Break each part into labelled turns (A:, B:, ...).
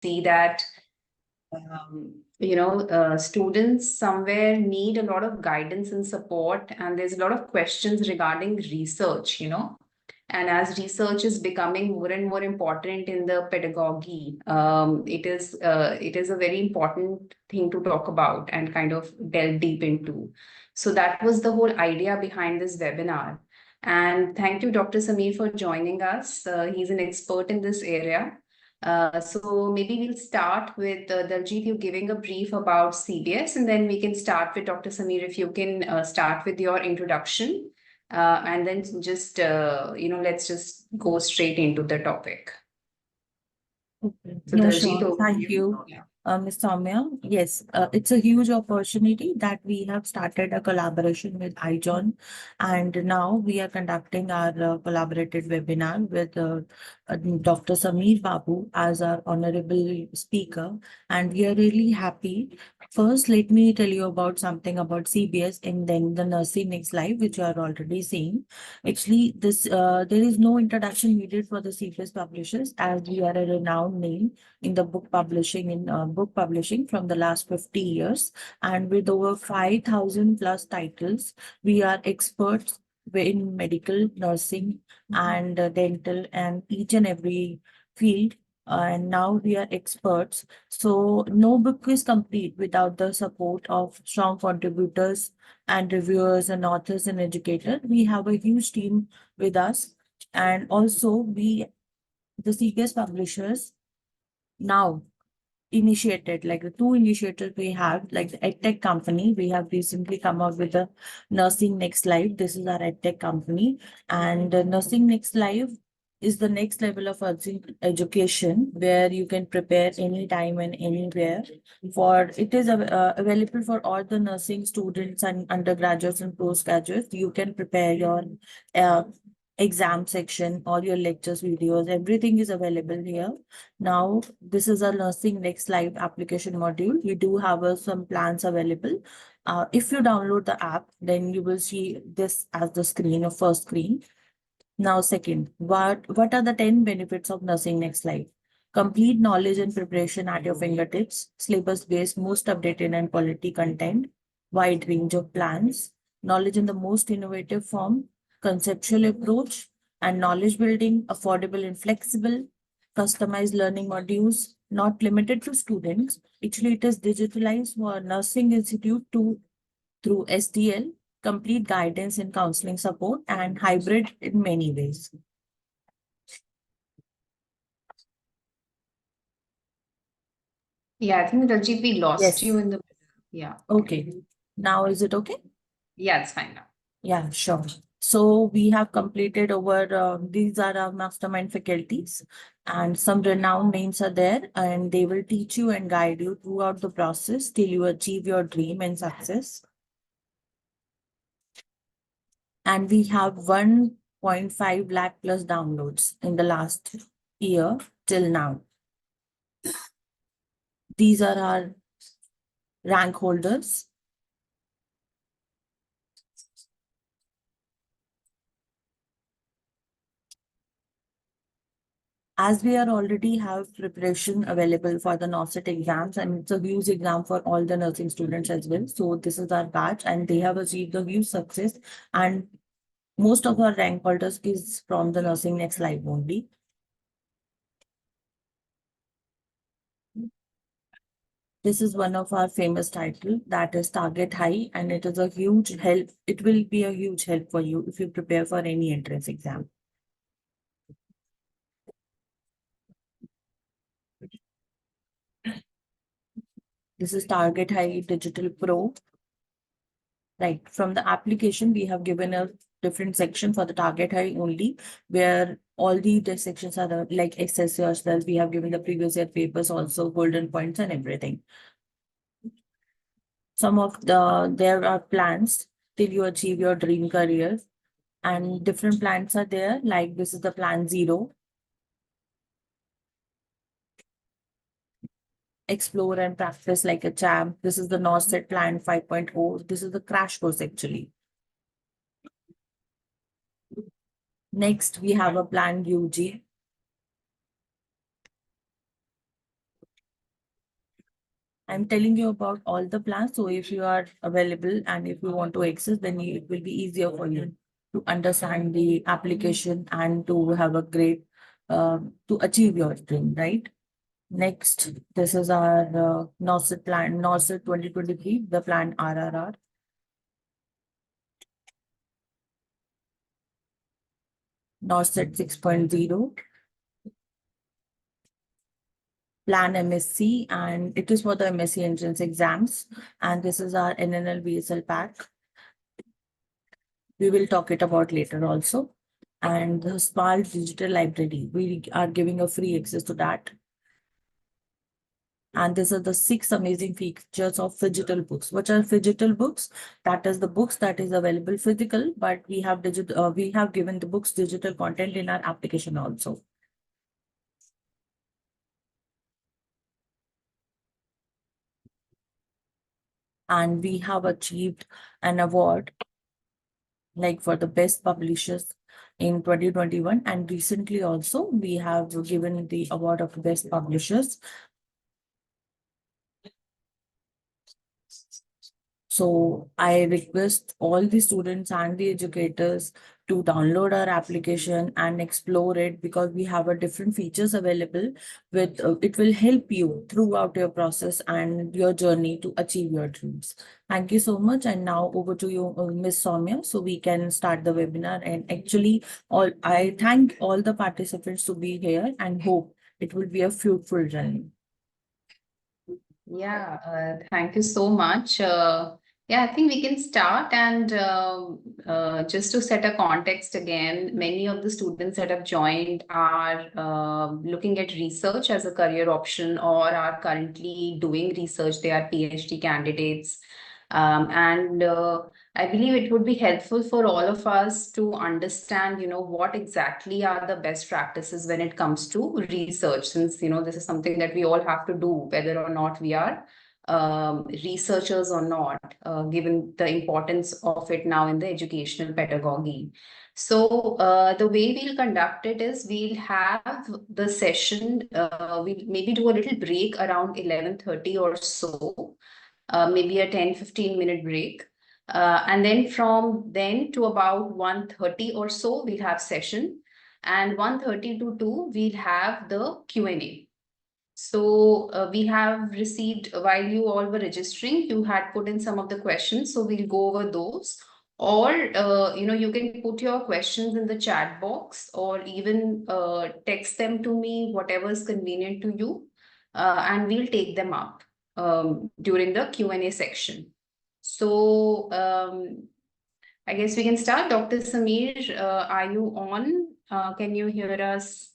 A: see that students somewhere need a lot of guidance and support, and there's a lot of questions regarding research, and as research is becoming more and more important in the pedagogy, it is a very important thing to talk about and kind of delve deep into. So that was the whole idea behind this webinar. And thank you, Dr. Sameer, for joining us. He's an expert in this area. So maybe we'll start with Daljit, you giving a brief about CBS, and then we can start with Dr. Sameer, if you can start with your introduction, and then just, let's just go straight into the topic.
B: Okay.
A: So
B: No,
A: Daljit,
B: sure.
A: over
B: Thank
A: to
B: you,
A: Yeah.
B: Ms. Soumya. Yes, it's a huge opportunity that we have started a collaboration with IJONE, and now we are conducting our collaborated webinar with Dr. Sameer Babu as our honorable speaker, and we are really happy. First, let me tell you about something about CBS and then the Nursing Next Live, which you are already seeing. Actually, there is no introduction needed for the CBS publishers, as we are a renowned name in the book publishing from the last 50 years, and with over 5,000 plus titles, we are experts in medical, nursing, and dental, and each and every field. And now we are experts. So no book is complete without the support of strong contributors and reviewers and authors and educators. We have a huge team with us. And also the CBS publishers now initiated, like the two initiators we have, like the EdTech company, we have recently come up with the Nursing Next Live. This is our EdTech company, and Nursing Next Live is the next level of education where you can prepare anytime and anywhere. For it is available for all the nursing students and undergraduates and postgraduates. You can prepare your uh, exam section, all your lectures, videos, everything is available here. Now, this is a Nursing Next Live application module. We do have some plans available. If you download the app, then you will see this as the screen, or first screen. Now, second, what are the 10 benefits of Nursing Next Live? Complete knowledge and preparation at your fingertips, syllabus-based, most updated and quality content, wide range of plans, knowledge in the most innovative form, conceptual approach, and knowledge building, affordable and flexible, customized learning modules, not limited to students. Actually, it is digitalized for Nursing Institute through STL, complete guidance and counseling support, and hybrid in many ways.
A: Yeah, I think Daljit, we lost
B: Yes.
A: you in the yeah.
B: Okay. Now is it okay?
A: Yeah, it's fine now.
B: Yeah, sure. So we have completed over, these are our mastermind faculties, and some renowned names are there, and they will teach you and guide you throughout the process till you achieve your dream and success. And we have 1.5 lakh plus downloads in the last year till now. These are our rank holders. As we are already have preparation available for the NOSET exams, and it's a huge exam for all the nursing students as well. So this is our batch, and they have achieved a huge success. And most of our rank holders is from the Nursing Next Live only. This is one of our famous title, that is Target High, and it is a huge help. It will be a huge help for you if you prepare for any entrance exam. This is Target High Digital Pro. Right. From the application, we have given a different section for the Target High only, where all the sections are like access yourself. We have given the previous year papers also, golden points and everything. Some of there are plans till you achieve your dream career, and different plans are there. Like this is the plan 0. Explore and practice like a champ. This is the NOSET plan 5.0. This is the crash course actually. Next, we have a plan UG. I'm telling you about all the plans. So if you are available and if you want to access, then it will be easier for you to understand the application and to have a great, to achieve your dream, right? Next, this is our NORCET plan, NORCET 2023, the plan RRR. NORCET 6.0. Plan MSc, and it is for the MSc entrance exams. And this is our NNL BSL pack. We will talk it about later also. And the Smart Digital Library, we are giving a free access to that. And these are the 6 amazing features of digital books. What are digital books? That is the books that is available physical, but we have we have given the books digital content in our application also. And we have achieved an award like for the best publishers in 2021, and recently also we have given the award of best publishers. So I request all the students and the educators to download our application and explore it, because we have a different features available with it will help you throughout your process and your journey to achieve your dreams. Thank you so much. And now over to you, Ms. Soumya, so we can start the webinar. And actually, I thank all the participants to be here and hope it will be a fruitful journey.
A: Yeah, thank you so much. Yeah, I think we can start. And just to set a context again, many of the students that have joined are looking at research as a career option or are currently doing research. They are PhD candidates. And I believe it would be helpful for all of us to understand, what exactly are the best practices when it comes to research, since, this is something that we all have to do, whether or not we are researchers or not, given the importance of it now in the educational pedagogy. So the way we'll conduct it is we'll have the session, we'll maybe do a little break around 11:30 or so, maybe a 10-15 minute break. And then from then to about 1:30 or so, we'll have session. And 1:30 to 2, we'll have the Q&A. So we have received, while you all were registering, you had put in some of the questions. So we'll go over those. Or, you can put your questions in the chat box, or even text them to me, whatever is convenient to you. And we'll take them up during the Q&A section. So I guess we can start. Dr. Samir, are you on? Can you hear us?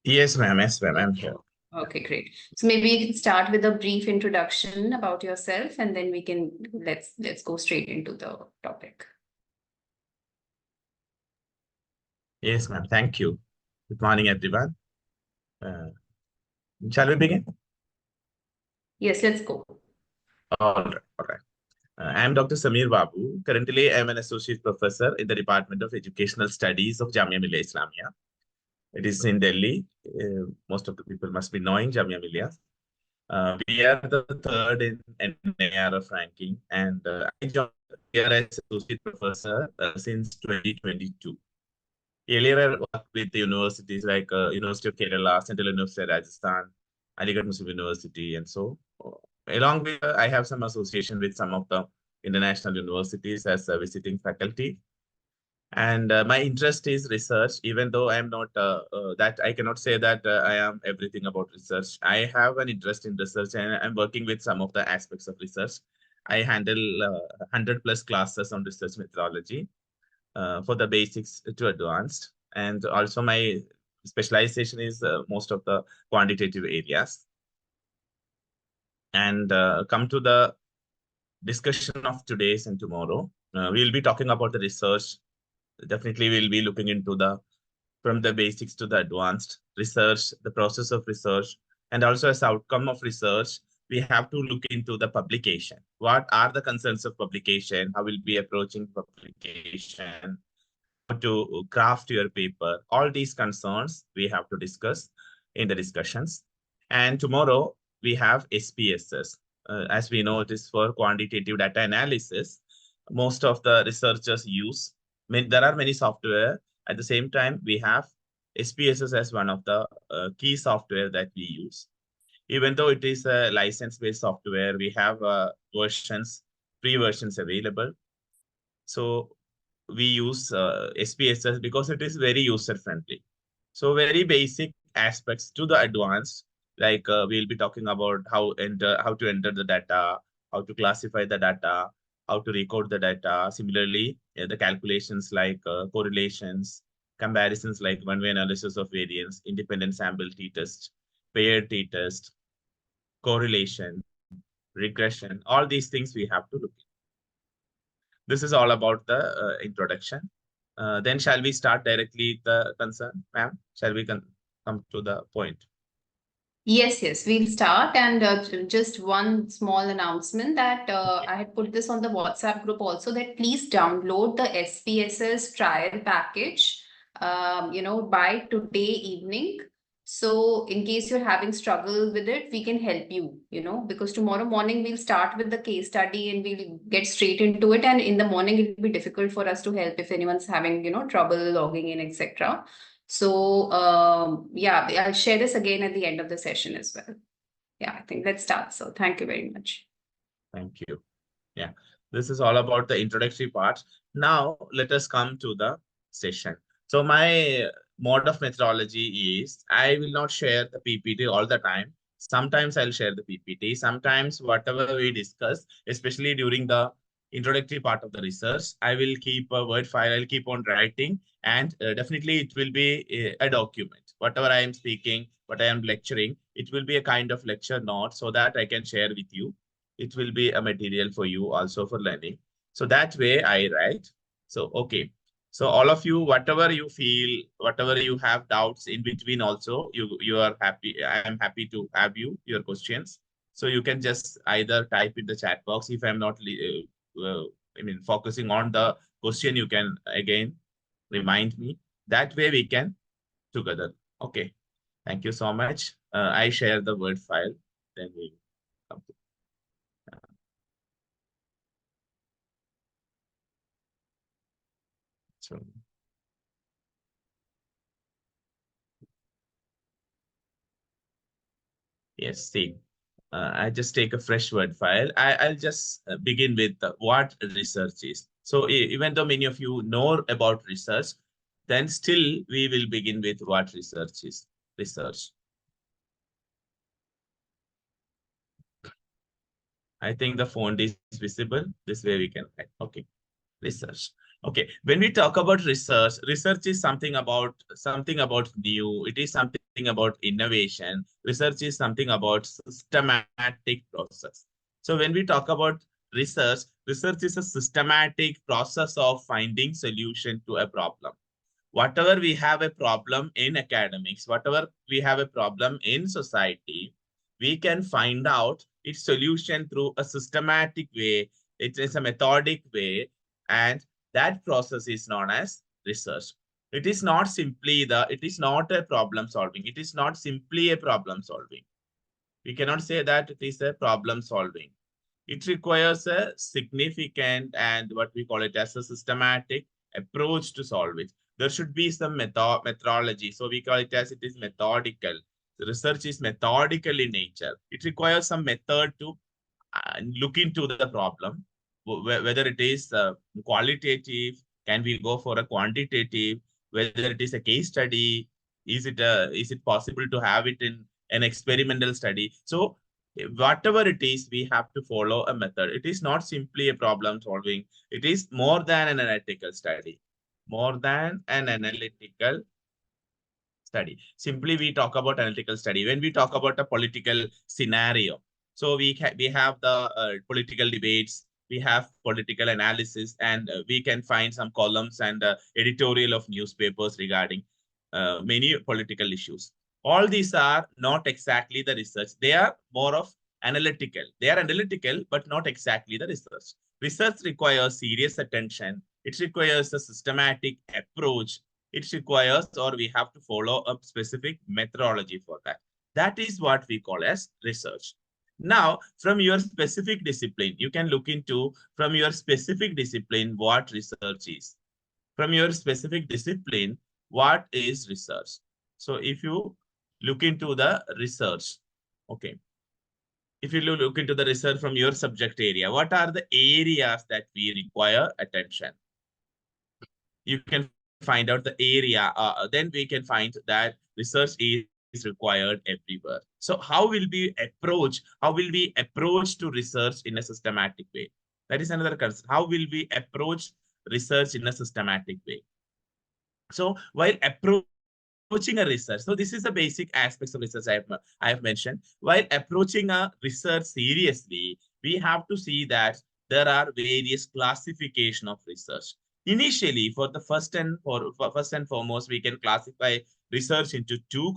C: Yes, ma'am. Yes, ma'am. I'm here.
A: Okay, great. So maybe you can start with a brief introduction about yourself, and then we can let's go straight into the topic.
C: Yes, ma'am. Thank you. Good morning, everyone. Shall we begin?
A: Yes, let's go.
C: All right. All right. I'm Dr. Samir Babu. Currently, I'm an associate professor in the Department of Educational Studies of Jamia Millia Islamia. It is in Delhi. Most of the people must be knowing Jamia Millia. We are the third in NARF ranking, and I joined here as associate professor since 2022. Earlier, I worked with the universities like University of Kerala, Central University of Rajasthan, Aligarh Muslim University, and so. Along with, I have some association with some of the international universities as a visiting faculty. And my interest is research, even though I am not that I cannot say that I am everything about research. I have an interest in research, and I'm working with some of the aspects of research. I handle 100+ classes on research methodology for the basics to advanced. And also my specialization is most of the quantitative areas. And come to the discussion of today's and tomorrow. We'll be talking about the research. Definitely we'll be looking into from the basics to the advanced research, the process of research, and also as outcome of research, we have to look into the publication. What are the concerns of publication? How we'll be approaching publication? How to craft your paper? All these concerns we have to discuss in the discussions. And tomorrow we have SPSS. As we know, it is for quantitative data analysis. Most of the researchers use, there are many software. At the same time, we have SPSS as one of the key software that we use. Even though it is a license-based software, we have free versions available. So we use SPSS because it is very user-friendly. So very basic aspects to the advanced, like we'll be talking about how to enter the data, how to classify the data, how to recode the data. Similarly, the calculations like correlations, comparisons like one-way analysis of variance, independent sample t-test, paired t-test, correlation, regression, all these things we have to look at. This is all about the introduction. Then shall we start directly the concern, ma'am? Shall we come to the point?
A: Yes, we'll start. And just one small announcement that I had put this on the WhatsApp group also, that please download the SPSS trial package, by today evening. So in case you're having struggle with it, we can help you, because tomorrow morning we'll start with the case study and we'll get straight into it. And in the morning, it'll be difficult for us to help if anyone's having, trouble logging in, etc. So yeah, I'll share this again at the end of the session as well. Yeah, I think let's start. So thank you very much.
C: Thank you. Yeah, this is all about the introductory part. Now let us come to the session. So my mode of methodology is I will not share the PPT all the time. Sometimes I'll share the PPT. Sometimes whatever we discuss, especially during the introductory part of the research, I will keep a Word file. I'll keep on writing, and definitely it will be a document. Whatever I am speaking, what I am lecturing, it will be a kind of lecture note so that I can share with you. It will be a material for you also for learning. So that way I write. So, okay. So all of you, whatever you feel, whatever you have doubts in between also, you are happy. I am happy to have your questions. So you can just either type in the chat box. If I'm not, focusing on the question, you can again remind me. That way we can together. Okay. Thank you so much. I share the Word file. Then we come to. So, yes, see, I just take a fresh Word file. I'll just begin with what research is. So even though many of you know about research, then still we will begin with what research is. Research. I think the font is visible. This way we can write. Okay. Research. Okay, when we talk about research, research is something about new. It is something about innovation. Research is something about systematic process. So when we talk about research, research is a systematic process of finding solution to a problem. Whatever we have a problem in academics, whatever we have a problem in society, we can find out its solution through a systematic way. It is a methodic way, and that process is known as research. It is not a problem solving. It is not simply a problem solving. We cannot say that it is a problem solving. It requires a significant and what we call it as a systematic approach to solve it. There should be some methodology. So we call it as it is methodical. The research is methodical in nature. It requires some method to look into the problem, whether it is qualitative, can we go for a quantitative, whether it is a case study, is it possible to have it in an experimental study. So whatever it is, we have to follow a method. It is not simply a problem solving. It is more than an analytical study. More than an analytical study. Simply, we talk about analytical study. When we talk about a political scenario, so we have the political debates, we have political analysis, and we can find some columns and editorial of newspapers regarding many political issues. All these are not exactly the research. They are more of analytical. They are analytical, but not exactly the research. Research requires serious attention. It requires a systematic approach. It requires, or we have to follow a specific methodology for that. That is what we call as research. Now, from your specific discipline, you can look into from your specific discipline what research is. From your specific discipline, what is research? So if you look into the research, okay. If you look into the research from your subject area, what are the areas that we require attention? You can find out the area, then we can find that research is required everywhere. So how will we approach to research in a systematic way? That is another concern. How will we approach research in a systematic way? So while approaching a research, so this is the basic aspects of research I have mentioned. While approaching a research seriously, we have to see that there are various classification of research. Initially, for first and foremost, we can classify research into two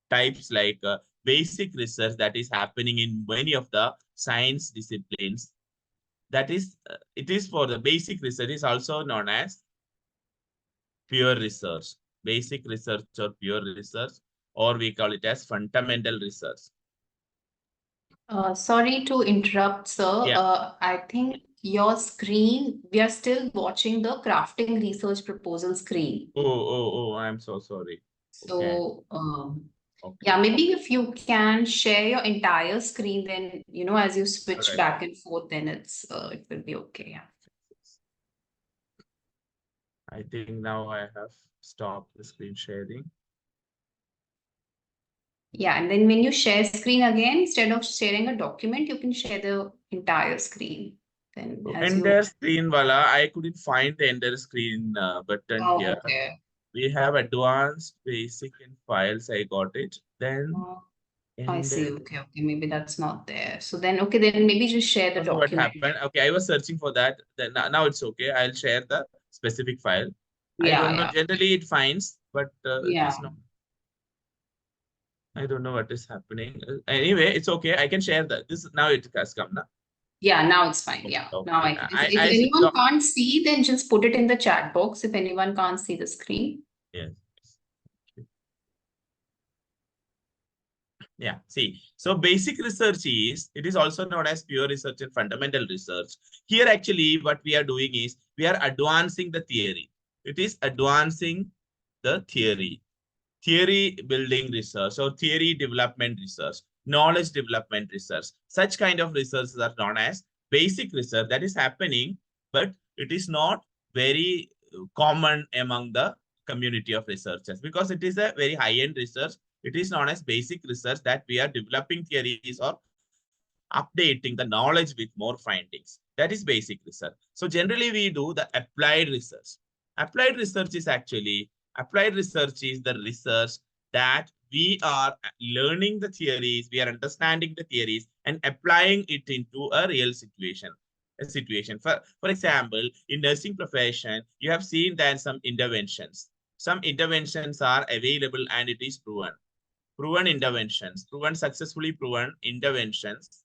C: types, like basic research that is happening in many of the science disciplines. That is, it is for the basic research is also known as pure research, basic research or pure research, or we call it as fundamental research.
A: Sorry to interrupt, sir.
C: Yeah.
A: I think your screen, we are still watching the crafting research proposal screen.
C: Oh, I'm so sorry.
A: So,
C: Okay.
A: yeah, maybe if you can share your entire screen, then, you know, as you switch
C: Alright.
A: back and forth, then it will be okay. Yeah.
C: I think now I have stopped the screen sharing.
A: Yeah, and then when you share screen again, instead of sharing a document, you can share the entire screen. Then as
C: Entire screen wala, I couldn't find the entire screen button here.
A: Okay.
C: We have advanced, basic, and files. I got it. Then
A: I see. Okay, maybe that's not there. So then, okay, then maybe just share the
C: I don't know what
A: document.
C: happened. Okay, I was searching for that. Then now it's okay. I'll share the specific file. I don't know.
A: Yeah.
C: Generally, it finds, but it
A: Yeah.
C: is not. I don't know what is happening. Anyway, it's okay. I can share that. This now it has come now.
A: Yeah, now it's fine. Yeah.
C: Okay.
A: Now if anyone can't see, then just put it in the chat box if anyone can't see the screen.
C: Yes. Yeah, see, so basic research it is also known as pure research and fundamental research. Here, actually, what we are doing is we are advancing the theory. It is advancing the theory building research or theory development research, knowledge development research. Such kind of researches are known as basic research that is happening, but it is not very common among the community of researchers because it is a very high-end research. It is known as basic research that we are developing theories or updating the knowledge with more findings. That is basic research. So generally we do the applied research. Applied research is the research that we are learning the theories, we are understanding the theories and applying it into a real situation. For example, in nursing profession, you have seen that some interventions are available and it is proven. Successfully proven interventions.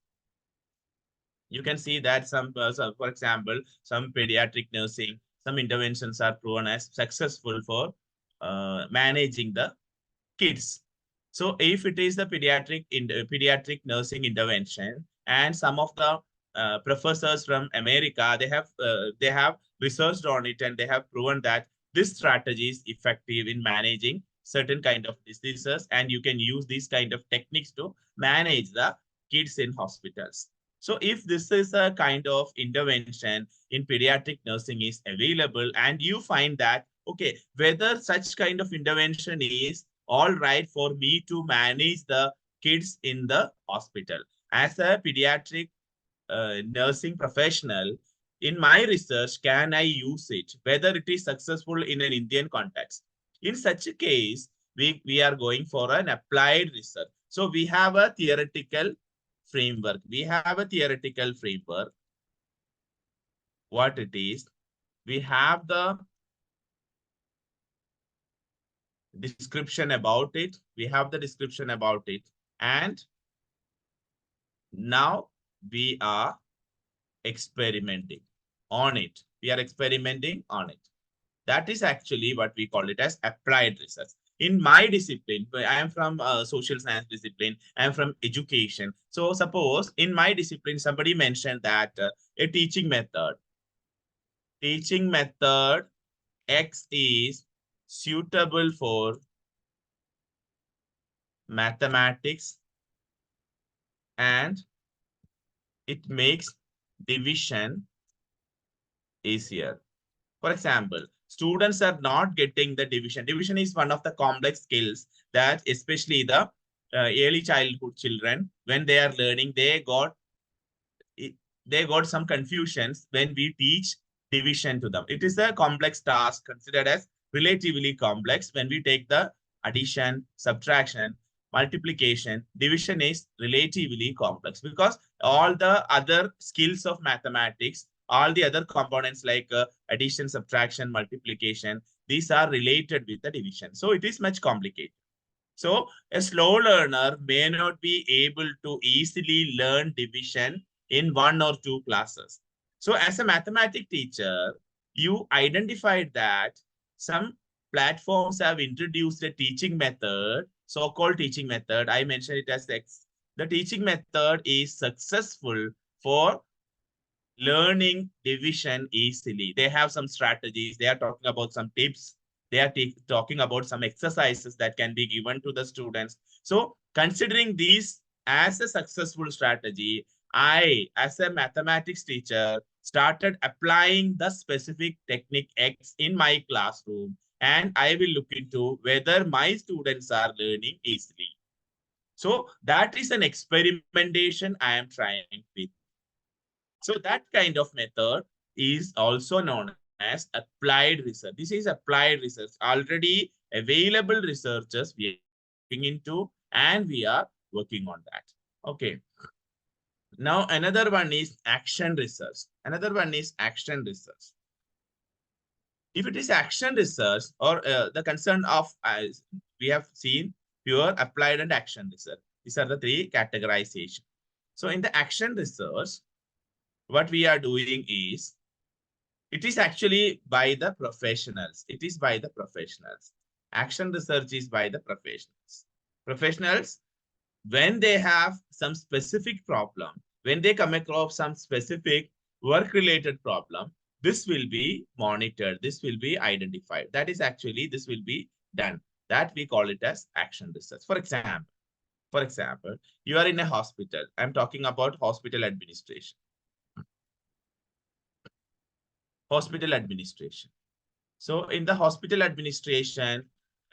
C: You can see that for example, some pediatric nursing, some interventions are proven as successful for managing the kids. So if it is the pediatric nursing intervention, and some of the professors from America, they have researched on it and they have proven that this strategy is effective in managing certain kind of diseases, and you can use these kind of techniques to manage the kids in hospitals. So if this is a kind of intervention in pediatric nursing is available and you find that, okay, whether such kind of intervention is all right for me to manage the kids in the hospital. As a pediatric nursing professional, in my research, can I use it? Whether it is successful in an Indian context. In such a case, we are going for an applied research. So we have a theoretical framework. What it is, we have the description about it. And now we are experimenting on it. That is actually what we call it as applied research. in my discipline, I am from social science discipline, I am from education. So suppose in my discipline, somebody mentioned that a teaching method X is suitable for mathematics and it makes division easier. For example, students are not getting the division. Division is one of the complex skills that especially the early childhood children, when they are learning, they got some confusions when we teach division to them. It is a complex task considered as relatively complex when we take the addition, subtraction, multiplication. Division is relatively complex because all the other skills of mathematics, all the other components like addition, subtraction, multiplication, these are related with the division. So it is much complicated. So a slow learner may not be able to easily learn division in 1 or 2 classes. So as a mathematics teacher, you identified that some platforms have introduced a teaching method, so-called teaching method. I mentioned it as X. The teaching method is successful for learning division easily. They have some strategies. They are talking about some tips. They are talking about some exercises that can be given to the students. So considering these as a successful strategy, I, as a mathematics teacher, started applying the specific technique X in my classroom. And I will look into whether my students are learning easily. So that is an experimentation I am trying with. So that kind of method is also known as applied research. This is applied research. Already available researchers we are looking into and we are working on that. Okay. Now another one is action research. Another one is action research. If it is action research or the concern of, we have seen pure, applied and action research. These are the 3 categorization. So in the action research, what we are doing is, it is actually by the professionals. It is by the professionals. Action research is by the professionals. Professionals, when they have some specific problem, when they come across some specific work-related problem, this will be monitored. This will be identified. That is actually, this will be done. That we call it as action research. For example, you are in a hospital. I'm talking about hospital administration. Hospital administration. So in the hospital administration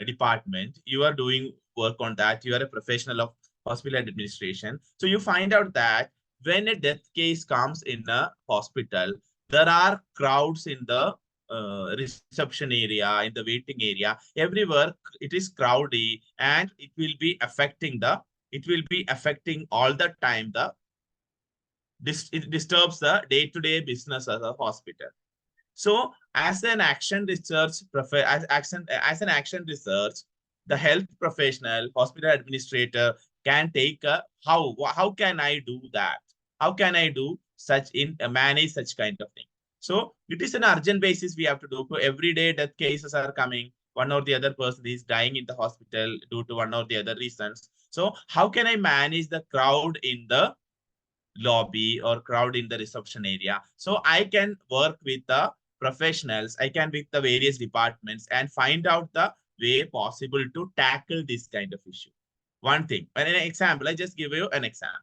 C: department, you are doing work on that. You are a professional of hospital administration. So you find out that when a death case comes in a hospital, there are crowds in the reception area, in the waiting area. Everywhere it is crowded and it will be affecting all the time it disturbs the day-to-day business of the hospital. So as an action research, as an action research, the health professional, hospital administrator can take how can I do that? How can I do manage such kind of thing? So it is an urgent basis we have to do. Every day death cases are coming. One or the other person is dying in the hospital due to one or the other reasons. So how can I manage the crowd in the lobby or crowd in the reception area? So I can work with the professionals, I can with the various departments and find out the way possible to tackle this kind of issue. One thing, an example, I just give you an example.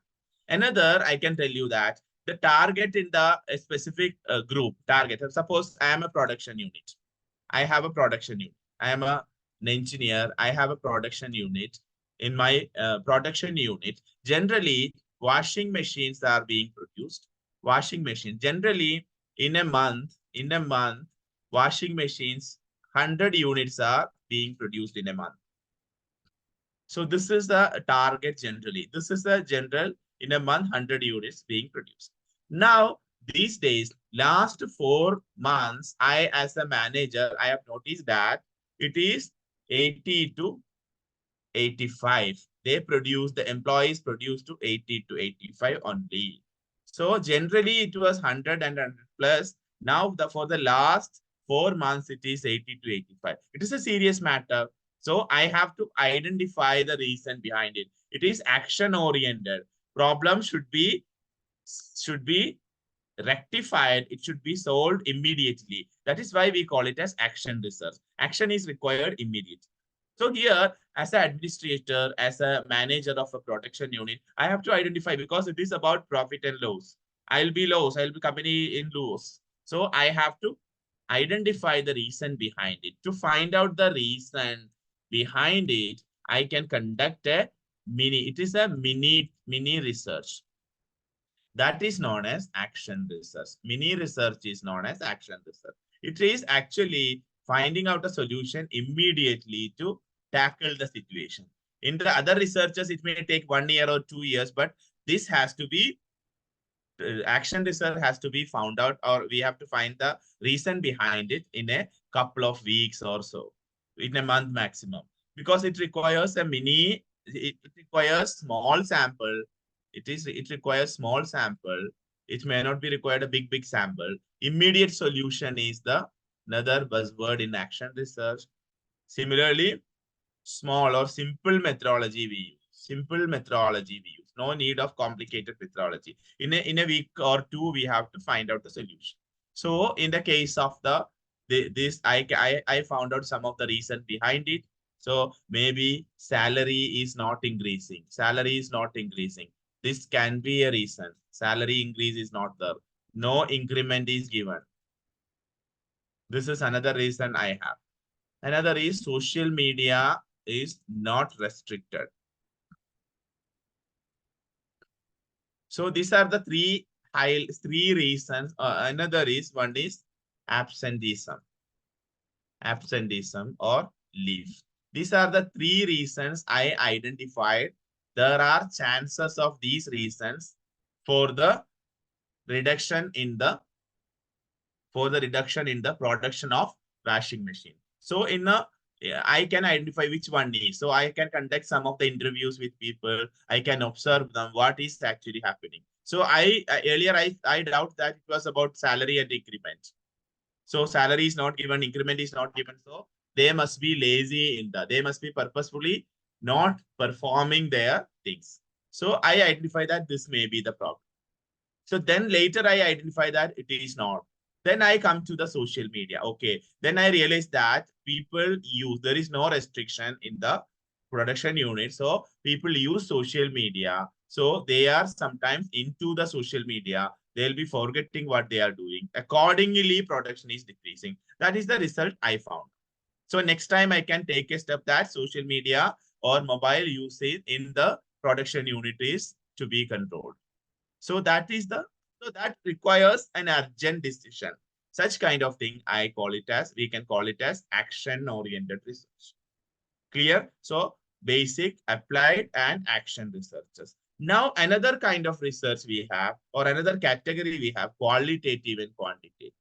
C: Another, I can tell you that the target in the specific group, target, suppose I am a production unit. I have a production unit. I am an engineer. I have a production unit. In my production unit, generally, washing machines are being produced. Washing machines, generally, in a month, washing machines, 100 units are being produced in a month. So this is the target generally. This is the general, in a month, 100 units being produced. Now, these days, last 4 months, I, as a manager, I have noticed that it is 80 to 85. The employees produce to 80 to 85 only. So generally it was 100 and 100 plus. Now for the last 4 months, it is 80 to 85. It is a serious matter. So I have to identify the reason behind it. It is action oriented. Problem should be rectified. It should be solved immediately. That is why we call it as action research. Action is required immediately. So here, as an administrator, as a manager of a production unit, I have to identify, because it is about profit and loss. I'll be loss, I'll be company in loss. So I have to identify the reason behind it. To find out the reason behind it, I can conduct a it is a mini research. That is known as action research. Mini research is known as action research. It is actually finding out a solution immediately to tackle the situation. In the other researches, it may take 1 year or 2 years, but this has to be, action research has to be found out, or we have to find the reason behind it in a couple of weeks or so, in a month maximum, because it requires it requires small sample. It requires small sample. It may not be required a big sample. Immediate solution is the another buzzword in action research. Similarly, small or simple methodology we use. Simple methodology we use. No need of complicated methodology. In a week or two, we have to find out the solution. So in the case of this, I found out some of the reason behind it. So maybe salary is not increasing. Salary is not increasing. This can be a reason. Salary increase is not there. No increment is given. This is another reason I have. Another is social media is not restricted. So these are the three reasons. Another is, one is absenteeism or leave. These are the three reasons I identified. There are chances of these reasons for the reduction in the production of washing machine. So I can identify which one is. So I can conduct some of the interviews with people. I can observe them, what is actually happening. So earlier I doubt that it was about salary and increment. So salary is not given, increment is not given. So they must be lazy they must be purposefully not performing their things. So I identify that this may be the problem. So then later I identify that it is not. Then I come to the social media. Okay. Then I realize that people use, there is no restriction in the production unit. So people use social media. So they are sometimes into the social media. They'll be forgetting what they are doing. Accordingly, production is decreasing. That is the result I found. So next time I can take a step that social media or mobile usage in the production unit is to be controlled. So that requires an urgent decision. Such kind of thing we can call it as action-oriented research. Clear? So basic, applied, and action researches. Now another kind of research we have, or another category we have, qualitative and quantitative.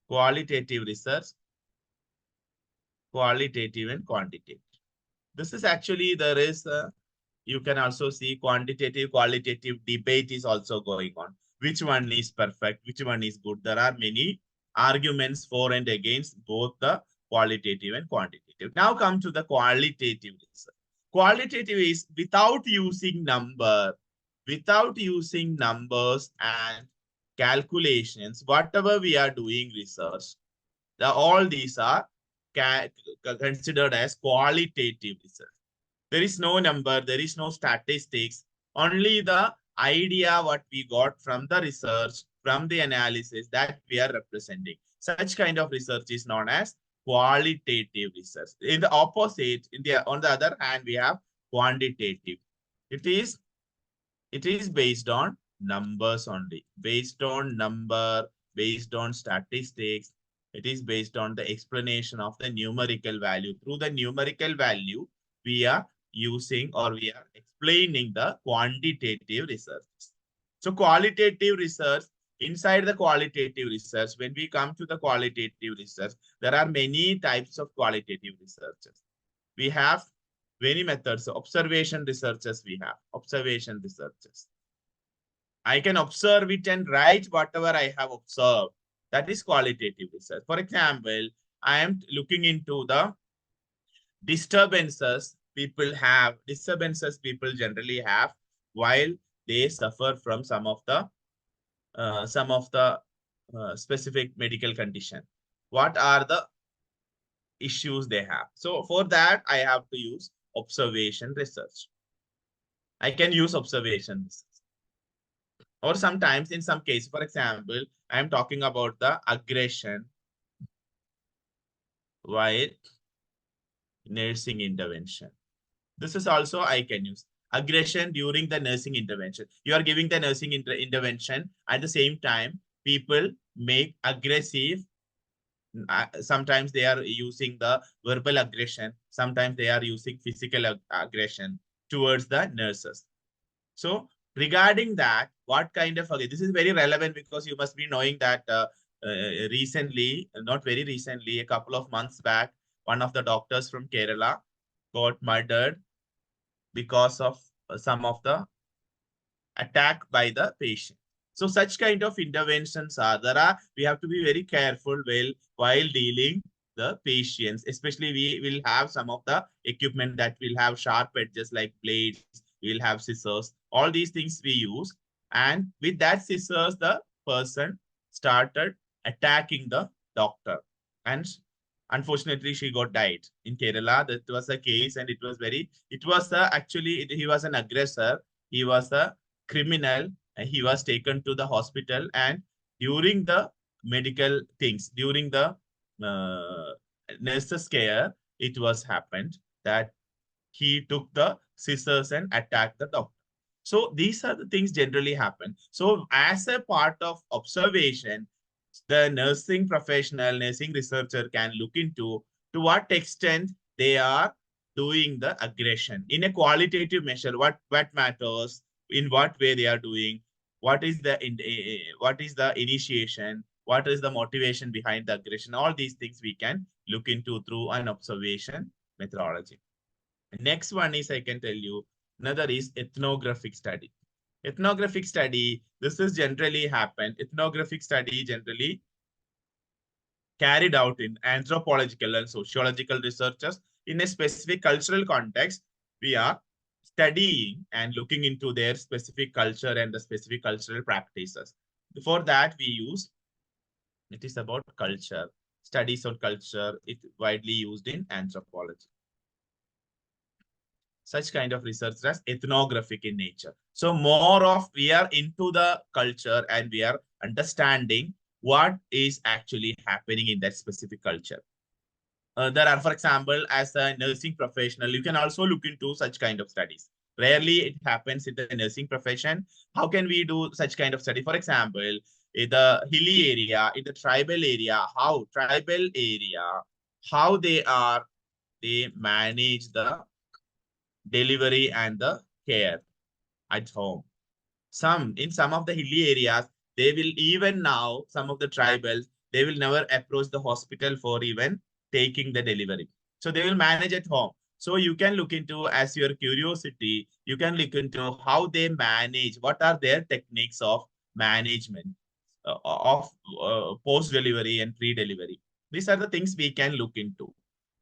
C: Qualitative research, qualitative and quantitative. This is actually, you can also see quantitative, qualitative debate is also going on. Which one is perfect? Which one is good? There are many arguments for and against both the qualitative and quantitative. Now come to the qualitative research. Qualitative is without using numbers and calculations, whatever we are doing research, all these are considered as qualitative research. There is no number, there is no statistics, only the idea what we got from the research, from the analysis that we are representing. Such kind of research is known as qualitative research. In the opposite, on the other hand, we have quantitative. It is based on numbers only, based on number, based on statistics. It is based on the explanation of the numerical value. Through the numerical value, we are using, or we are explaining the quantitative research. So qualitative research, inside the qualitative research, when we come to the qualitative research, there are many types of qualitative researches. We have many methods. Observation researches we have. Observation researches. I can observe it and write whatever I have observed. That is qualitative research. For example, I am looking into the disturbances people generally have while they suffer from some of the specific medical condition. What are the issues they have? So for that, I have to use observation research. I can use observation research. Or sometimes in some cases, for example, I am talking about the aggression while nursing intervention. This is also I can use aggression during the nursing intervention. You are giving the nursing intervention at the same time. People make aggressive. Sometimes they are using the verbal aggression. Sometimes they are using physical aggression towards the nurses. So regarding that, what kind of, okay, this is very relevant because you must be knowing that recently, not very recently, a couple of months back, one of the doctors from Kerala got murdered because of some of the attack by the patient. So such kind of interventions we have to be very careful while dealing the patients, especially we will have some of the equipment that will have sharp edges like blades, we will have scissors, all these things we use. And with that scissors, the person started attacking the doctor. And unfortunately, she got died in Kerala. That was a case, and he was an aggressor. He was a criminal, and he was taken to the hospital. And during the medical things, during the nurse's care, it was happened that he took the scissors and attacked the doctor. So these are the things generally happen. So as a part of observation, the nursing professional, nursing researcher can look into to what extent they are doing the aggression in a qualitative measure. What matters, in what way they are doing, what is the initiation, what is the motivation behind the aggression. All these things we can look into through an observation methodology. Next one is, I can tell you, another is ethnographic study. Ethnographic study, this is generally happened. Ethnographic study generally carried out in anthropological and sociological researchers in a specific cultural context. We are studying and looking into their specific culture and the specific cultural practices. For that, it is about culture, studies on culture. It's widely used in anthropology. Such kind of research as ethnographic in nature. So we are into the culture and we are understanding what is actually happening in that specific culture. There are, for example, as a nursing professional, you can also look into such kind of studies. Rarely it happens in the nursing profession. How can we do such kind of study? For example, in the hilly area, in the tribal area, how they manage the delivery and the care at home. In some of the hilly areas, they will even now, some of the tribals, they will never approach the hospital for even taking the delivery. So they will manage at home. So you can look into, as your curiosity, you can look into how they manage, what are their techniques of management of post-delivery and pre-delivery. These are the things we can look into.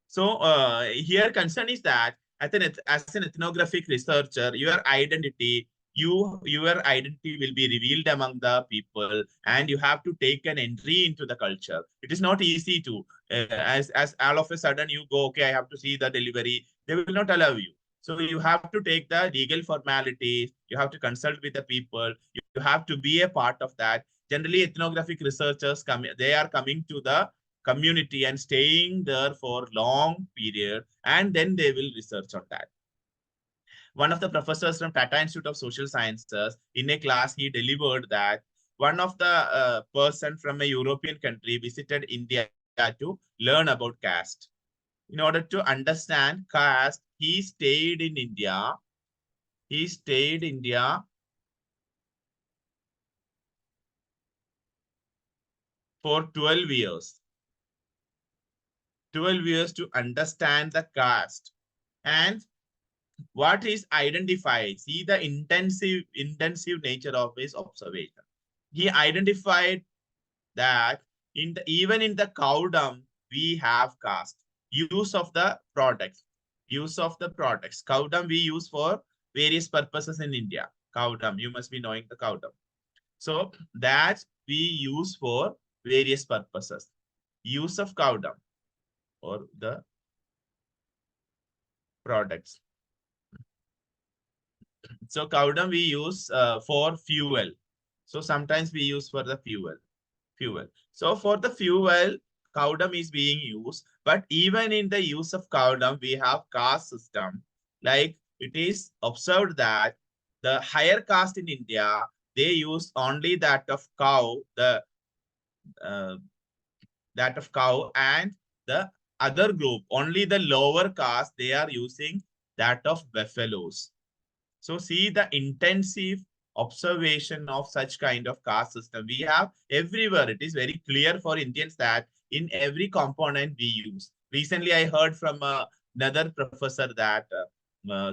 C: So here concern is that as an ethnographic researcher, your identity will be revealed among the people, and you have to take an entry into the culture. It is not easy to, as all of a sudden you go, okay, I have to see the delivery. They will not allow you. So you have to take the legal formalities. You have to consult with the people. You have to be a part of that. Generally, ethnographic researchers they are coming to the community and staying there for long period, and then they will research on that. One of the professors from Tata Institute of Social Sciences, in a class, he delivered that one of the person from a European country visited India to learn about caste. In order to understand caste, he stayed in India. For 12 years. 12 years to understand the caste. And what is identified? See the intensive nature of his observation. He identified that even in the cow dung, we have caste. Use of the products. Use of the products. Cow dung we use for various purposes in India. Cow dung, you must be knowing the cow dung. So that we use for various purposes. Use of cow dung or the products. So cow dung we use for fuel. So sometimes we use for the fuel. So for the fuel, cow dung is being used. But even in the use of cow dung, we have caste system. Like it is observed that the higher caste in India, they use only that of cow, that of cow, and the other group, only the lower caste, they are using that of buffaloes. So see the intensive observation of such kind of caste system we have everywhere. It is very clear for Indians that in every component we use. Recently, I heard from another professor that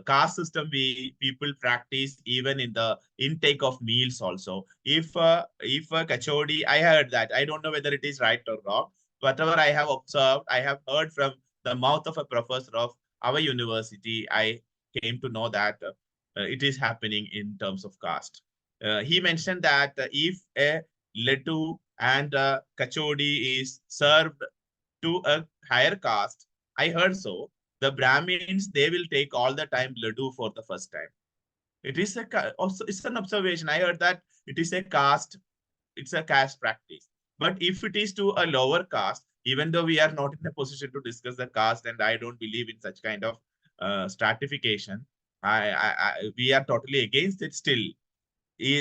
C: caste system people practice even in the intake of meals also. If kachodi, I heard that. I don't know whether it is right or wrong. Whatever I have observed, I have heard from the mouth of a professor of our university. I came to know that it is happening in terms of caste. He mentioned that if a laddu and kachodi is served to a higher caste, I heard so, the Brahmins, they will take all the time laddu for the first time. It is also it's an observation. I heard that it is a caste, it's a caste practice. But if it is to a lower caste, even though we are not in a position to discuss the caste, and I don't believe in such kind of stratification, we are totally against it still.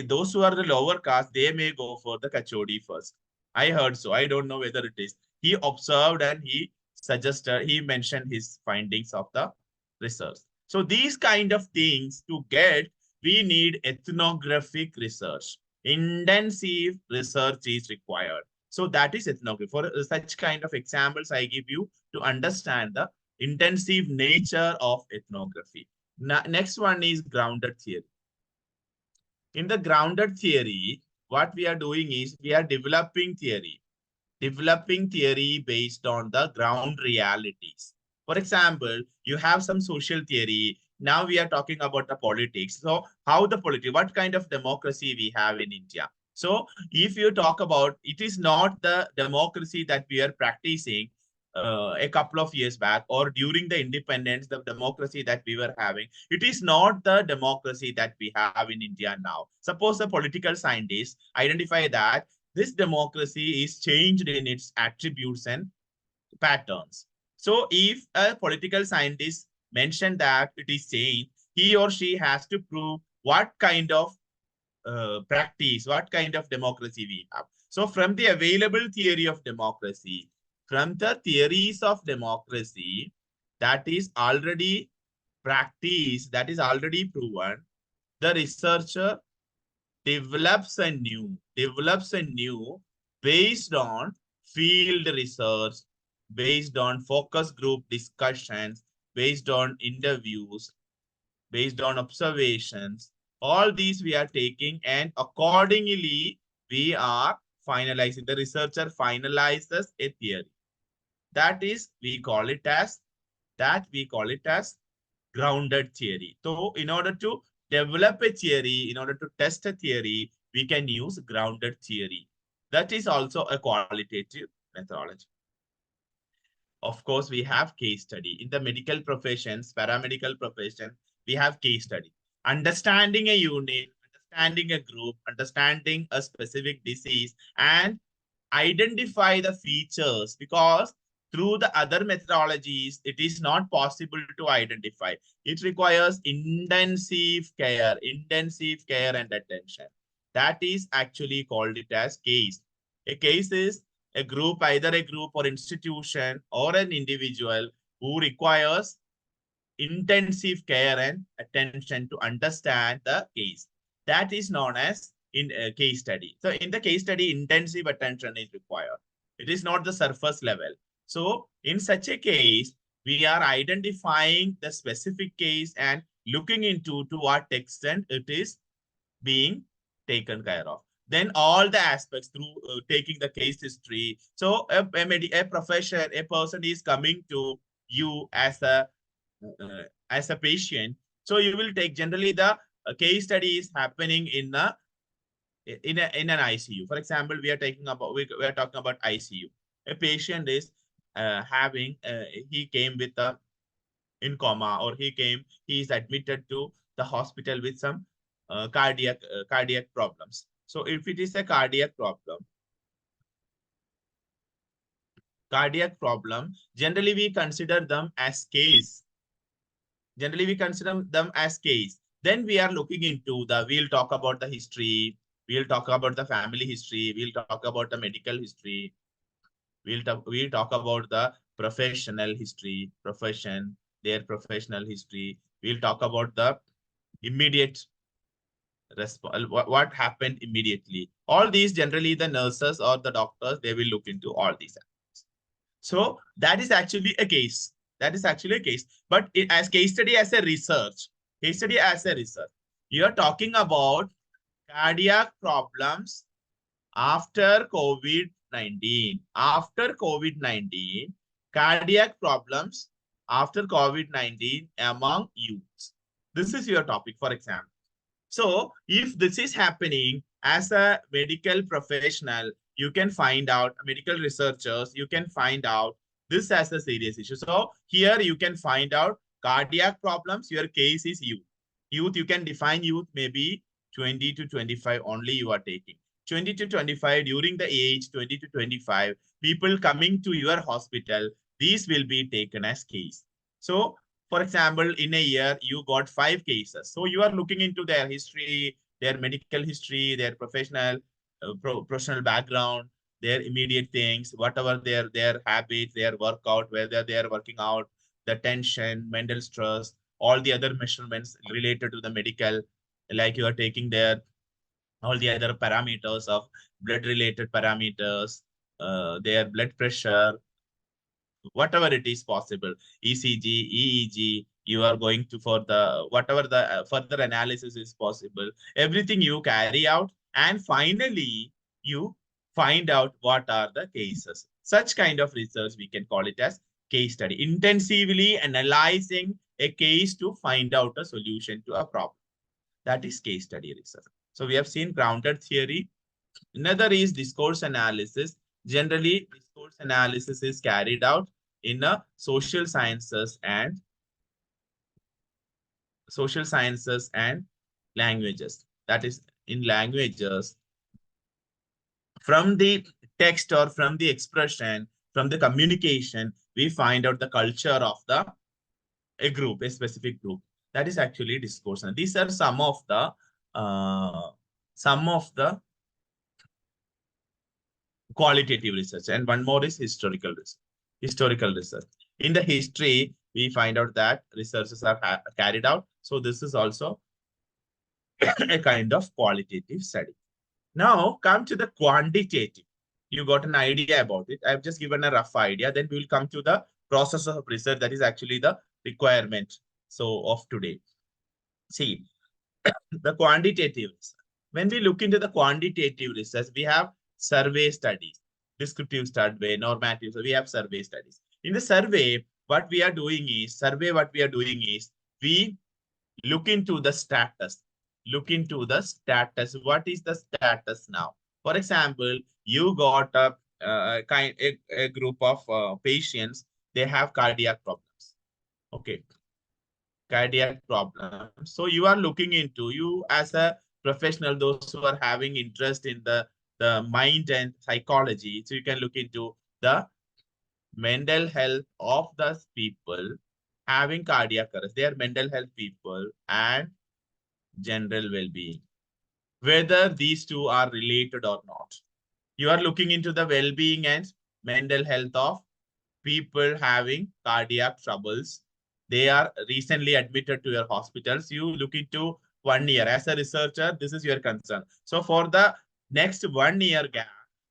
C: Those who are the lower caste, they may go for the kachodi first. I heard so. I don't know whether it is. He observed and he suggested, he mentioned his findings of the research. So these kind of things to get, we need ethnographic research. Intensive research is required. So that is ethnography. For such kind of examples, I give you to understand the intensive nature of ethnography. Next one is grounded theory. In the grounded theory, what we are doing is we are developing theory based on the ground realities. For example, you have some social theory. Now we are talking about the politics. So how the politics, what kind of democracy we have in India. So if you talk about, it is not the democracy that we are practicing a couple of years back or during the independence, the democracy that we were having, it is not the democracy that we have in India now. Suppose a political scientist identify that this democracy is changed in its attributes and patterns. So if a political scientist mentioned that it is changed, he or she has to prove what kind of practice, what kind of democracy we have. So from the available theory of democracy, from the theories of democracy that is already practiced, that is already proven, the researcher develops a new based on field research, based on focus group discussions, based on interviews, based on observations. All these we are taking, and accordingly we are finalizing. The researcher finalizes a theory. That is, we call it as grounded theory. So in order to develop a theory, in order to test a theory, we can use grounded theory. That is also a qualitative methodology. Of course, we have case study. In the medical professions, paramedical profession, we have case study. Understanding a unit, understanding a group, understanding a specific disease, and identify the features, because through the other methodologies, it is not possible to identify. It requires intensive care and attention. That is actually called it as case. A case is a group, either a group or institution or an individual who requires intensive care and attention to understand the case. That is known as in a case study. So in the case study, intensive attention is required. It is not the surface level. So in such a case, we are identifying the specific case and looking into to what extent it is being taken care of. then all the aspects through taking the case history. So a person is coming to you as a patient. So you will take generally the case study is happening in an ICU. For example, we are talking about ICU. A patient is he came with in coma, or he is admitted to the hospital with some cardiac problems. So if it is a cardiac problem, generally we consider them as case. Then we are looking into we'll talk about the history, we'll talk about the family history, we'll talk about the medical history, we'll talk about the professional history, their professional history. We'll talk about the immediate what happened immediately. All these generally the nurses or the doctors, they will look into all these aspects. So that is actually a case. But as case study as a research, you are talking about cardiac problems after COVID-19. Cardiac problems after COVID-19 among youths. This is your topic, for example. So if this is happening as a medical professional, you can find out, medical researchers, you can find out this as a serious issue. So here you can find out cardiac problems. Your case is youth. You can define youth maybe 20 to 25 only you are taking. 20 to 25, during the age 20 to 25, people coming to your hospital, these will be taken as case. So for example, in a year, you got 5 cases. So you are looking into their history, their medical history, their professional background, their immediate things, whatever their habits, their workout, whether they are working out, the tension, mental stress, all the other measurements related to the medical, like you are taking all the other parameters of blood-related parameters, their blood pressure, whatever it is possible, ECG, EEG, you are going to for the whatever the further analysis is possible, everything you carry out, and finally you find out what are the cases. Such kind of research we can call it as case study, intensively analyzing a case to find out a solution to a problem. That is case study research. So we have seen grounded theory. Another is discourse analysis. Generally, discourse analysis is carried out in social sciences and languages. That is, in languages, from the text or from the expression, from the communication, we find out the culture of a group, a specific group. That is actually discourse. And these are some of the qualitative research, and one more is historical research. In the history, we find out that researches are carried out. So this is also a kind of qualitative study. Now come to the quantitative. You got an idea about it. I've just given a rough idea. Then we will come to the process of research. That is actually the requirement of today. See, the quantitative research. When we look into the quantitative research, we have survey studies, descriptive survey, normative. So we have survey studies. In the survey, what we are doing is, we look into the status. What is the status now? For example, you got a group of patients, they have cardiac problems. Okay. Cardiac problems. So you are looking into, you as a professional, those who are having interest in the mind and psychology. So you can look into the mental health of the people having cardiac arrest. They are mental health people and general well-being. Whether these two are related or not. You are looking into the well-being and mental health of people having cardiac troubles. They are recently admitted to your hospitals. You look into 1 year. As a researcher, this is your concern. So for the next 1 year gap,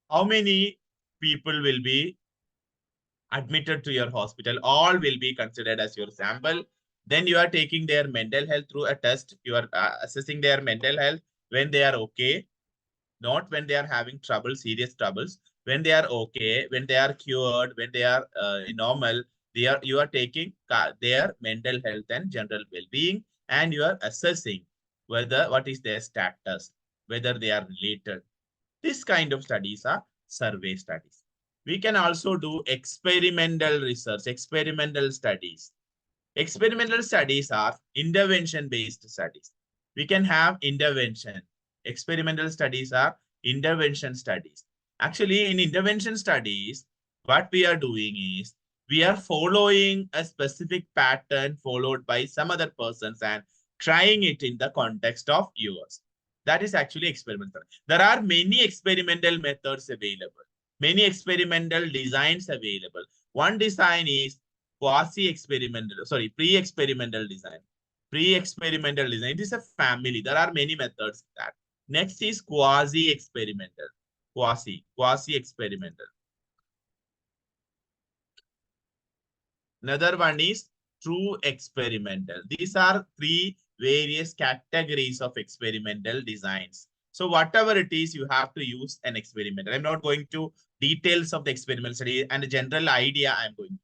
C: how many people will be admitted to your hospital? All will be considered as your sample. Then you are taking their mental health through a test. You are assessing their mental health. When they are okay, not when they are having trouble, serious troubles. When they are okay, when they are cured, when they are normal, you are taking their mental health and general well-being, and you are assessing whether what is their status, whether they are related. This kind of studies are survey studies. We can also do experimental research, experimental studies. Experimental studies are intervention-based studies. We can have intervention. Experimental studies are intervention studies. Actually, in intervention studies, what we are doing is we are following a specific pattern followed by some other persons and trying it in the context of yours. That is actually experimental. There are many experimental methods available, many experimental designs available. One design is quasi-experimental, sorry, pre-experimental design. Pre-experimental design, it is a family. There are many methods in that. Next is quasi-experimental. Quasi-experimental. Another one is true experimental. These are three various categories of experimental designs. So whatever it is, you have to use an experimental. I'm not going to details of the experimental study and a general idea I'm going to.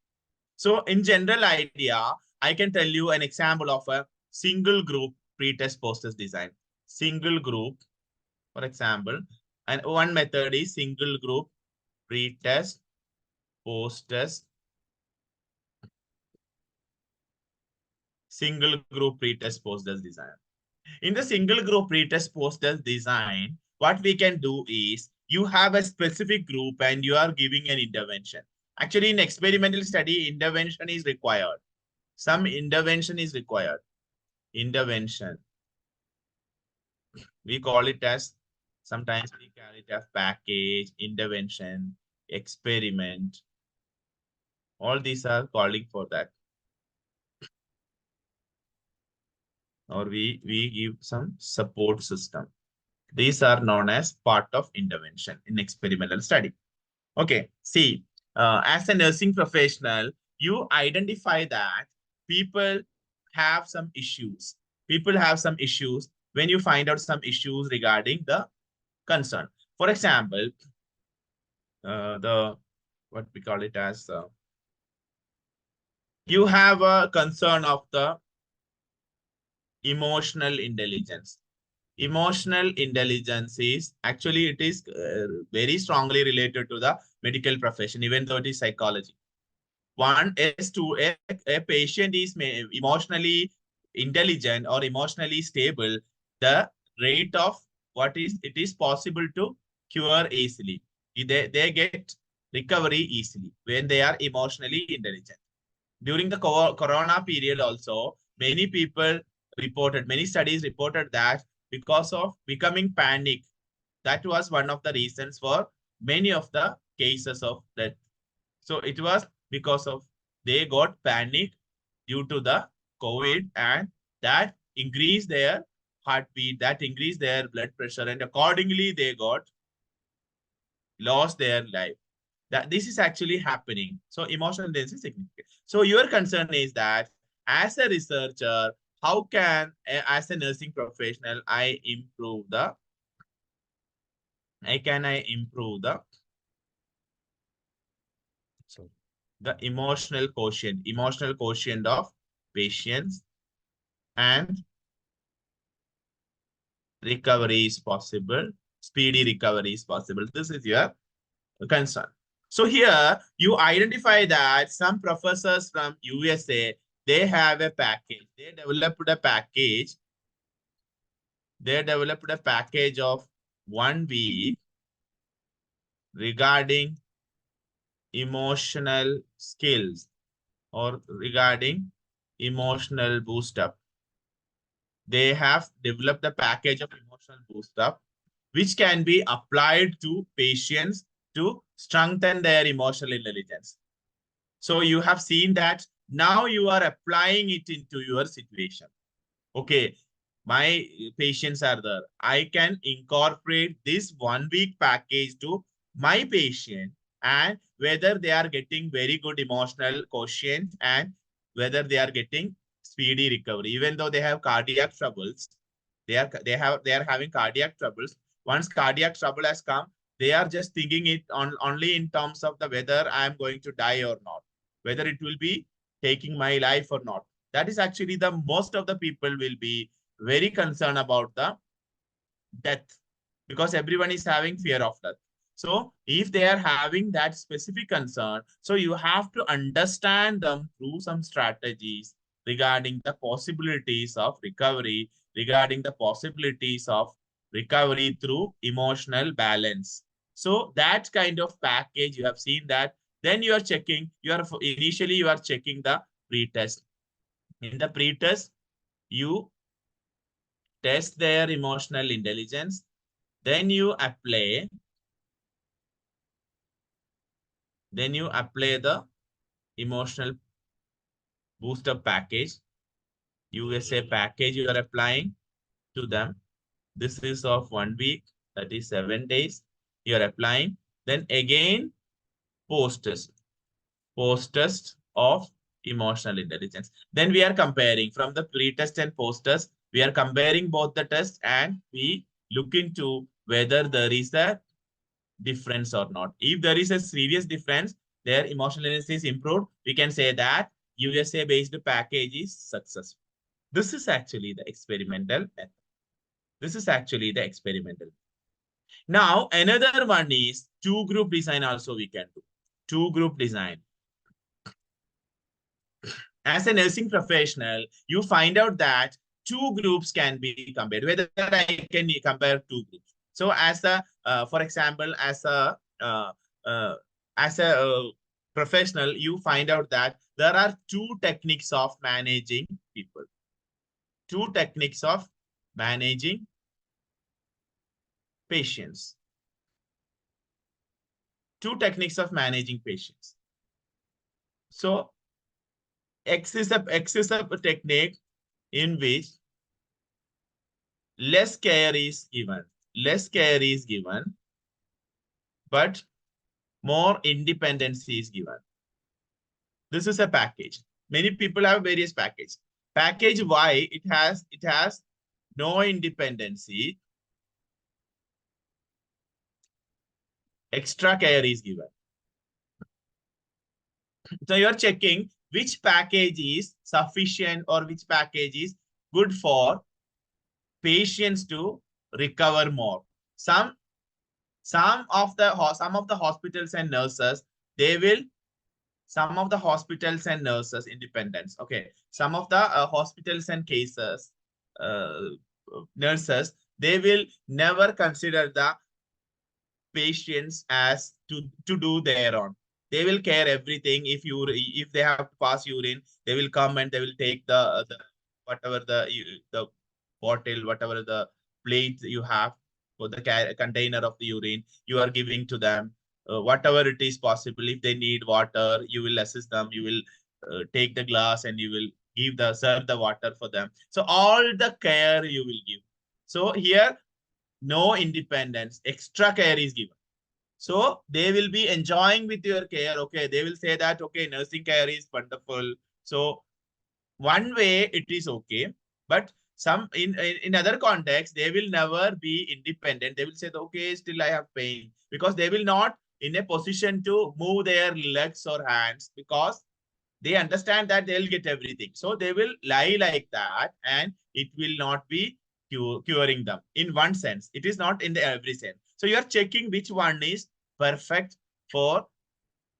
C: So in general idea, I can tell you an example of a single group pre-test post-test design. Single group, for example, and one method is single group pre-test post-test. Single group pre-test post-test design. In the single group pre-test post-test design, what we can do is you have a specific group and you are giving an intervention. Actually, in experimental study, intervention is required. Some intervention is required. Intervention. We call it as, sometimes we call it as package, intervention, experiment. All these are calling for that. Or we give some support system. These are known as part of intervention in experimental study. Okay, see, as a nursing professional, you identify that people have some issues. People have some issues when you find out some issues regarding the concern. For example, what we call it as, you have a concern of the emotional intelligence. Emotional intelligence is actually, it is very strongly related to the medical profession, even though it is psychology. One is to a patient is emotionally intelligent or emotionally stable, the rate of what is, it is possible to cure easily. They get recovery easily when they are emotionally intelligent. During the corona period also, many people reported, many studies reported that because of becoming panic, that was one of the reasons for many of the cases of death. So it was because of they got panic due to the COVID, and that increased their heartbeat, that increased their blood pressure, and accordingly they got lost their life. That this is actually happening. So emotional intelligence is significant. So your concern is that as a researcher, how can, as a nursing professional, I improve the, so the emotional quotient of patients, and recovery is possible, speedy recovery is possible. This is your concern. So here you identify that some professors from USA, they have a package. They developed a package. They developed a package of 1 week regarding emotional skills or regarding emotional boost up. They have developed a package of emotional boost up, which can be applied to patients to strengthen their emotional intelligence. So you have seen that now you are applying it into your situation. Okay, my patients are there. I can incorporate this 1 week package to my patient, and whether they are getting very good emotional quotient and whether they are getting speedy recovery, even though they have cardiac troubles, they are having cardiac troubles. Once cardiac trouble has come, they are just thinking it only in terms of the whether I am going to die or not, whether it will be taking my life or not. That is actually the most of the people will be very concerned about the death, because everyone is having fear of death. So if they are having that specific concern, so you have to understand them through some strategies regarding the possibilities of recovery, regarding the possibilities of recovery through emotional balance. So that kind of package, you have seen that. Then you are checking, initially you are checking the pre-test. In the pre-test, you test their emotional intelligence. Then you apply the emotional booster package, USA package you are applying to them. This is of 1 week, that is 7 days. You are applying. Then again, post-test of emotional intelligence. Then we are comparing from the pre-test and post-test. We are comparing both the tests and we look into whether there is a difference or not. If there is a serious difference, their emotional intelligence is improved, we can say that USA-based package is successful. This is actually the experimental method. This is actually the experimental. Now, another one is two-group design also we can do. Two-group design. As a nursing professional, you find out that two groups can be compared, whether I can compare two groups. So as a, for example, as a professional, you find out that there are two techniques of managing people. Two techniques of managing patients. Two techniques of managing patients. So X is a technique in which less care is given. Less care is given, but more independence is given. This is a package. Many people have various packages. Package Y, it has no independency. Extra care is given. So you're checking which package is sufficient or which package is good for patients to recover more. Some of the hospitals and nurses, some of the hospitals and nurses independence. Okay, some of the hospitals and cases nurses, they will never consider the patients as to do their own. They will care everything. If they have to pass urine, they will come and they will take the whatever the bottle, whatever the plate you have for the container of the urine, you are giving to them. Whatever it is possible, if they need water, you will assist them. You will take the glass and you will serve the water for them. So all the care you will give. So here, no independence, extra care is given. So they will be enjoying with your care. Okay, they will say that, okay, nursing care is wonderful. So one way it is okay, but some in other contexts, they will never be independent. They will say, okay, still I have pain, because they will not in a position to move their legs or hands, because they understand that they'll get everything. So they will lie like that, and it will not be curing them. In one sense, it is not in the every sense. So you are checking which one is perfect for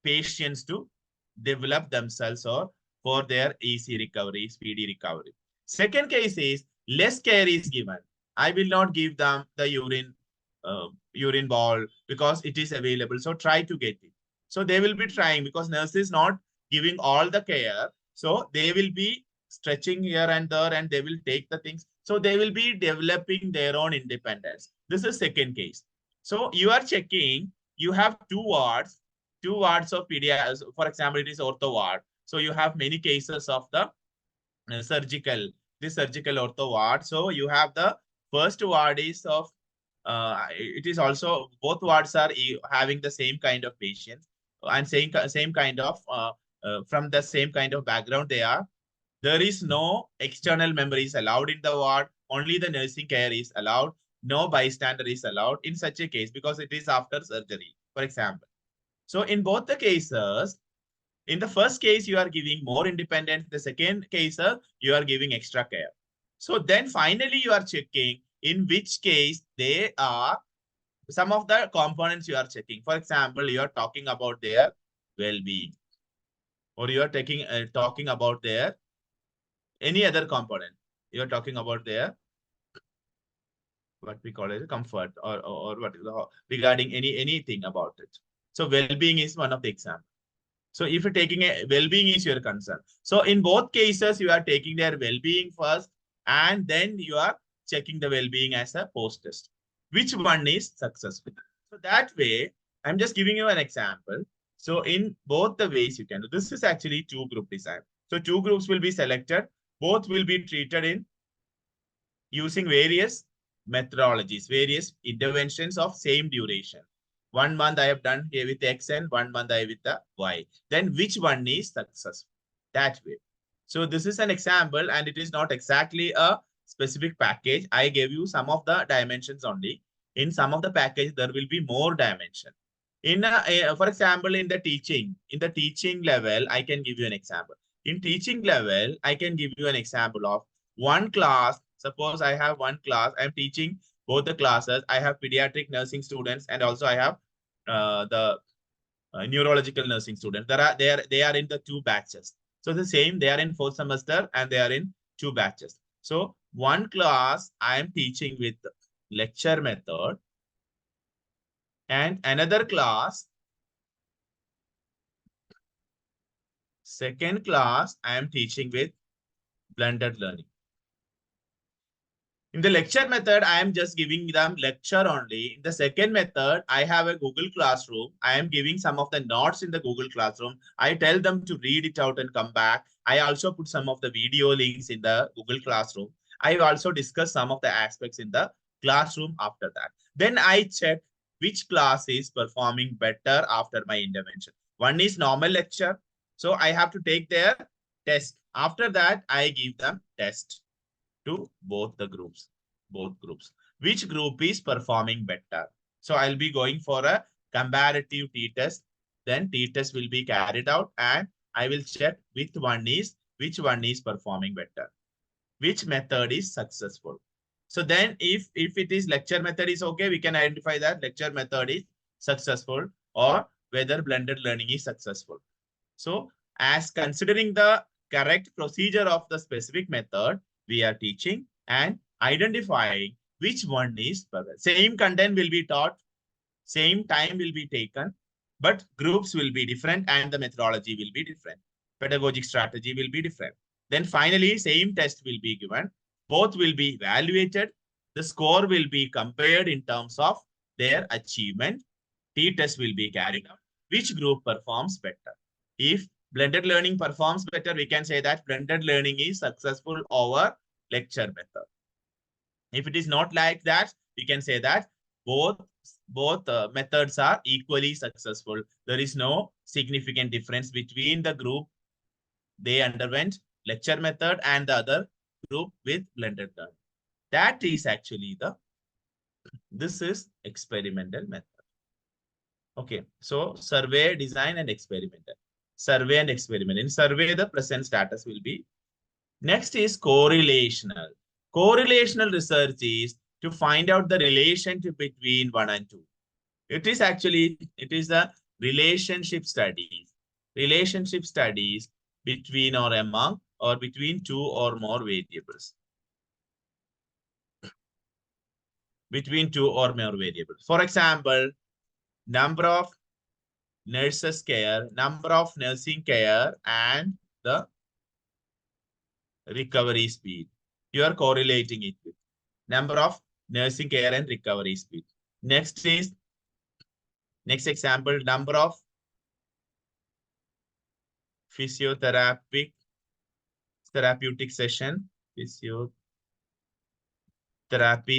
C: patients to develop themselves or for their easy recovery, speedy recovery. Second case is less care is given. I will not give them the urine ball because it is available. So try to get it. So they will be trying, because nurse is not giving all the care. So they will be stretching here and there, and they will take the things. So they will be developing their own independence. This is second case. So you are checking, you have two wards of pediatrics. For example, it is ortho ward. So you have many cases of the surgical ortho ward. So you have the first ward is of, it is also, both wards are having the same kind of patients and same kind of, from the same kind of background they are. There is no external member is allowed in the ward. Only the nursing care is allowed. no bystander is allowed in such a case because it is after surgery, for example. So in both the cases, in the first case, you are giving more independence. The second case, you are giving extra care. So then finally, you are checking in which case they are some of the components you are checking. For example, you are talking about their well-being, or you are talking about their any other component. You are talking about their what we call it comfort or what is regarding anything about it. So well-being is one of the examples. So if you're taking a well-being is your concern. So in both cases, you are taking their well-being first, and then you are checking the well-being as a post-test. Which one is successful? So that way, I'm just giving you an example. So in both the ways you can do. This is actually two group design. So two groups will be selected. Both will be treated in using various methodologies, various interventions of same duration. 1 month I have done here with X and 1 month I with the Y. Then which one is successful? That way. So this is an example and it is not exactly a specific package. I gave you some of the dimensions only. In some of the package, there will be more dimension. For example, in the teaching level, I can give you an example. In teaching level, I can give you an example of one class. Suppose I have one class. I'm teaching both the classes. I have pediatric nursing students and also I have the neurological nursing students. They are in the two batches. So the same, they are in 4th semester and they are in 2 batches. So one class I am teaching with lecture method and another class, second class I am teaching with blended learning. In the lecture method, I am just giving them lecture only. In the second method, I have a Google Classroom. I am giving some of the notes in the Google Classroom. I tell them to read it out and come back. I also put some of the video links in the Google Classroom. I also discuss some of the aspects in the classroom after that. Then I check which class is performing better after my intervention. One is normal lecture. So I have to take their test. After that, I give them test to both groups. Which group is performing better? So I'll be going for a comparative t-test. Then t-test will be carried out and I will check which one is performing better. Which method is successful? So then if it is lecture method is okay, we can identify that lecture method is successful or whether blended learning is successful. So as considering the correct procedure of the specific method, we are teaching and identifying which one is perfect. Same content will be taught, same time will be taken, but groups will be different and the methodology will be different. Pedagogic strategy will be different. Then finally, same test will be given. Both will be evaluated. The score will be compared in terms of their achievement. T-test will be carried out. Which group performs better? If blended learning performs better, we can say that blended learning is successful over lecture method. If it is not like that, we can say that both methods are equally successful. There is no significant difference between the group they underwent lecture method and the other group with blended learning. That is actually this is experimental method. Okay, so survey, design, and experimental. Survey and experiment. In survey, the present status will be. Next is correlational. Correlational research is to find out the relationship between 1 and 2. It is the relationship studies. Relationship studies between or among or between 2 or more variables. Between 2 or more variables. For example, number of nurses care, number of nursing care, and the recovery speed. You are correlating it with number of nursing care and recovery speed. Next example, number of therapeutic session, physiotherapy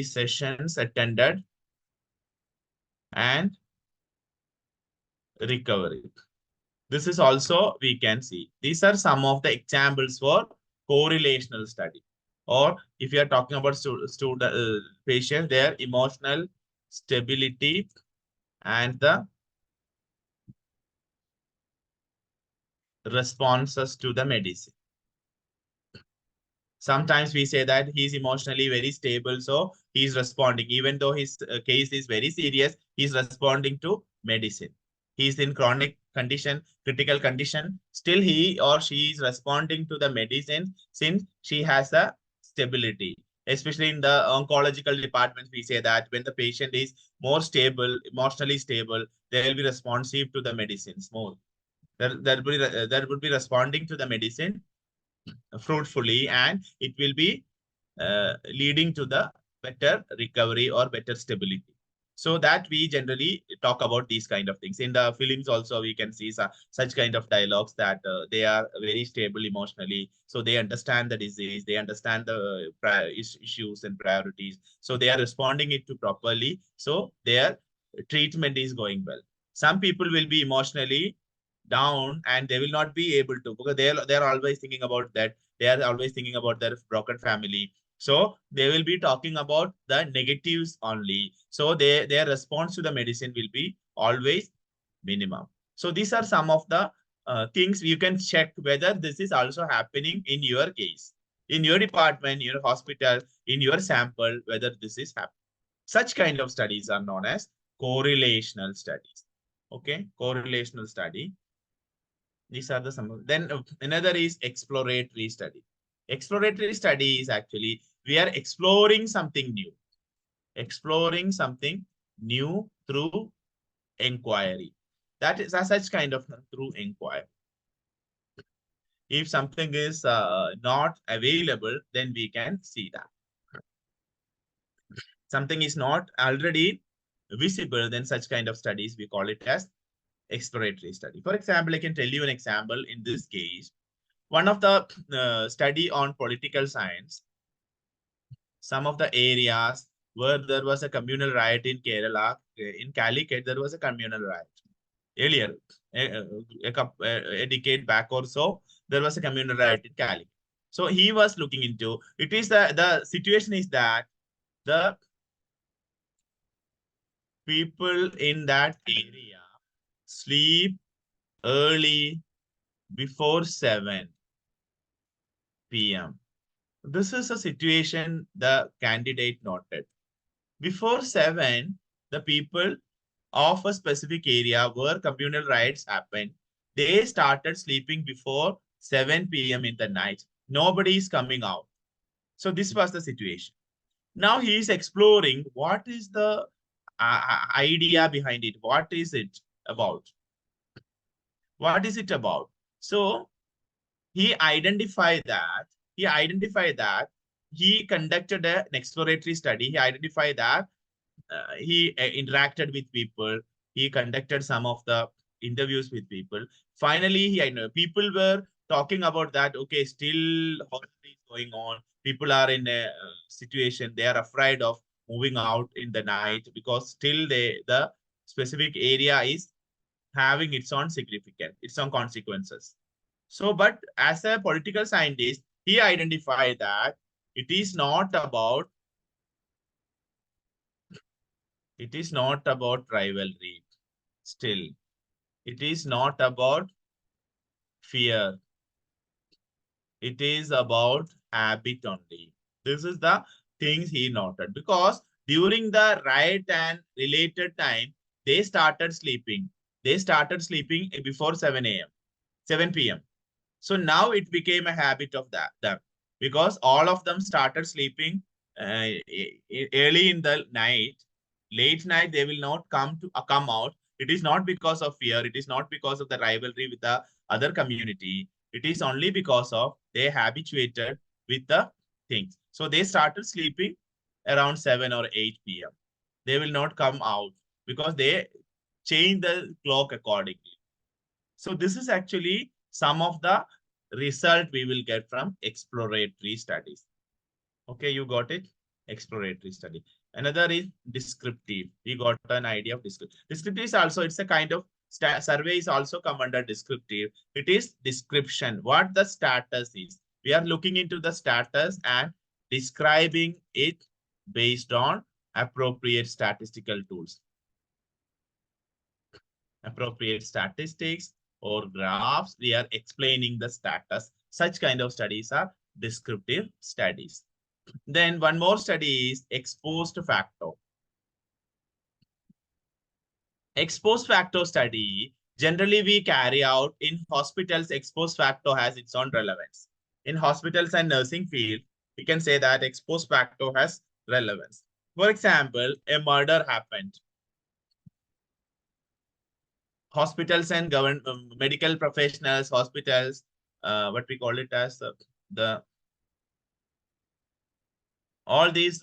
C: sessions attended and recovery. This is also we can see. These are some of the examples for correlational study. Or if you are talking about student patient, their emotional stability and the responses to the medicine. Sometimes we say that he's emotionally very stable, so he's responding. Even though his case is very serious, he's responding to medicine. He's in chronic condition, critical condition. Still, he or she is responding to the medicine since she has a stability. Especially in the oncological departments, we say that when the patient is more stable, emotionally stable, they will be responsive to the medicines more. That would be responding to the medicine fruitfully, and it will be leading to the better recovery or better stability. So that we generally talk about these kind of things. In the films also, we can see such kind of dialogues that they are very stable emotionally. So they understand the disease, they understand the issues and priorities. So they are responding it to properly. So their treatment is going well. Some people will be emotionally down and they will not be able to, because they're always thinking about that. They are always thinking about their broken family. So they will be talking about the negatives only. So their response to the medicine will be always minimum. So these are some of the things you can check whether this is also happening in your case, in your department, your hospital, in your sample, whether this is happening. Such kind of studies are known as correlational studies. Okay, correlational study. These are the some. Then another is exploratory study. Exploratory study is actually we are exploring something new. Exploring something new through inquiry. That is a such kind of through inquiry. If something is not available, then we can see that. Something is not already visible, then such kind of studies, we call it as exploratory study. For example, I can tell you an example in this case. One of the study on political science, some of the areas where there was a communal riot in Kerala, in Calicut, there was a communal riot. Earlier, a decade back or so, there was a communal riot in Calicut. So he was looking into, it is the situation is that the people in that area sleep early before 7 p.m. This is a situation the candidate noted. Before 7, the people of a specific area where communal riots happened, they started sleeping before 7 p.m. in the night. Nobody is coming out. So this was the situation. Now he is exploring what is the idea behind it. What is it about? What is it about? So he identified that he conducted an exploratory study. He identified that he interacted with people. He conducted some of the interviews with people. Finally, people were talking about that. Okay, still hostility is going on. People are in a situation. They are afraid of moving out in the night because still the specific area is having its own significance, its own consequences. So, but as a political scientist, he identified that it is not about rivalry. Still, it is not about fear. It is about habit only. This is the things he noted, because during the riot and related time, they started sleeping. They started sleeping before 7 a.m., 7 p.m. So now it became a habit of them, because all of them started sleeping early in the night. Late night, they will not come out. It is not because of fear. It is not because of the rivalry with the other community. It is only because of they habituated with the things. So they started sleeping around 7 or 8 p.m. They will not come out because they change the clock accordingly. So this is actually some of the result we will get from exploratory studies. Okay, you got it? Exploratory study. Another is descriptive. We got an idea of descriptive. Descriptive is also, it's a kind of survey is also come under descriptive. It is description, what the status is. We are looking into the status and describing it based on appropriate statistical tools. Appropriate statistics or graphs, we are explaining the status. Such kind of studies are descriptive studies. Then one more study is exposed factor. Exposed factor study, generally we carry out in hospitals. Exposed factor has its own relevance. In hospitals and nursing field, we can say that exposed factor has relevance. For example, a murder happened. Hospitals and government medical professionals, hospitals, what we call it as all these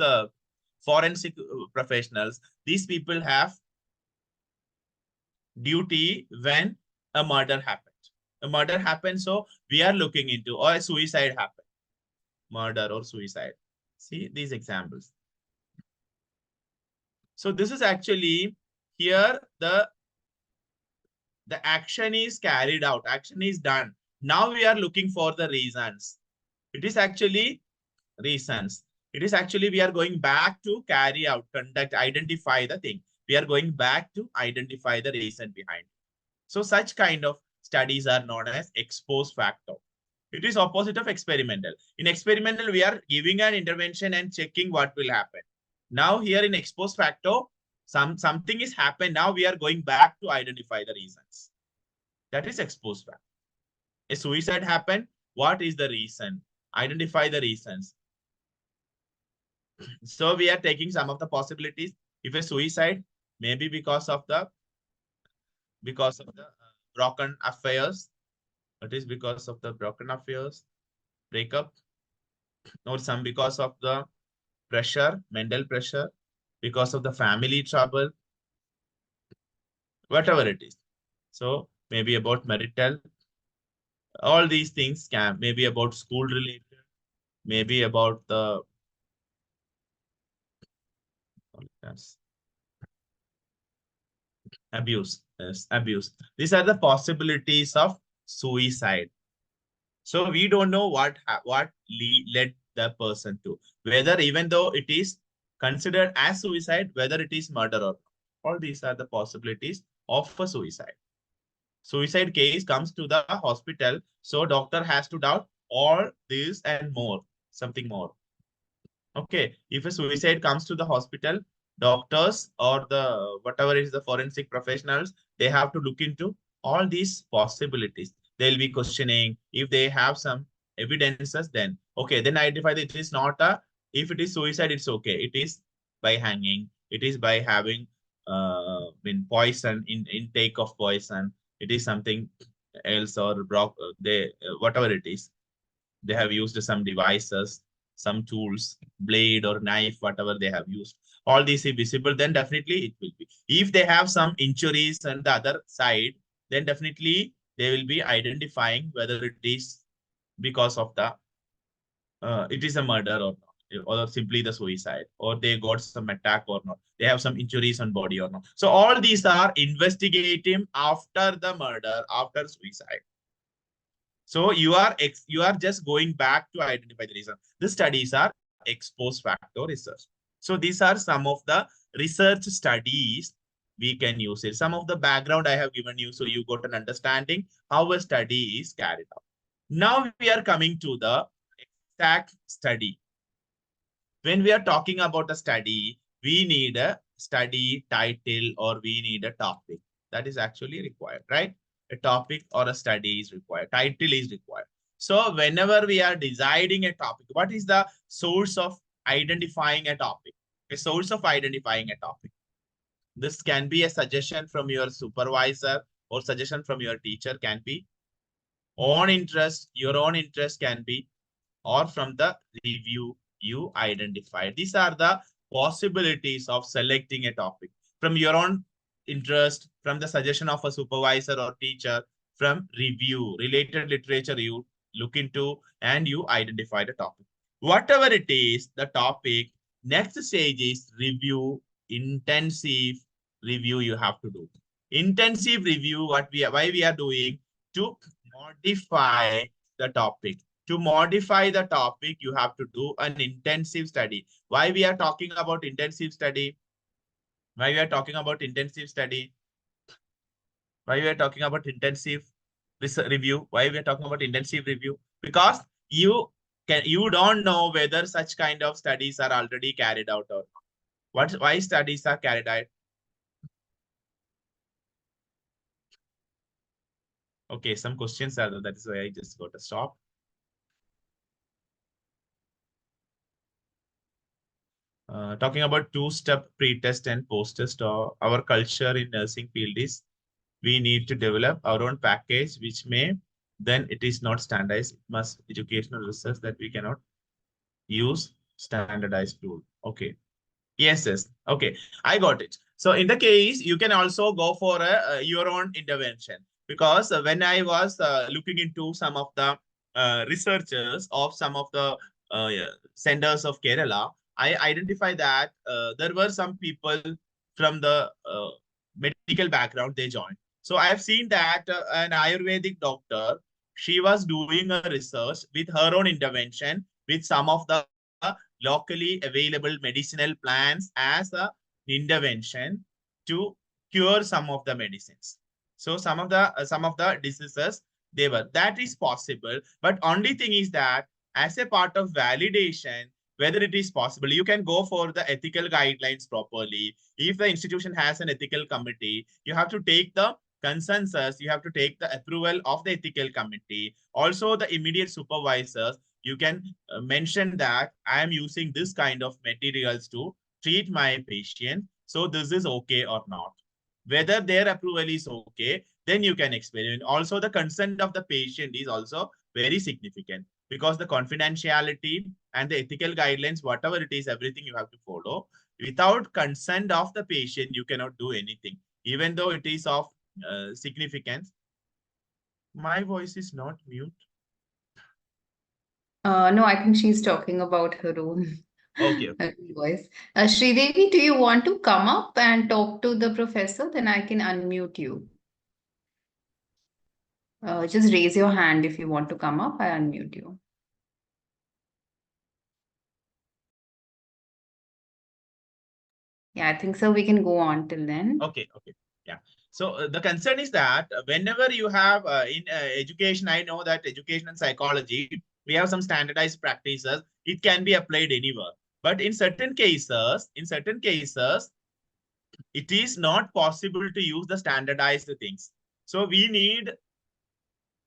C: forensic professionals, these people have duty when a murder happened. A murder happened, so we are looking into, or a suicide happened. Murder or suicide. See these examples. So this is actually here the action is carried out, action is done. Now we are looking for the reasons. It is actually reasons. It is actually we are going back to carry out, conduct, identify the thing. We are going back to identify the reason behind it. So such kind of studies are known as exposed factor. It is opposite of experimental. In experimental, we are giving an intervention and checking what will happen. Now here in exposed factor, something is happened. Now we are going back to identify the reasons. That is exposed factor. A suicide happened. What is the reason? Identify the reasons. So we are taking some of the possibilities. If a suicide, maybe because of the broken affairs. It is because of the broken affairs, breakup, or some because of the pressure, mental pressure, because of the family trouble, whatever it is. So maybe about marital, all these things can, maybe about school related, maybe about the abuse. Yes, abuse. These are the possibilities of suicide. So we don't know what led the person to, whether even though it is considered as suicide, whether it is murder or not. All these are the possibilities of a suicide. Suicide case comes to the hospital, so doctor has to doubt all this and more, something more. Okay, if a suicide comes to the hospital, doctors or the whatever is the forensic professionals, they have to look into all these possibilities. They'll be questioning. If they have some evidences, then okay, then identify that it is not a, if it is suicide, it's okay. It is by hanging, it is by having poison, intake of poison, it is something else, or whatever it is. They have used some devices, some tools, blade or knife, whatever they have used. All these is visible, then definitely it will be. If they have some injuries on the other side, then definitely they will be identifying whether it is because of the, it is a murder or not, or simply the suicide, or they got some attack or not. They have some injuries on body or not. So all these are investigating after the murder, after suicide. So you are just going back to identify the reason. The studies are exposed factor research. So these are some of the research studies we can use it. Some of the background I have given you, so you got an understanding how a study is carried out. Now we are coming to the exact study. When we are talking about a study, we need a study title or we need a topic. That is actually required, right? A topic or a study is required. Title is required. So whenever we are deciding a topic, what is the source of identifying a topic? A source of identifying a topic. This can be a suggestion from your supervisor or suggestion from your teacher, can be own interest, your own interest can be, or from the review you identified. These are the possibilities of selecting a topic from your own interest, from the suggestion of a supervisor or teacher, from review, related literature you look into, and you identify the topic. Whatever it is, the topic, next stage is review, intensive review you have to do. Intensive review, why we are doing, to modify the topic, To modify the topic, you have to do an intensive study. Why we are talking about intensive study? Why we are talking about intensive study? Why we are talking about intensive review? Why we are talking about intensive review? Because you don't know whether such kind of studies are already carried out or not. Why studies are carried out? Okay, some questions are there. That is why I just got to stop. Talking about two-step pre-test and post-test, our culture in nursing field is we need to develop our own package, which may then it is not standardized. It must educational research that we cannot use standardized tool. Okay. Yes, yes. Okay, I got it. So in the case, you can also go for your own intervention because when I was looking into some of the researchers of some of the yeah, centers of Kerala, I identify that there were some people from the medical background they joined. So I have seen that an Ayurvedic doctor, she was doing a research with her own intervention with some of the locally available medicinal plants as a intervention to cure some of the medicines. So some of the diseases they were that is possible, but only thing is that as a part of validation whether it is possible you can go for the ethical guidelines properly. If the institution has an ethical committee, you have to take the consensus, you have to take the approval of the ethical committee, also the immediate supervisors. You can mention that I am using this kind of materials to treat my patient. So this is okay or not. Whether their approval is okay, then you can experiment. Also, the consent of the patient is also very significant because the confidentiality and the ethical guidelines, whatever it is, everything you have to follow. Without consent of the patient, you cannot do anything, even though it is of significance. My voice is not mute.
A: No, I think she's talking about her own
C: Okay.
A: voice. Sridevi, do you want to come up and talk to the professor? Then I can unmute you. Just raise your hand if you want to come up. I unmute you. Yeah, I think so. We can go on till then.
C: Okay. Yeah. So the concern is that whenever you have in education, I know that education and psychology, we have some standardized practices. It can be applied anywhere. But in certain cases, it is not possible to use the standardized things. So we need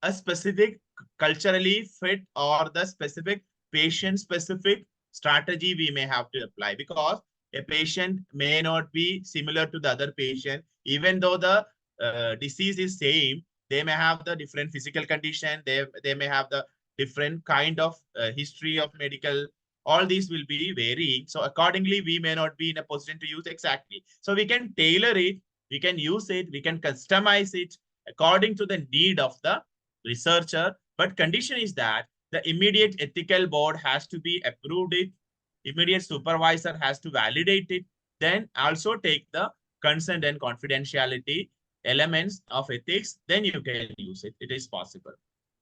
C: a specific culturally fit or the specific patient specific strategy we may have to apply because a patient may not be similar to the other patient even though the disease is same. They may have the different physical condition, they may have the different kind of history of medical. All these will be varying, so accordingly we may not be in a position to use exactly. So we can tailor it, we can use it, we can customize it according to the need of the researcher, but condition is that the immediate ethical board has to be approved it, immediate supervisor has to validate it, then also take the consent and confidentiality elements of ethics, then you can use it. It is possible.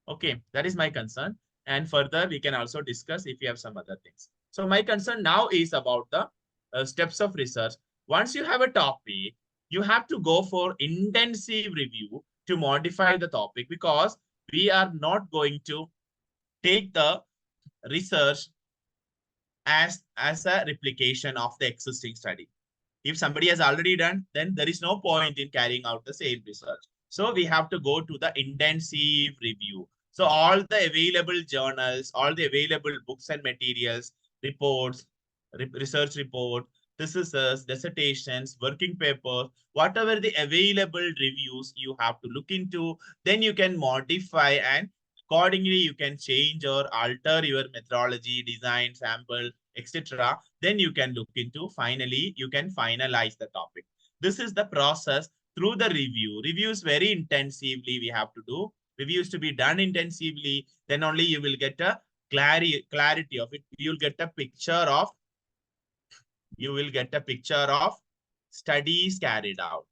C: Okay, that is my concern. And further, we can also discuss if you have some other things. So my concern now is about the steps of research. Once you have a topic, you have to go for intensive review to modify the topic because we are not going to take the research as a replication of the existing study. If somebody has already done, then there is no point in carrying out the same research. So we have to go to the intensive review. So all the available journals, all the available books and materials, reports, research report, theses, dissertations, working papers, whatever the available reviews you have to look into, then you can modify and accordingly you can change or alter your methodology, design, sample, etc. Then you can look into, finally, you can finalize the topic. This is the process through the review. Reviews very intensively we have to do. Reviews to be done intensively, then only you will get a clarity of it. You'll get a picture of studies carried out.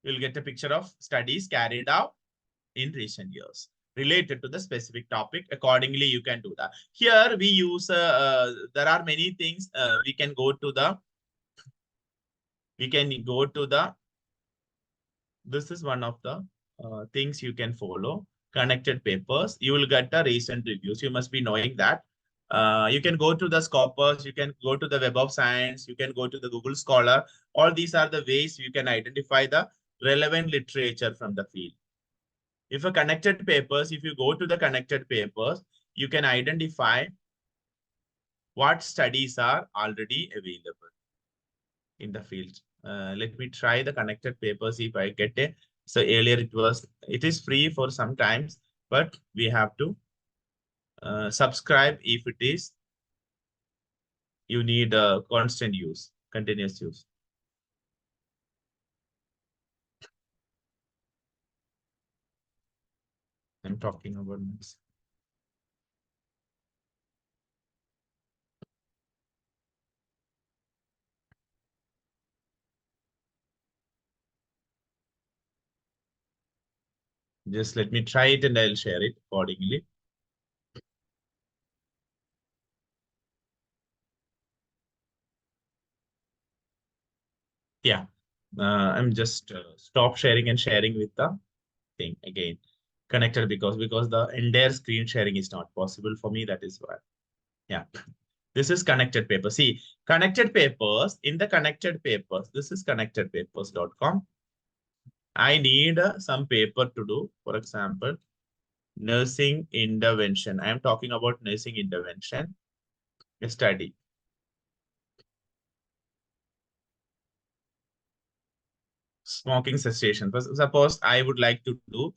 C: You'll get a picture of studies carried out in recent years related to the specific topic. Accordingly, you can do that. Here we use, there are many things. We can go to the, this is one of the things you can follow. Connected papers. You will get the recent reviews. You must be knowing that. You can go to the Scopus, you can go to the Web of Science, you can go to the Google Scholar. All these are the ways you can identify the relevant literature from the field. If a connected papers, if you go to the connected papers, you can identify what studies are already available in the field. Let me try the connected papers if I get it. So earlier it is free for sometimes, but we have to subscribe if it is, you need constant use, continuous use. I'm talking about this. Just let me try it and I'll share it accordingly. Yeah, I'm just stop sharing and sharing with the thing again. Connected because the entire screen sharing is not possible for me. That is why. Yeah. This is connected paper. See, connected papers, in the connected papers, this is connectedpapers.com. I need some paper to do. For example, nursing intervention. I am talking about nursing intervention study. Smoking cessation. Suppose I would like to do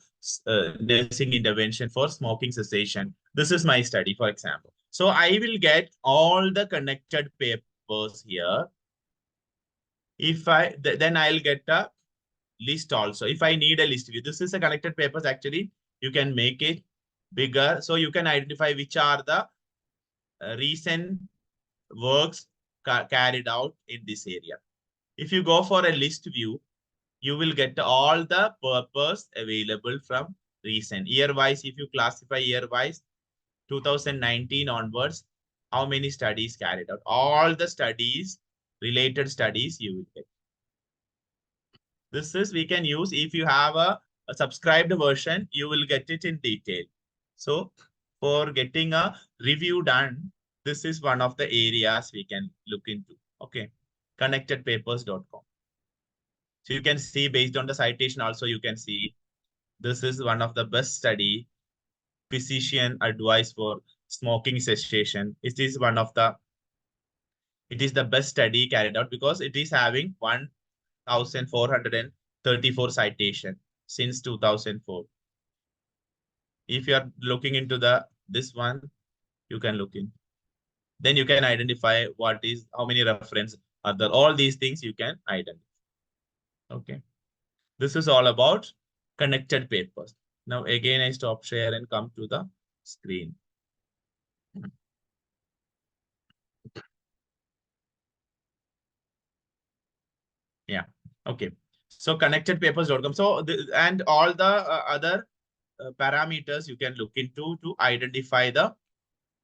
C: nursing intervention for smoking cessation. This is my study, for example. So I will get all the connected papers here. If then I'll get a list also. If I need a list view, this is a connected papers. Actually, you can make it bigger. So you can identify which are the recent works carried out in this area. If you go for a list view, you will get all the papers available from recent. Year-wise, if you classify year-wise, 2019 onwards, how many studies carried out? All the studies, related studies you will get. This is, we can use, if you have a subscribed version, you will get it in detail. So for getting a review done, this is one of the areas we can look into. Okay, connectedpapers.com. So you can see based on the citation also, you can see this is one of the best study, physician advice for smoking cessation. It is one of the, it is the best study carried out because it is having 1,434 citation since 2004. If you are looking into this one, you can look in. Then you can identify what is, how many reference are there. All these things you can identify. Okay. This is all about connected papers. Now, again, I stop share and come to the screen. Yeah. Okay. So connectedpapers.com. So, and all the other parameters you can look into to identify the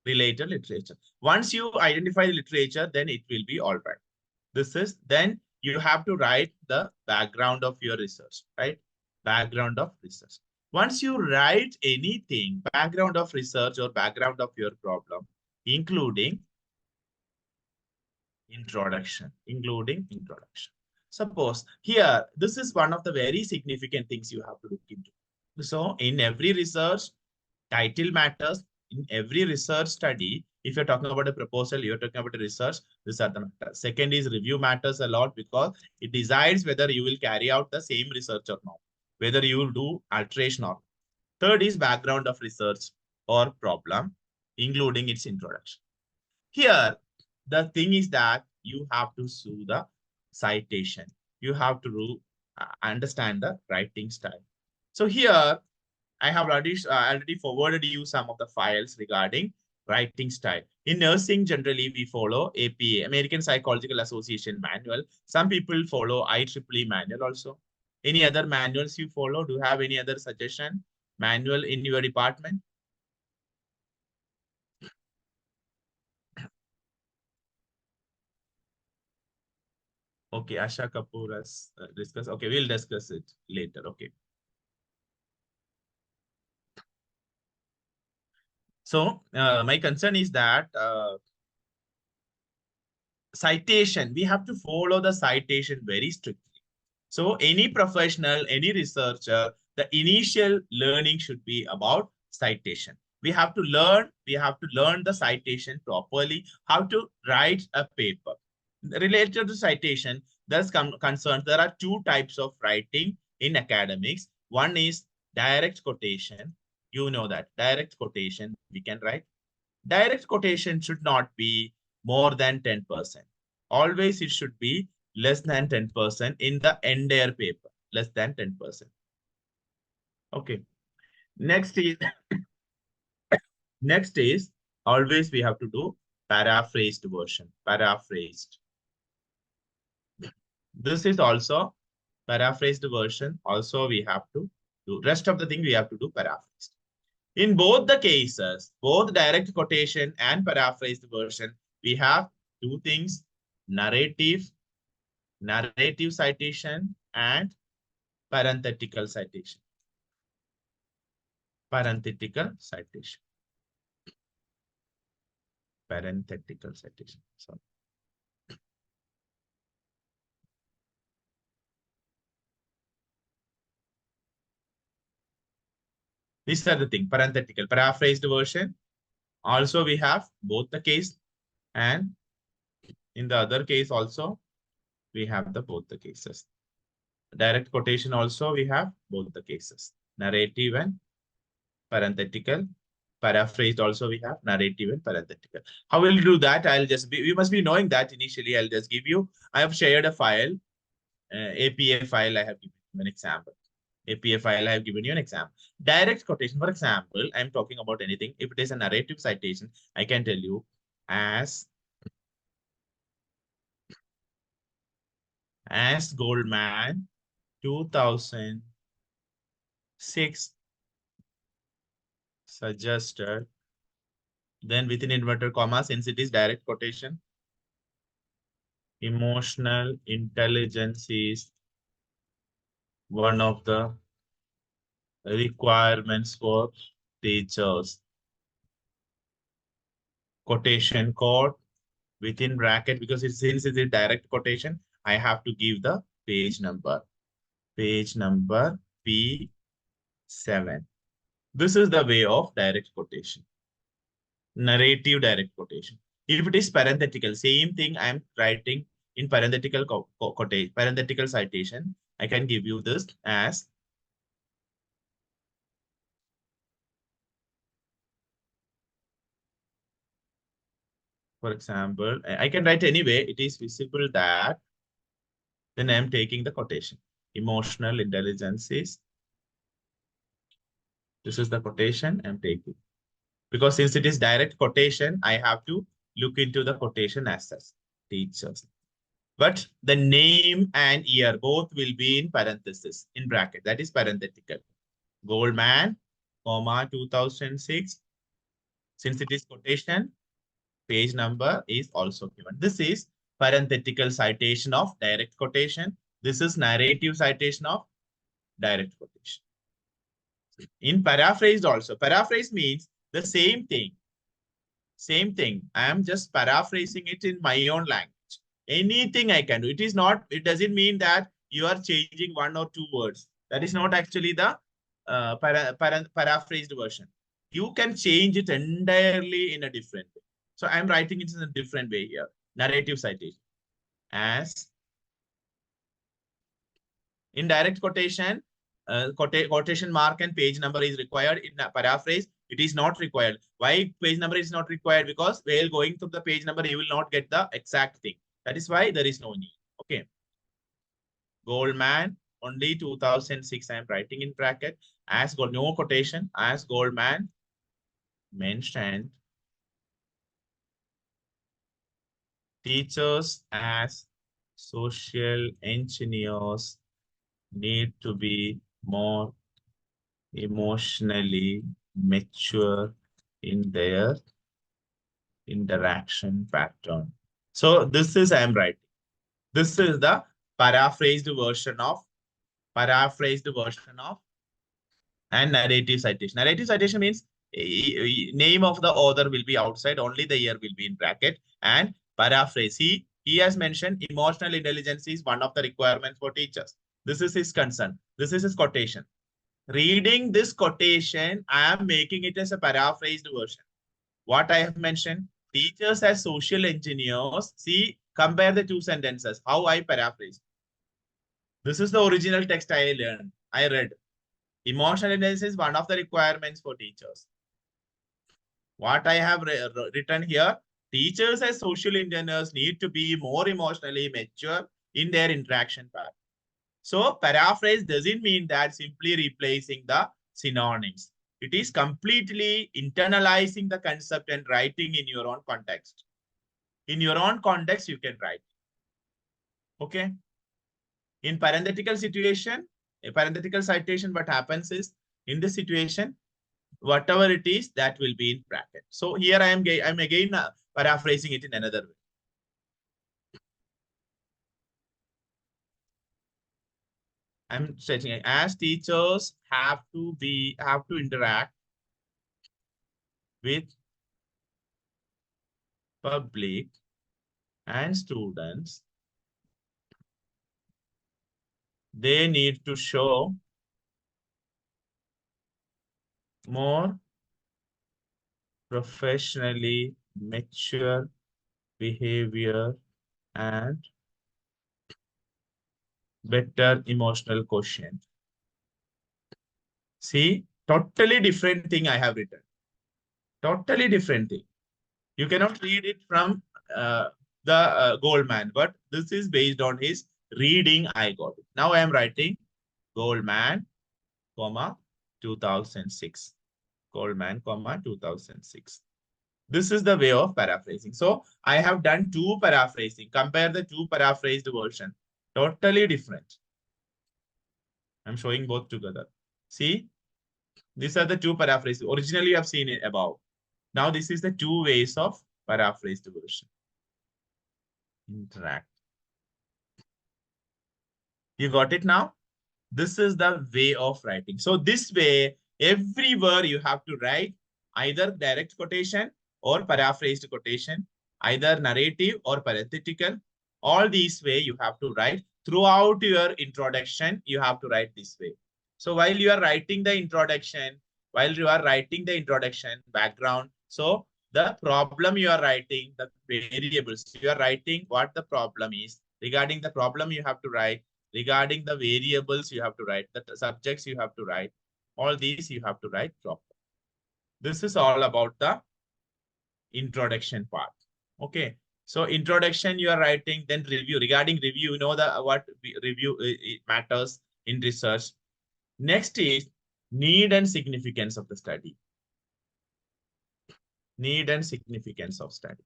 C: related literature. Once you identify the literature, then it will be all right. This is, then you have to write the background of your research, right? Background of research. Once you write anything, background of research or background of your problem, including introduction. Suppose here, this is one of the very significant things you have to look into. So in every research, title matters. In every research study, if you're talking about a proposal, you're talking about a research, these are the matters. Second is review matters a lot because it decides whether you will carry out the same research or not, whether you will do alteration or not. Third is background of research or problem, including its introduction. Here, the thing is that you have to do the citation. You have to understand the writing style. So here, I have already forwarded you some of the files regarding writing style. In nursing, generally, we follow APA, American Psychological Association manual. Some people follow IEEE manual also. Any other manuals you follow? Do you have any other suggestion? Manual in your department? Okay, Asha Kapoor has discussed. Okay, we'll discuss it later. Okay. So my concern is that citation, we have to follow the citation very strictly. So any professional, any researcher, the initial learning should be about citation. We have to learn the citation properly, how to write a paper. Related to citation, there's concerns. There are two types of writing in academics. One is direct quotation. You know that direct quotation we can write. Direct quotation should not be more than 10%. Always it should be less than 10% in the entire paper. Less than 10%. Okay. Next is always we have to do paraphrased version. Paraphrased. This is also paraphrased version. Also we have to do rest of the thing we have to do paraphrased. In both the cases, both direct quotation and paraphrased version, we have two things: narrative citation and parenthetical citation. Parenthetical citation. Parenthetical citation. Sorry. These are the thing. Parenthetical, paraphrased version. Also, we have both the case, and in the other case also, we have the both the cases. Direct quotation also, we have both the cases. Narrative and parenthetical. Paraphrased also we have narrative and parenthetical. How will you do that? We must be knowing that initially. I'll just give you, I have shared a file, APA file. I have given you an example. APA file, I have given you an example. Direct quotation, for example, I'm talking about anything. If it is a narrative citation, I can tell you as Goldman 2006 suggested, then within inverted commas, since it is direct quotation, emotional intelligence is one of the requirements for teachers. Quotation code within bracket, because since it's a direct quotation, I have to give the page number. Page number P7. This is the way of direct quotation. Narrative direct quotation. If it is parenthetical, same thing I'm writing in parenthetical quotation, parenthetical citation, I can give you this as for example, I can write anyway. It is visible that then I am taking the quotation. Emotional intelligence is, this is the quotation I'm taking. Because since it is direct quotation, I have to look into the quotation as such. Teachers. But the name and year both will be in parenthesis, in bracket. That is parenthetical. Goldman, comma 2006. Since it is quotation, page number is also given. This is parenthetical citation of direct quotation. This is narrative citation of direct quotation. In paraphrased also, paraphrase means the same thing. Same thing. I am just paraphrasing it in my own language. Anything I can do. It is not, it doesn't mean that you are changing one or two words. That is not actually the paraphrased version. You can change it entirely in a different way. So I'm writing it in a different way here. Narrative citation. As in direct quotation, quotation mark and page number is required. In a paraphrase, it is not required. Why page number is not required? Because while going through the page number, you will not get the exact thing. That is why there is no need. Okay. Goldman, only 2006. I am writing in bracket. As gold, no quotation. As Goldman mentioned, teachers as social engineers need to be more emotionally mature in their interaction pattern. So this is I am writing. This is the paraphrased version of and narrative citation. Narrative citation means name of the author will be outside, only the year will be in bracket, and paraphrase. He has mentioned emotional intelligence is one of the requirements for teachers. This is his concern. This is his quotation. Reading this quotation, I am making it as a paraphrased version. What I have mentioned, teachers as social engineers. See, compare the two sentences, how I paraphrase. This is the original text I read. Emotional intelligence is one of the requirements for teachers. What I have written here, teachers as social engineers need to be more emotionally mature in their interaction pattern. So paraphrase doesn't mean that simply replacing the synonyms. It is completely internalizing the concept and writing in your own context. In your own context, you can write. Okay. In parenthetical situation, a parenthetical citation, what happens is, in this situation, whatever it is, that will be in bracket. So here I'm again paraphrasing it in another way. I'm stating as teachers have to interact with public and students, they need to show more professionally mature behavior and better emotional quotient. See, totally different thing I have written. Totally different thing. You cannot read it from the Goldman, but this is based on his reading. I got it. Now I am writing Goldman, comma 2006. Goldman, comma 2006. This is the way of paraphrasing. So I have done two paraphrasing. Compare the two paraphrased version. Totally different. I'm showing both together. See, these are the two paraphrases. Originally, you have seen it above. Now this is the two ways of paraphrased version. Interact. You got it now? This is the way of writing. So this way, everywhere you have to write either direct quotation or paraphrased quotation, either narrative or parenthetical. All these way you have to write. Throughout your introduction, you have to write this way. So while you are writing the introduction, background, so the problem you are writing, the variables, you are writing what the problem is. Regarding the problem, you have to write. Regarding the variables, you have to write. The subjects, you have to write. All these, you have to write properly. This is all about the introduction part. Okay. So introduction, you are writing, then review. Regarding review, you know what review it matters in research. Next is need and significance of the study. Need and significance of study.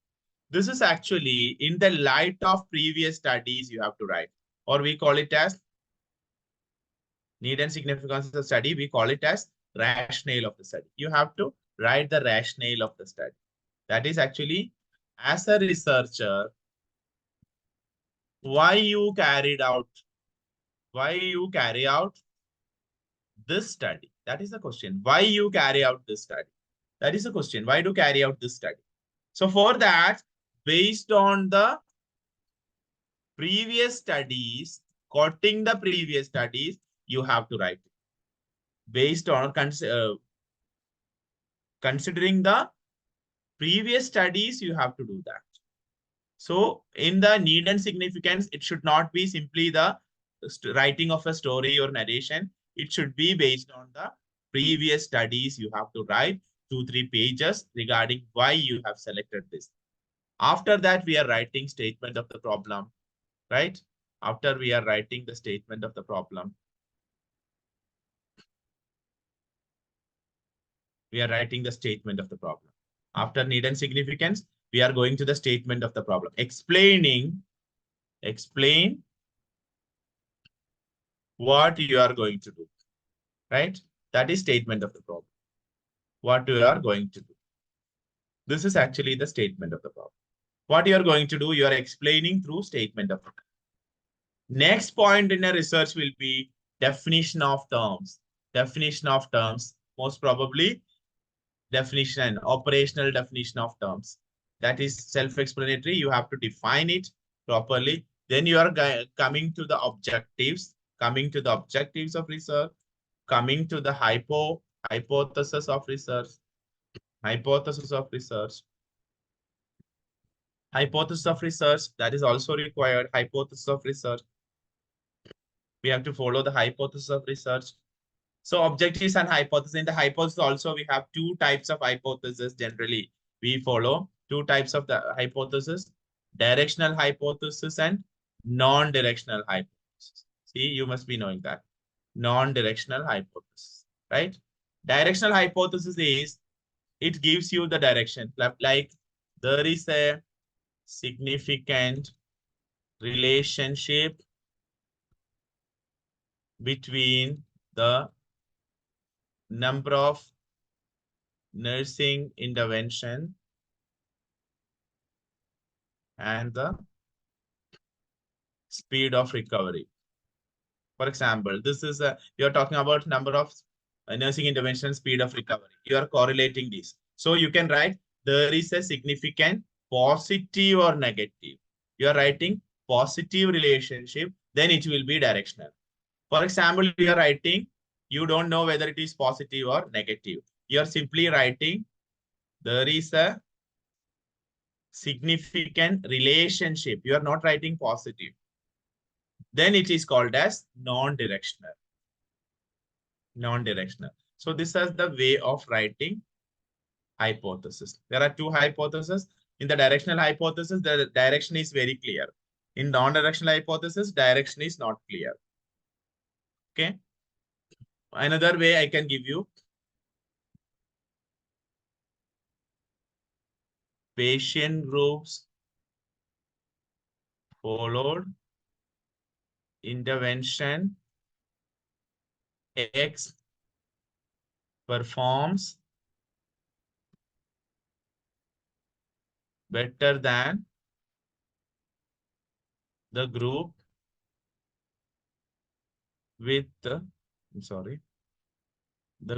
C: This is actually in the light of previous studies you have to write, or we call it as need and significance of the study. We call it as rationale of the study. You have to write the rationale of the study. That is actually, as a researcher, why you carry out this study. That is the question. Why you carry out this study? That is the question. Why do you carry out this study? So for that, based on the previous studies, quoting the previous studies, you have to write it. Based on considering the previous studies, you have to do that. So in the need and significance, it should not be simply the writing of a story or narration. It should be based on the previous studies. You have to write 2-3 pages regarding why you have selected this. After that, we are writing statement of the problem, right? After we are writing the statement of the problem, we are writing the statement of the problem. After need and significance, we are going to the statement of the problem. Explain what you are going to do, right? That is statement of the problem. What you are going to do. This is actually the statement of the problem. What you are going to do, you are explaining through statement of the problem. Next point in a research will be definition of terms. Definition of terms, most probably definition, operational definition of terms. That is self-explanatory. You have to define it properly. Then you are coming to the objectives, of research, coming to the hypothesis of research, hypothesis of research, that is also required, hypothesis of research. We have to follow the hypothesis of research. So objectives and hypothesis. In the hypothesis also, we have two types of hypothesis. Generally, we follow two types of the hypothesis, directional hypothesis and non-directional hypothesis. See, you must be knowing that. Non-directional hypothesis, right? Directional hypothesis is, it gives you the direction. Like there is a significant relationship between the number of nursing intervention and the speed of recovery. For example, this is you're talking about number of nursing intervention, speed of recovery. You are correlating this. So you can write there is a significant positive or negative. You are writing positive relationship, then it will be directional. For example, you are writing, you don't know whether it is positive or negative. You are simply writing there is a significant relationship. You are not writing positive. Then it is called as non-directional. Non-directional. So this is the way of writing hypothesis. There are two hypotheses. In the directional hypothesis, the direction is very clear. In non-directional hypothesis, direction is not clear. Okay. Another way I can give you, patient groups followed intervention X performs better than the group with the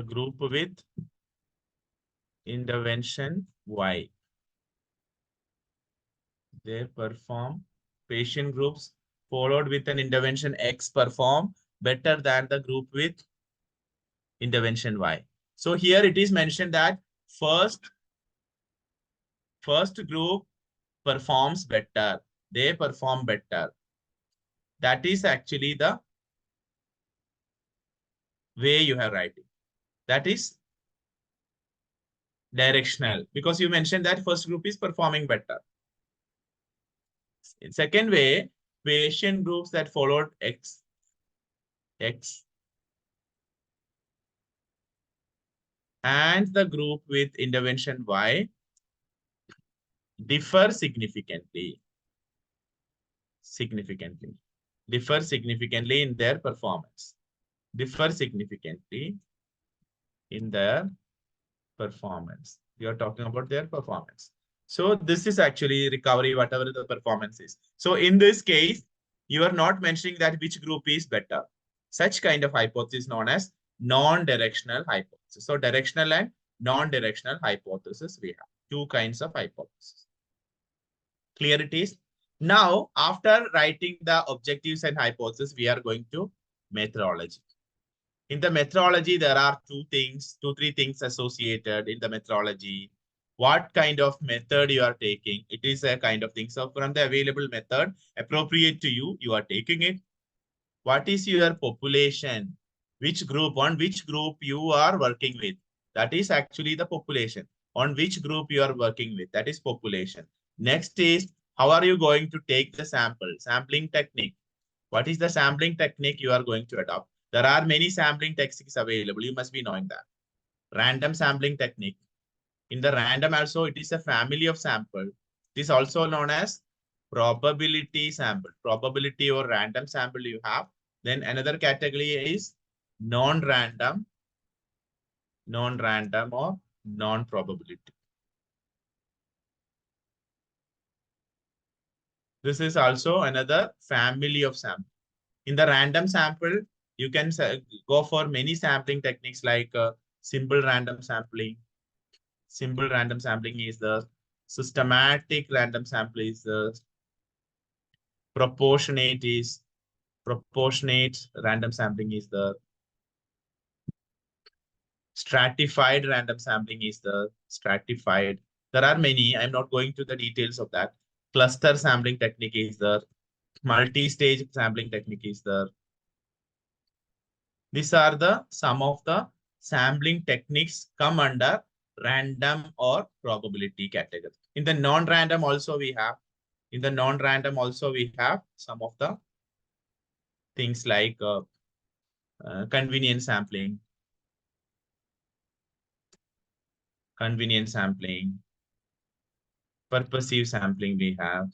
C: group with intervention Y. They perform, patient groups followed with an intervention X perform better than the group with intervention Y. So here it is mentioned that first group performs better. They perform better. That is actually the way you have writing. That is directional, because you mentioned that first group is performing better. In second way, patient groups that followed X and the group with intervention Y differ significantly. Differ significantly in their performance. Differ significantly in their performance. You are talking about their performance. So this is actually recovery, whatever the performance is. So in this case, you are not mentioning that which group is better. Such kind of hypothesis is known as non-directional hypothesis. So directional and non-directional hypothesis, we have two kinds of hypothesis. Clear it is? Now, after writing the objectives and hypothesis, we are going to methodology. In the methodology, there are three things associated in the methodology. What kind of method you are taking? It is a kind of thing. So from the available method appropriate to you, you are taking it. What is your population? Which group, on which group you are working with? That is actually the population. On which group you are working with? That is population. Next is, how are you going to take the sample? Sampling technique. What is the sampling technique you are going to adopt? There are many sampling techniques available. You must be knowing that. Random sampling technique. In the random also, it is a family of sample. It is also known as probability sample. Probability or random sample you have. Then another category is non-random or non-probability. This is also another family of sample. In the random sample, you can go for many sampling techniques like simple random sampling. Simple random sampling is the systematic random sample is the proportionate random sampling is the stratified random sampling is the stratified. There are many. I'm not going to the details of that. Cluster sampling technique is the multi-stage sampling technique is the. These are the some of the sampling techniques come under random or probability category. In the non-random also we have. In the non-random also we have some of the things like convenience sampling, purposive sampling we have,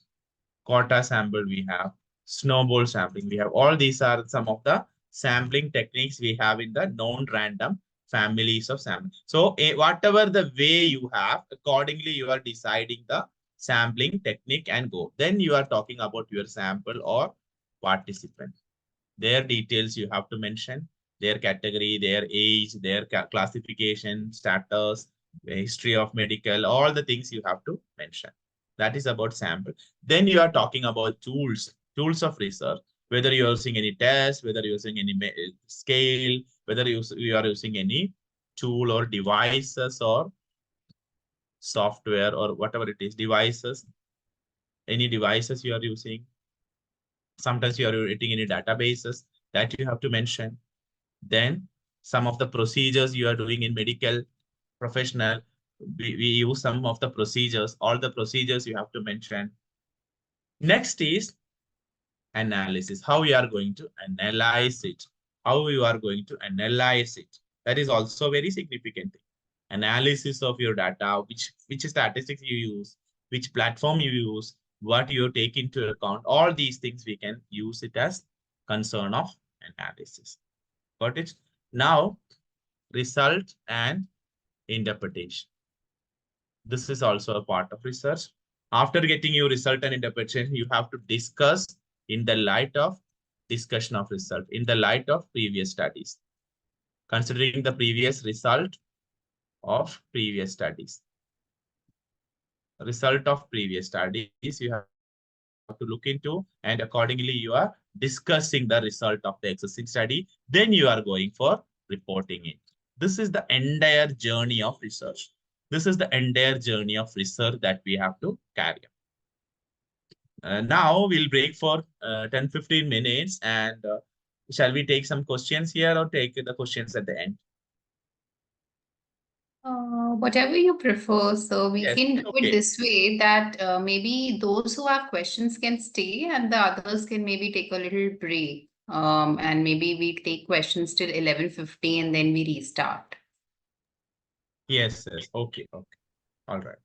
C: quota sample we have, snowball sampling we have. All these are some of the sampling techniques we have in the non-random families of sampling. So whatever the way you have, accordingly you are deciding the sampling technique and go. Then you are talking about your sample or participant. Their details you have to mention, their category, their age, their classification, status, history of medical, all the things you have to mention. That is about sample. Then you are talking about tools of research, whether you are using any test, whether you're using any scale, whether you are using any tool or devices or software or whatever it is, devices, any devices you are using. Sometimes you are writing any databases that you have to mention. Then some of the procedures you are doing in medical professional, we use some of the procedures, all the procedures you have to mention. Next is analysis, how you are going to analyze it, That is also very significant thing. Analysis of your data, which statistics you use, which platform you use, what you take into account, all these things we can use it as concern of analysis. Got it? Now, result and interpretation. This is also a part of research. After getting your result and interpretation, you have to discuss in the light of discussion of result, in the light of previous studies, considering the previous result of previous studies. Result of previous studies you have to look into, and accordingly you are discussing the result of the existing study. Then you are going for reporting it. This is the entire journey of research. This is the entire journey of research that we have to carry on. Now we'll break for 10-15 minutes, and shall we take some questions here or take the questions at the end?
A: Whatever you prefer. So we
C: Yes,
A: can do
C: okay.
A: it this way that maybe those who have questions can stay and the others can maybe take a little break. And maybe we take questions till 11:50 and then we restart.
C: Yes, yes. Okay, okay. All right.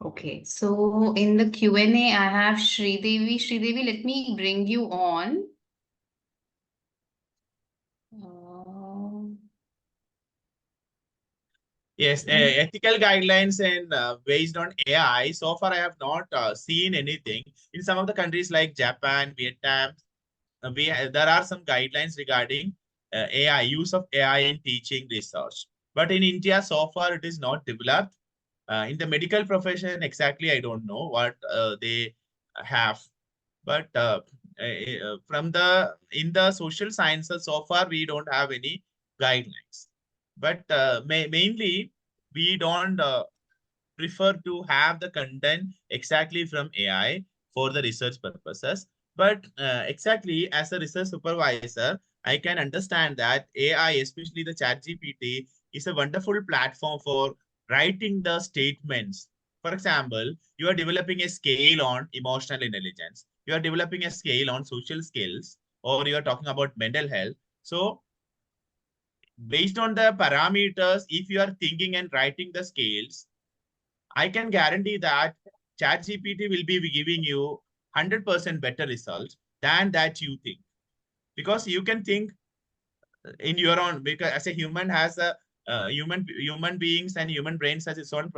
A: Okay, so in the Q&A, I have Sridevi. Sridevi, let me bring you on.
C: Yes, ethical guidelines and based on AI. So far, I have not seen anything. In some of the countries like Japan, Vietnam, there are some guidelines regarding AI, use of AI in teaching research. But in India, so far, it is not developed. In the medical profession, exactly, I don't know what they have. But in the social sciences, so far, we don't have any guidelines. But mainly, we don't prefer to have the content exactly from AI for the research purposes. But exactly as a research supervisor, I can understand that AI, especially the ChatGPT, is a wonderful platform for writing the statements. For example, you are developing a scale on emotional intelligence. You are developing a scale on social skills, or you are talking about mental health. So based on the parameters, if you are thinking and writing the scales, I can guarantee that ChatGPT will be giving you 100% better results than that you think. Because you can think in your own, because as a human has a human beings and human brains has its own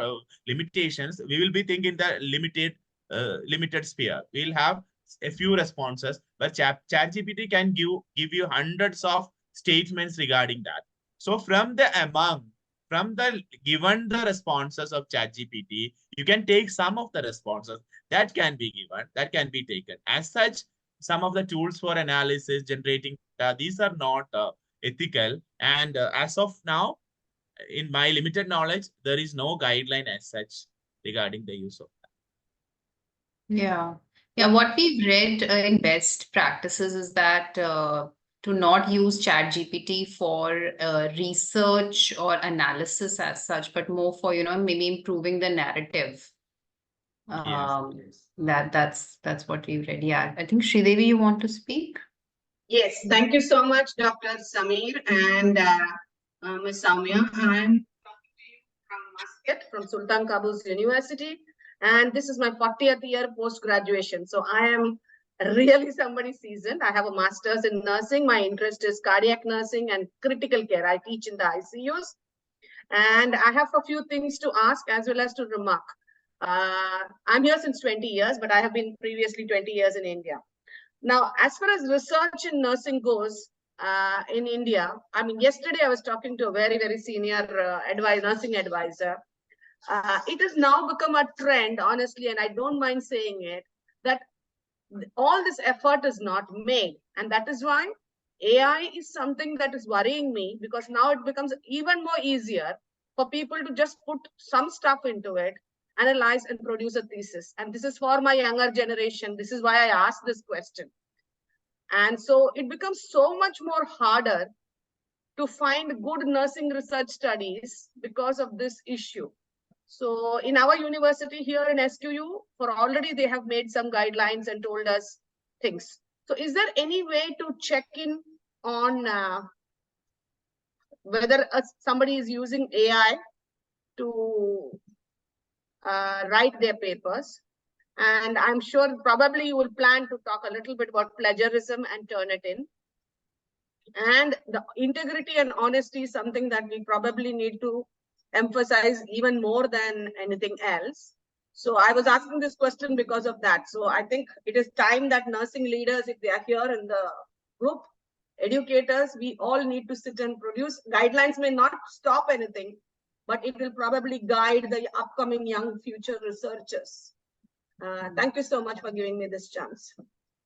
C: limitations. We will be thinking the limited sphere. We'll have a few responses, but ChatGPT can give you hundreds of statements regarding that. So from the given the responses of ChatGPT, you can take some of the responses that can be given, that can be taken. As such, some of the tools for analysis, generating data, these are not ethical. And as of now, in my limited knowledge, there is no guideline as such regarding the use of that.
A: Yeah. Yeah, what we've read in best practices is that to not use ChatGPT for research or analysis as such, but more for, maybe improving the narrative.
C: Yes.
A: That's what we've read. Yeah, I think Sridevi, you want to speak?
D: Yes, thank you so much, Dr. Samir and Ms. Soumya. I'm talking to you from Muscat, from Sultan Qaboos University, and this is my 40th year post-graduation. So I am really somebody seasoned. I have a master's in nursing. My interest is cardiac nursing and critical care. I teach in the ICUs. And I have a few things to ask as well as to remark. I'm here since 20 years, but I have been previously 20 years in India. Now, as far as research in nursing goes in India, I mean, yesterday I was talking to a very, very senior nursing advisor. It has now become a trend, honestly, and I don't mind saying it, that all this effort is not made. And that is why AI is something that is worrying me, because now it becomes even more easier for people to just put some stuff into it, analyze and produce a thesis. And this is for my younger generation. This is why I asked this question. And so it becomes so much more harder to find good nursing research studies because of this issue. So in our university here in SQU, for already they have made some guidelines and told us things. So is there any way to check in on whether somebody is using AI to write their papers? And I'm sure probably you will plan to talk a little bit about plagiarism and Turnitin. And the integrity and honesty is something that we probably need to emphasize even more than anything else. So I was asking this question because of that. So I think it is time that nursing leaders, if they are here in the group, educators, we all need to sit and produce. Guidelines may not stop anything, but it will probably guide the upcoming young future researchers. Thank you so much for giving me this chance.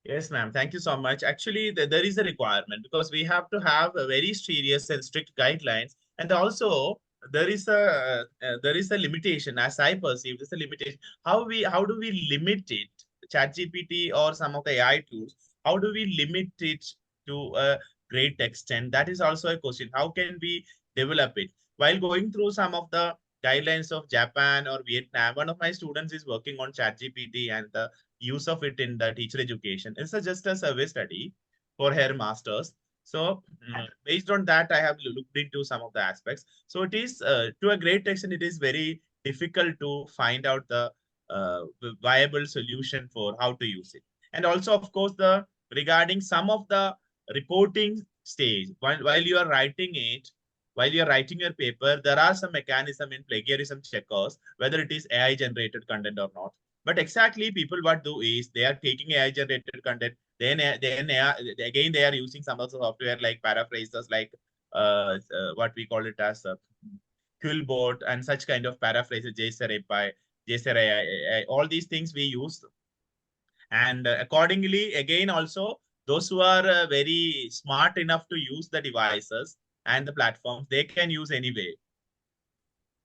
C: Yes, ma'am. Thank you so much. Actually, there is a requirement, because we have to have a very serious and strict guidelines. And also, there is a limitation, as I perceive, there's a limitation. How do we limit it? ChatGPT or some of the AI tools, how do we limit it to a great extent? That is also a question. How can we develop it? While going through some of the guidelines of Japan or Vietnam, one of my students is working on ChatGPT and the use of it in the teacher education. It's just a survey study for her master's. So based on that, I have looked into some of the aspects. So it is, to a great extent, it is very difficult to find out the viable solution for how to use it. And also, of course, regarding some of the reporting stage, while you are writing it, while you're writing your paper, there are some mechanism in plagiarism checkers, whether it is AI generated content or not. But exactly, people what do is they are taking AI generated content, then again they are using some of the software like paraphrasers, like what we call it as Quillbot and such kind of paraphrases, JSRAI, all these things we use. And accordingly, again, also those who are very smart enough to use the devices and the platforms, they can use anyway.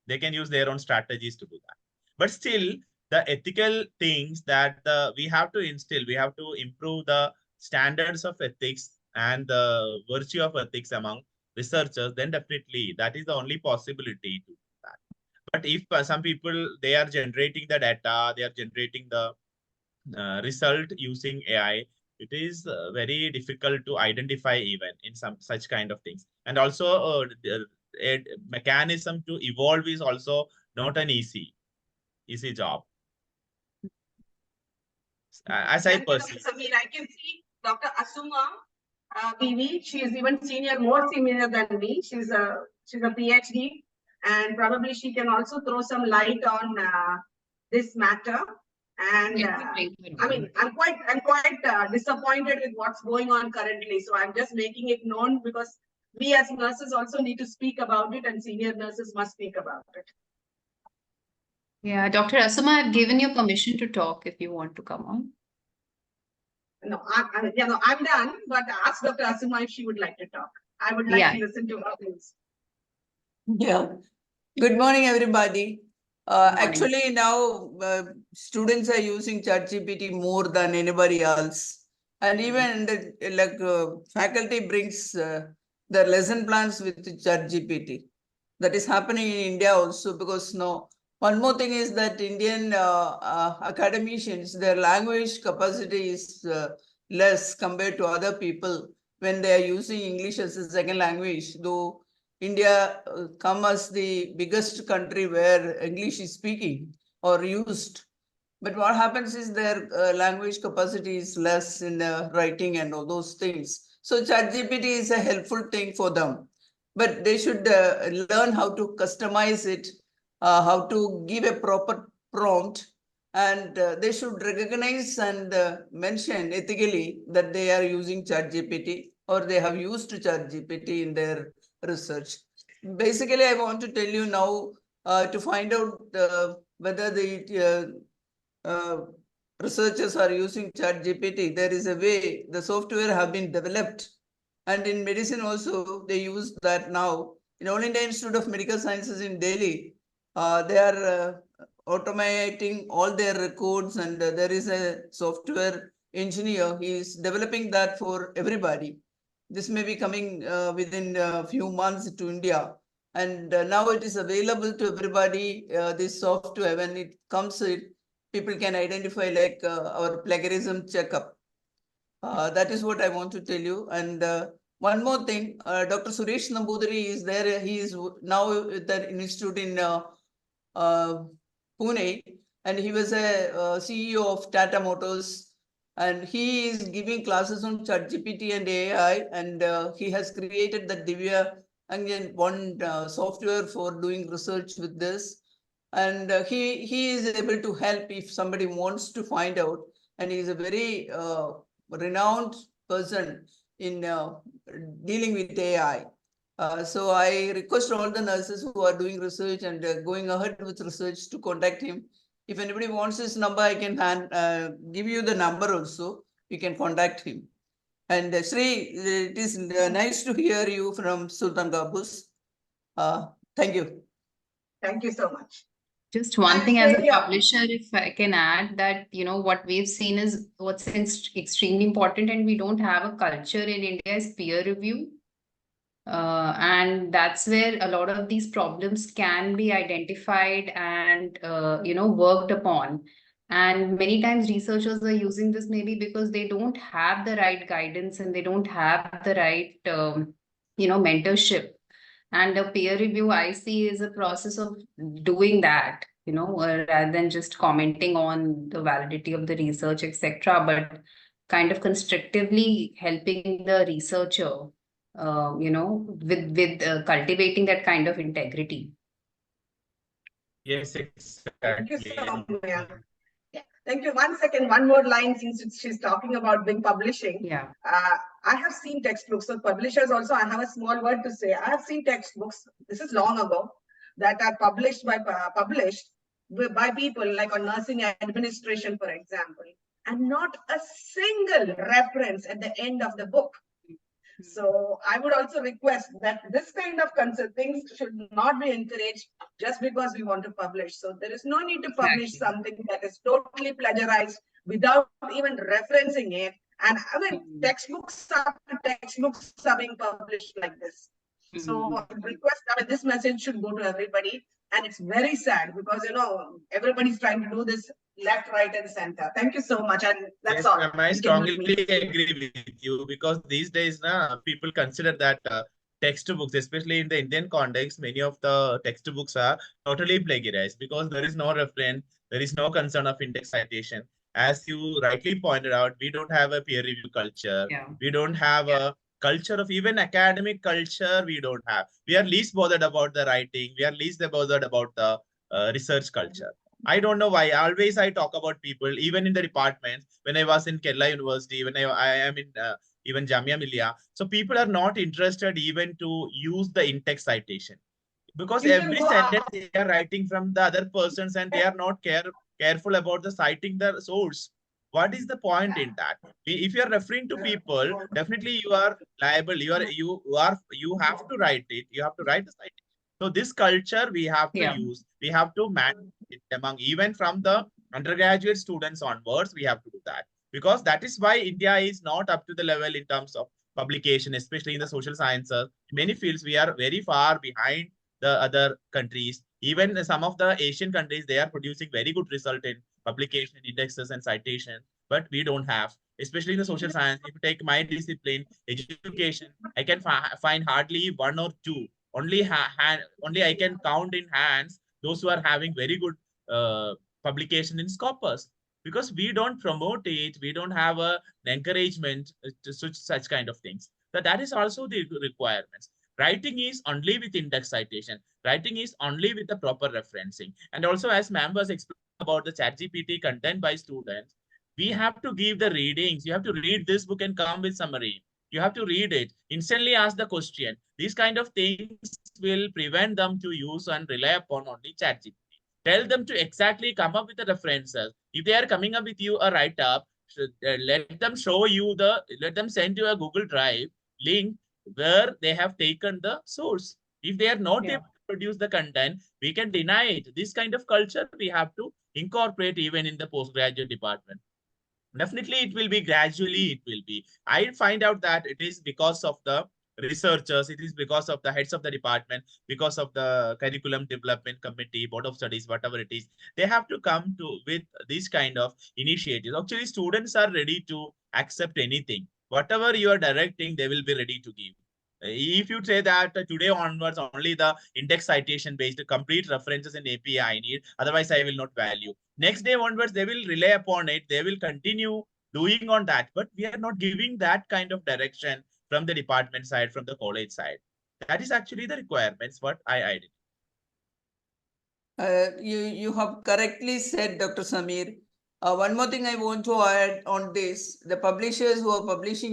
C: They can use their own strategies to do that. But still, the ethical things that we have to instill, we have to improve the standards of ethics and the virtue of ethics among researchers, then definitely that is the only possibility to do that. But if some people, they are generating the data, they are generating the result using AI, it is very difficult to identify even in some such kind of things. And also a mechanism to evolve is also not an easy job. as I
D: Thank you, Dr.
C: perceive.
D: Samir. I can see Dr. Asuma PV. She is even more senior than me. She's a PhD, and probably she can also throw some light on this matter. And I mean, I'm quite disappointed with what's going on currently. So I'm just making it known because we as nurses also need to speak about it, and senior nurses must speak about it.
A: Yeah, Dr. Asuma, I've given you permission to talk if you want to come on.
D: No, I'm done, but ask Dr. Asuma if she would like to talk. I would like to listen to her views.
E: Yeah. Good morning, everybody.
A: Morning.
E: Actually, now students are using ChatGPT more than anybody else. And even the faculty brings their lesson plans with ChatGPT. That is happening in India also, because now one more thing is that Indian academicians, their language capacity is less compared to other people when they are using English as a second language, though India come as the biggest country where English is speaking or used. But what happens is their language capacity is less in writing and all those things. So ChatGPT is a helpful thing for them. But they should learn how to customize it, how to give a proper prompt, and they should recognize and mention ethically that they are using ChatGPT or they have used ChatGPT in their research. Basically, I want to tell you now to find out whether the researchers are using ChatGPT. There is a way the software have been developed, and in medicine also they use that now. In All India Institute of Medical Sciences in Delhi, they are automating all their records, and there is a software engineer. He is developing that for everybody. This may be coming within a few months to India. And now it is available to everybody, this software. When it comes, people can identify like our plagiarism checkup. That is what I want to tell you. And one more thing, Dr. Suresh Nambudiri is there. He is now at the institute in Pune, and he was a CEO of Tata Motors. And he is giving classes on ChatGPT and AI, and he has created the Divya Anjan one software for doing research with this. And he is able to help if somebody wants to find out. And he is a very renowned person in dealing with AI. So I request all the nurses who are doing research and going ahead with research to contact him. If anybody wants his number, I can give you the number also. You can contact him. And Sri, it is nice to hear you from Sultan Qaboos. Thank you.
D: Thank you so much.
A: Just one thing as a publisher, if I can add that, what we've seen is what's extremely important, and we don't have a culture in India is peer review. And that's where a lot of these problems can be identified and, worked upon. And many times researchers are using this maybe because they don't have the right guidance and they don't have the right, mentorship. And a peer review I see is a process of doing that, rather than just commenting on the validity of the research, etc., but kind of constructively helping the researcher, with cultivating that kind of integrity.
C: Yes, exactly.
D: Thank you so much. Yeah. Thank you. 1 second, one more line, since she's talking about big publishing.
A: Yeah.
D: I have seen textbooks. So publishers also, I have a small word to say. I have seen textbooks, this is long ago, that are published by people like on nursing administration, for example, and not a single reference at the end of the book. So I would also request that this kind of things should not be encouraged just because we want to publish. So there is no need to publish something that is totally plagiarized without even referencing it. And I mean, textbooks are being published like this. So I request, this message should go to everybody. And it's very sad because, everybody's trying to do this left, right, and center. Thank you so much. And that's all.
C: I strongly agree with you, because these days people consider that textbooks, especially in the Indian context, many of the textbooks are totally plagiarized because there is no reference, there is no concern of index citation. as you rightly pointed out, we don't have a peer review culture.
A: Yeah.
C: We don't have a culture of even academic culture. We don't have. We are least bothered about the writing. We are least bothered about the research culture. I don't know why. Always I talk about people, even in the departments. When I was in Kerala University, when I am in even Jamia Millia. So people are not interested even to use the in-text citation, because every sentence they are writing from the other persons and they are not careful about the citing the source. What is the point in that? If you are referring to people, definitely you are liable. You have to write it. You have to write the citation. So this culture we have to
A: Yeah.
C: use. We have to manage it among, even from the undergraduate students onwards. We have to do that, because that is why India is not up to the level in terms of publication, especially in the social sciences. In many fields, we are very far behind the other countries. Even some of the Asian countries, they are producing very good result in publication, indexes, and citation, but we don't have. Especially in the social science, if you take my discipline, education, I can find hardly one or two. Only I can count in hands those who are having very good publication in Scopus, because we don't promote it. We don't have an encouragement to such kind of things. So that is also the requirements. Writing is only with index citation. Writing is only with the proper referencing. And also, as ma'am was explaining about the ChatGPT content by students, we have to give the readings. You have to read this book and come with summary. You have to read it. Instantly ask the question. These kind of things will prevent them to use and rely upon only ChatGPT. Tell them to exactly come up with the references. If they are coming up with you a write-up, let them send you a Google Drive link where they have taken the source. If they are not able to produce the content, we can deny it. This kind of culture we have to incorporate even in the postgraduate department. Definitely, it will be gradually, it will be. I find out that it is because of the researchers, it is because of the heads of the department, because of the curriculum development committee, board of studies, whatever it is. They have to come to with this kind of initiatives. Actually, students are ready to accept anything. Whatever you are directing, they will be ready to give. If you say that today onwards, only the index citation based complete references in API I need, otherwise I will not value. Next day onwards, they will rely upon it. They will continue doing on that. But we are not giving that kind of direction from the department side, from the college side. That is actually the requirements what I did.
E: You have correctly said, Dr. Samir. One more thing I want to add on this: the publishers who are publishing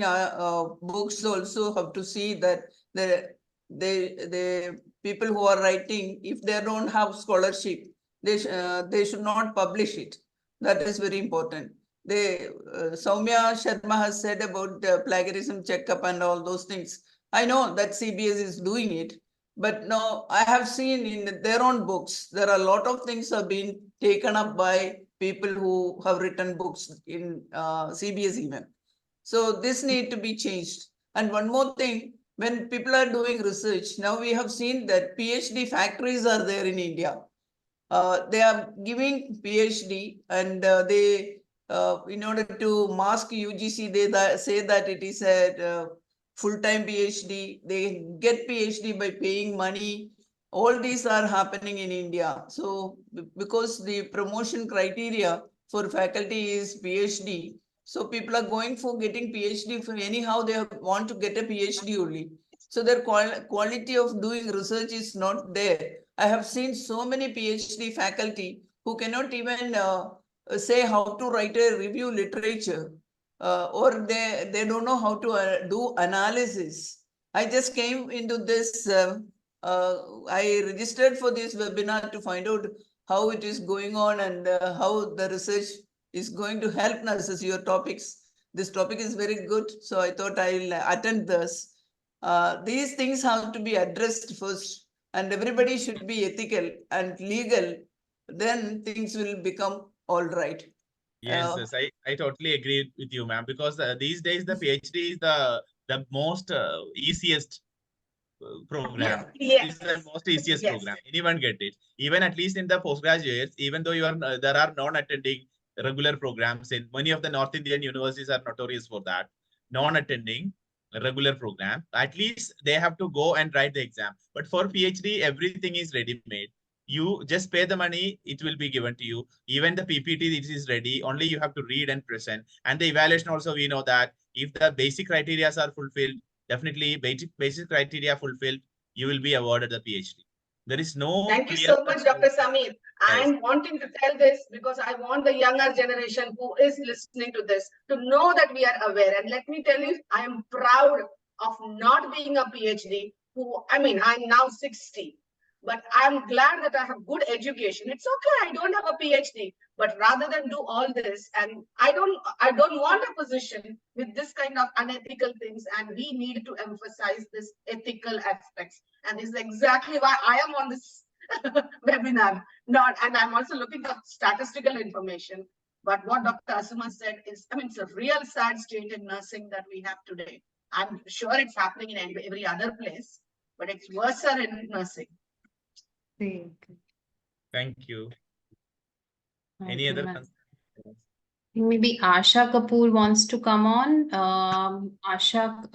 E: books also have to see that the people who are writing, if they don't have scholarship, they should not publish it. That is very important. Soumya Sharma has said about plagiarism checkup and all those things. I know that CBS is doing it, but no, I have seen in their own books, there are a lot of things have been taken up by people who have written books in CBS even. So this need to be changed. And one more thing, when people are doing research, now we have seen that PhD factories are there in India. They are giving PhD and in order to mask UGC, they say that it is a full-time PhD. They get PhD by paying money. All these are happening in India. So because the promotion criteria for faculty is PhD, so people are going for getting PhD for anyhow they want to get a PhD only. So their quality of doing research is not there. I have seen so many PhD faculty who cannot even say how to write a review literature, or they don't know how to do analysis. I just came into this, I registered for this webinar to find out how it is going on and how the research is going to help us as your topics. This topic is very good, so I thought I'll attend this. These things have to be addressed first, and everybody should be ethical and legal. Then things will become all right.
C: Yes, yes, I totally agree with you, ma'am, because these days the PhD is the most easiest program.
D: Yes.
C: This is the most easiest
D: Yes.
C: program. Anyone get it. Even at least in the postgraduates, even though you are there are non-attending regular programs in many of the North Indian universities are notorious for that. Non-attending regular program. At least they have to go and write the exam. But for PhD, everything is ready-made. You just pay the money, it will be given to you. Even the PPT, it is ready. Only you have to read and present. And the evaluation also, we know that if the basic criteria are fulfilled, definitely basic criteria fulfilled, you will be awarded the PhD. There is no.
D: Thank you so much, Dr. Samir. I'm wanting to tell this because I want the younger generation who is listening to this to know that we are aware. And let me tell you, I am proud of not being a PhD. I'm now 60, but I'm glad that I have good education. It's okay, I don't have a PhD, but rather than do all this, and I don't want a position with this kind of unethical things, and we need to emphasize this ethical aspects. And this is exactly why I am on this webinar. And I'm also looking at statistical information. But what Dr. Asuma said is, it's a real sad state in nursing that we have today. I'm sure it's happening in every other place, but it's worse in nursing.
C: Thank you.
A: Thank
C: Any
A: you,
C: other
A: ma'am.
C: concerns?
A: Maybe Asha Kapoor wants to come on. Asha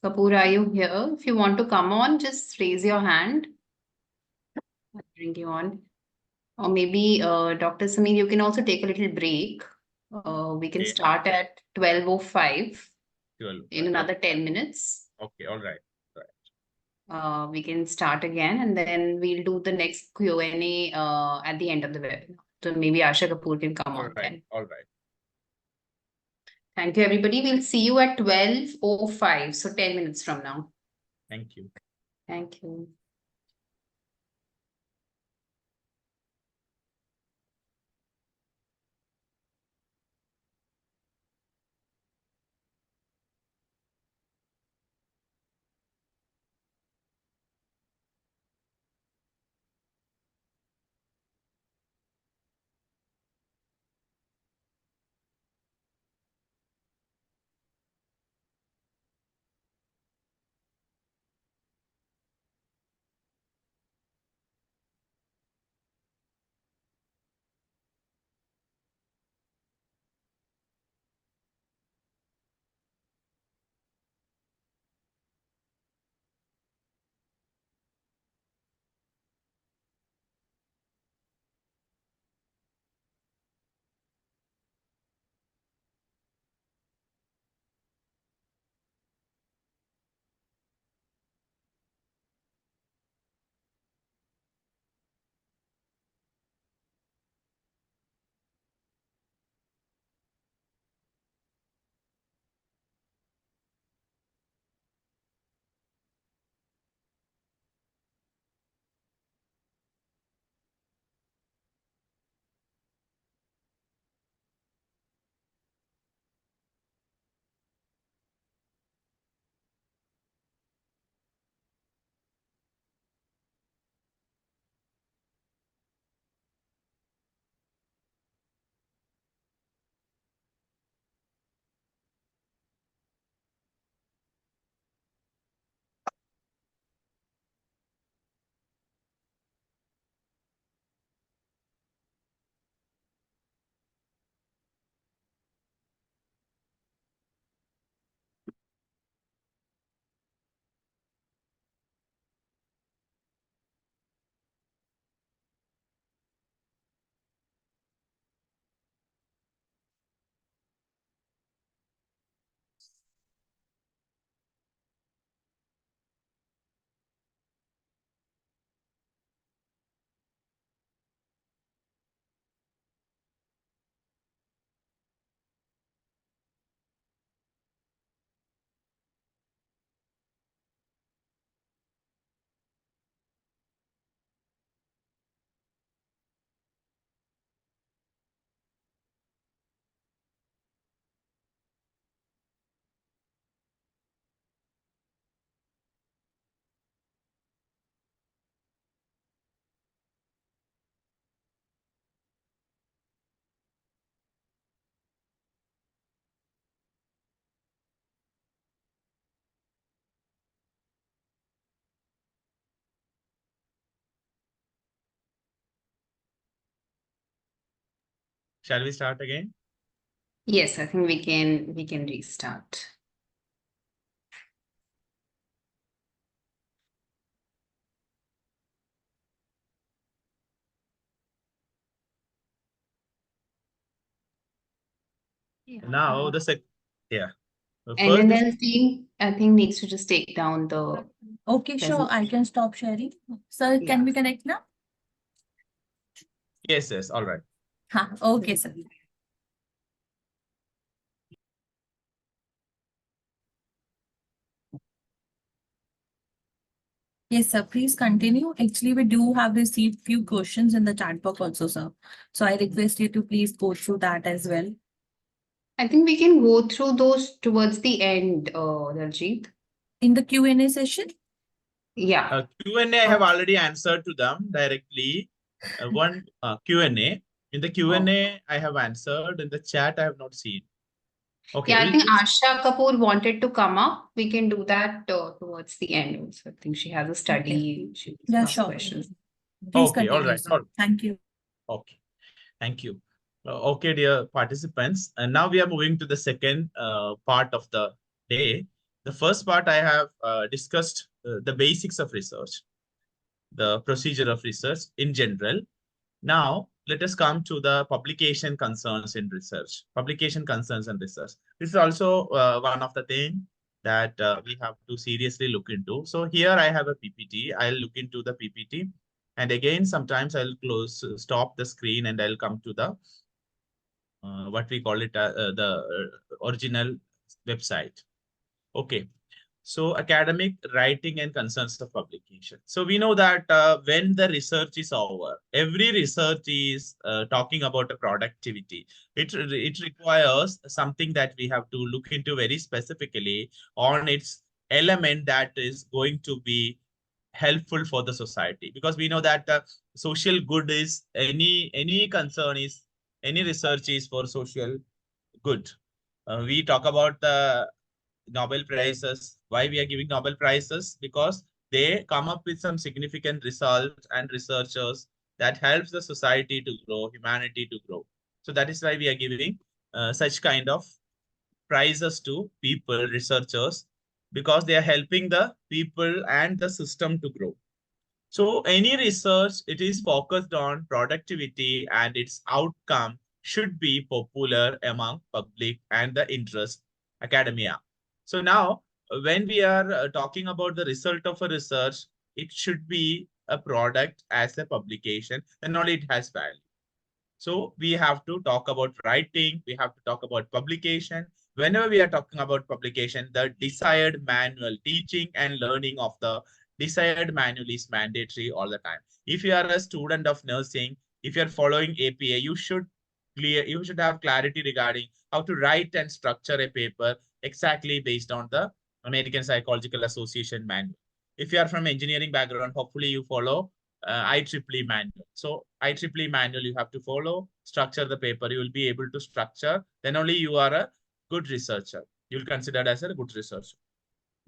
A: Kapoor, are you here? If you want to come on, just raise your hand. I'll bring you on. Or maybe Dr. Samir, you can also take a little break. We can
C: Okay.
A: start at 12:05
C: 12.
A: in another 10 minutes.
C: Okay, all right.
A: We can start again and then we'll do the next Q&A at the end of the webinar. So maybe Asha Kapoor can come on then.
C: All right.
A: Thank you, everybody. We'll see you at 12:05, so 10 minutes from now.
C: Thank you.
A: Thank you.
C: Shall we start again?
A: Yes, I think we can restart.
C: Now the yeah. The
A: And
C: first
A: then team, I think, needs to just take down the
B: Okay, sure. I can stop sharing. Sir, can we connect now?
C: yes, all right.
B: Okay, sir. Yes, sir. Please continue. Actually, we do have received few questions in the chat box also, sir. So I request you to please go through that as well.
A: I think we can go through those towards the end, Daljit.
B: In the Q&A session?
A: Yeah.
C: Q&A, I have already answered to them directly. One Q&A. In the Q&A, I have answered. In the chat, I have not seen. Okay.
A: Yeah, I think Asha Kapoor wanted to come up. We can do that towards the end also. I think she has a study. She
B: Yeah,
A: ask
B: sure.
A: questions.
B: Please
C: Okay, all
B: continue,
C: right.
B: sir. Thank you.
C: Okay. Thank you. Okay, dear participants. And now we are moving to the second part of the day. The first part I have discussed the basics of research, the procedure of research in general. Now, let us come to the publication concerns in research. Publication concerns and research. This is also one of the things that we have to seriously look into. So here I have a PPT. I'll look into the PPT. And again, sometimes I'll stop the screen and I'll come to the, what we call it, the original website. Okay. So academic writing and concerns of publication. So we know that when the research is over, every research is talking about a productivity. It requires something that we have to look into very specifically on its element that is going to be helpful for the society, because we know that social good is any concern is any research is for social good. We talk about the Nobel Prizes. Why we are giving Nobel Prizes? Because they come up with some significant results and researchers that helps the society to grow, humanity to grow. So that is why we are giving such kind of prizes to people, researchers, because they are helping the people and the system to grow. So any research, it is focused on productivity and its outcome should be popular among public and the interest academia. So now, when we are talking about the result of a research, it should be a product as a publication, and only it has value. So we have to talk about writing, we have to talk about publication. Whenever we are talking about publication, the desired manual, teaching and learning of the desired manual is mandatory all the time. If you are a student of nursing, if you are following APA, you should have clarity regarding how to write and structure a paper exactly based on the American Psychological Association manual. If you are from engineering background, hopefully you follow IEEE manual. So IEEE manual you have to follow, structure the paper. You will be able to structure. Then only you are a good researcher. You'll considered as a good researcher.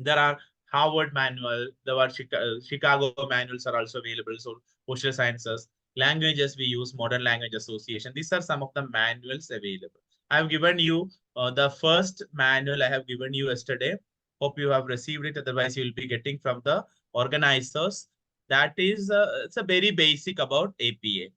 C: There are Harvard manual. There are Chicago manuals are also available. So social sciences, languages we use, Modern Language Association. These are some of the manuals available. I have given you the first manual I have given you yesterday. Hope you have received it. Otherwise, you will be getting from the organizers. That is, it's a very basic about APA.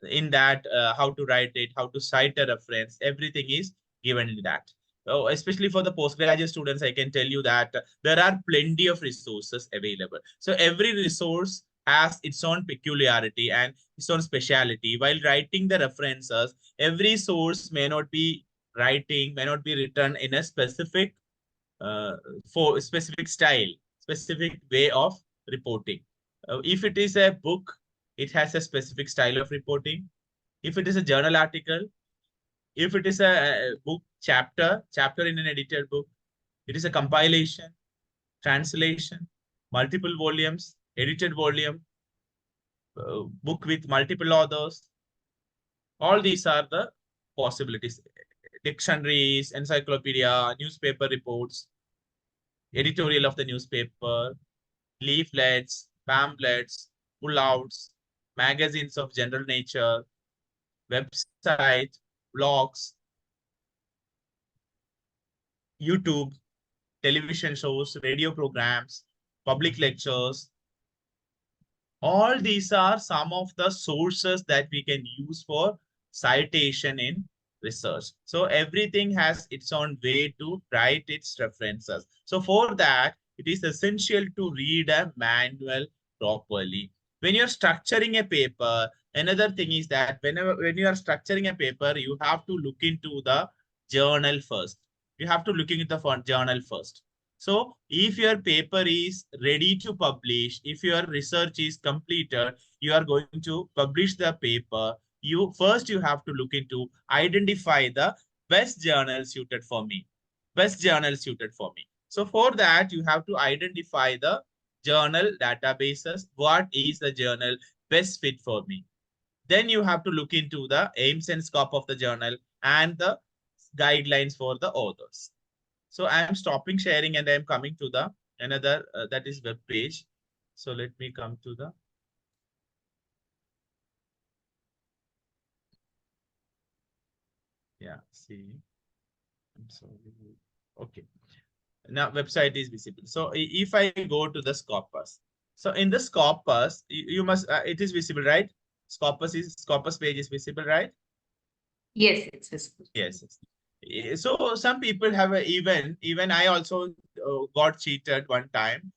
C: In that, how to write it, how to cite a reference, everything is given in that. Oh, especially for the postgraduate students, I can tell you that there are plenty of resources available. So every resource has its own peculiarity and its own speciality. While writing the references, every source may not be written in a specific for specific style, specific way of reporting. If it is a book, it has a specific style of reporting. If it is a journal article, if it is a book chapter in an edited book, it is a compilation, translation, multiple volumes, edited volume, book with multiple authors. All these are the possibilities. Dictionaries, encyclopedia, newspaper reports, editorial of the newspaper, leaflets, pamphlets, pullouts, magazines of general nature, websites, blogs, YouTube, television shows, radio programs, public lectures. All these are some of the sources that we can use for citation in research. So everything has its own way to write its references. So for that, it is essential to read a manual properly. When you're structuring a paper, another thing is that when you are structuring a paper, you have to look into the journal first. You have to look into the journal first. So if your paper is ready to publish, if your research is completed, you are going to publish the paper. You have to look into identify the best journal suited for me. Best journal suited for me. So for that, you have to identify the journal databases. What is the journal best fit for me? Then you have to look into the aims and scope of the journal and the guidelines for the authors. So I am stopping sharing and I am coming to the another that is web page. So let me come to the see. I'm sorry. Okay. Now website is visible. So if I go to the Scopus, so in the Scopus, you must it is visible, right? Scopus page is visible, right?
A: Yes, it's visible.
C: Yes. So some people have even I also got cheated one time.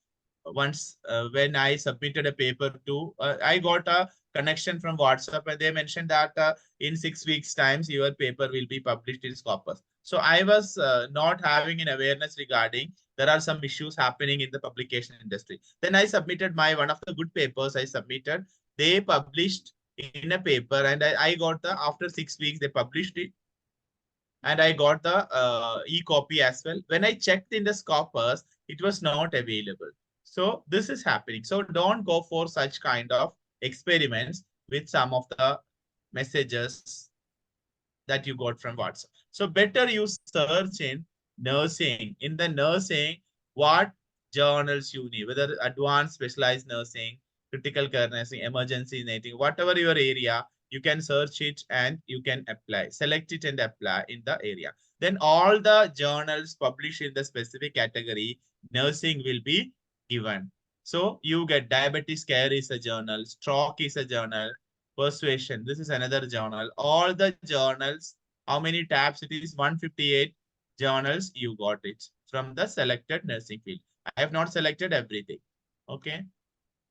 C: Once when I submitted a paper to, I got a connection from WhatsApp and they mentioned that in 6 weeks times your paper will be published in Scopus. So I was not having an awareness regarding there are some issues happening in the publication industry. Then I submitted one of the good papers I submitted. They published in a paper and I got after 6 weeks they published it and I got the e-copy as well. When I checked in the Scopus, it was not available. So this is happening. So don't go for such kind of experiments with some of the messages that you got from WhatsApp. So better you search in nursing. In the nursing, what journals you need, whether advanced specialized nursing, critical care nursing, emergency nursing, whatever your area, you can search it and you can apply. Select it and apply in the area. Then all the journals published in the specific category, nursing will be given. So you get diabetes care is a journal, stroke is a journal, persuasion, this is another journal. All the journals, how many tabs it is? 158 journals, you got it from the selected nursing field. I have not selected everything. Okay,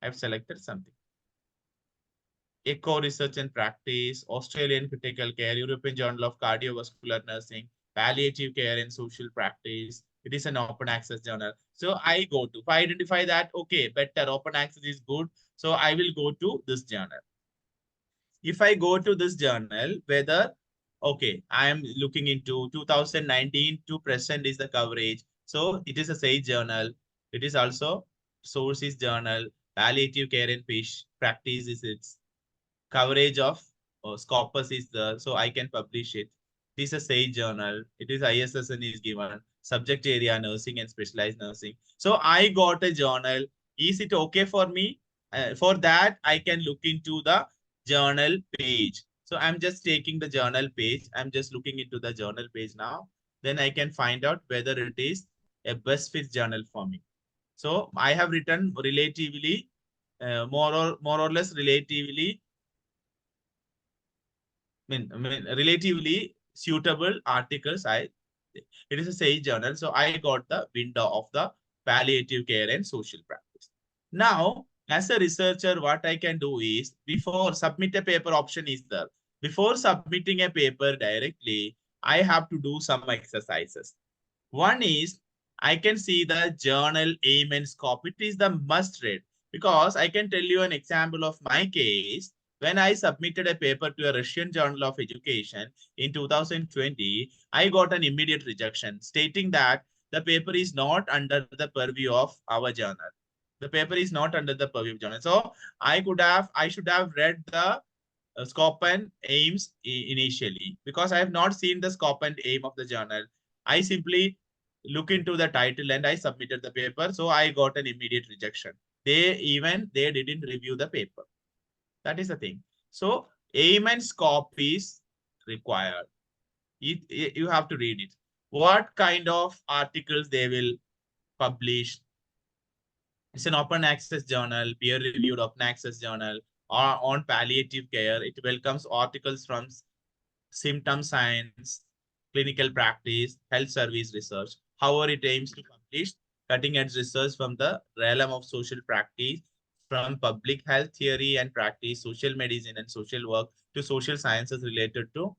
C: I have selected something. Echo Research and Practice, Australian Critical Care, European Journal of Cardiovascular Nursing, Palliative Care and Social Practice. It is an open access journal. So I go to, if I identify that, okay, better open access is good. So I will go to this journal. If I go to this journal, whether, okay, I am looking into 2019 to present is the coverage. So it is a SAGE journal. It is also Sources journal, palliative care and patient practice is its coverage of Scopus is there. So I can publish it. It is a SAGE journal. It is ISSN is given. Subject area nursing and specialized nursing. So I got a journal. Is it okay for me? For that, I can look into the journal page. So I'm just taking the journal page. I'm just looking into the journal page now. Then I can find out whether it is a best fit journal for me. So I have written relatively, more or less relatively, relatively suitable articles. It is a SAGE journal. So I got the window of the palliative care and social practice. Now, as a researcher, what I can do is before submit a paper option is there. Before submitting a paper directly, I have to do some exercises. One is I can see the journal aim and scope. It is the must read because I can tell you an example of my case. When I submitted a paper to a Russian Journal of Education in 2020, I got an immediate rejection stating that the paper is not under the purview of our journal. The paper is not under the purview of journal. So I should have read the scope and aims initially because I have not seen the scope and aim of the journal. I simply look into the title and I submitted the paper. So I got an immediate rejection. They didn't review the paper. That is the thing. So aim and scope is required. You have to read it. What kind of articles they will publish? It's an open access journal, peer reviewed open access journal on palliative care. It welcomes articles from symptom science, clinical practice, health service research. However, it aims to publish cutting-edge research from the realm of social practice, from public health theory and practice, social medicine and social work, to social sciences related to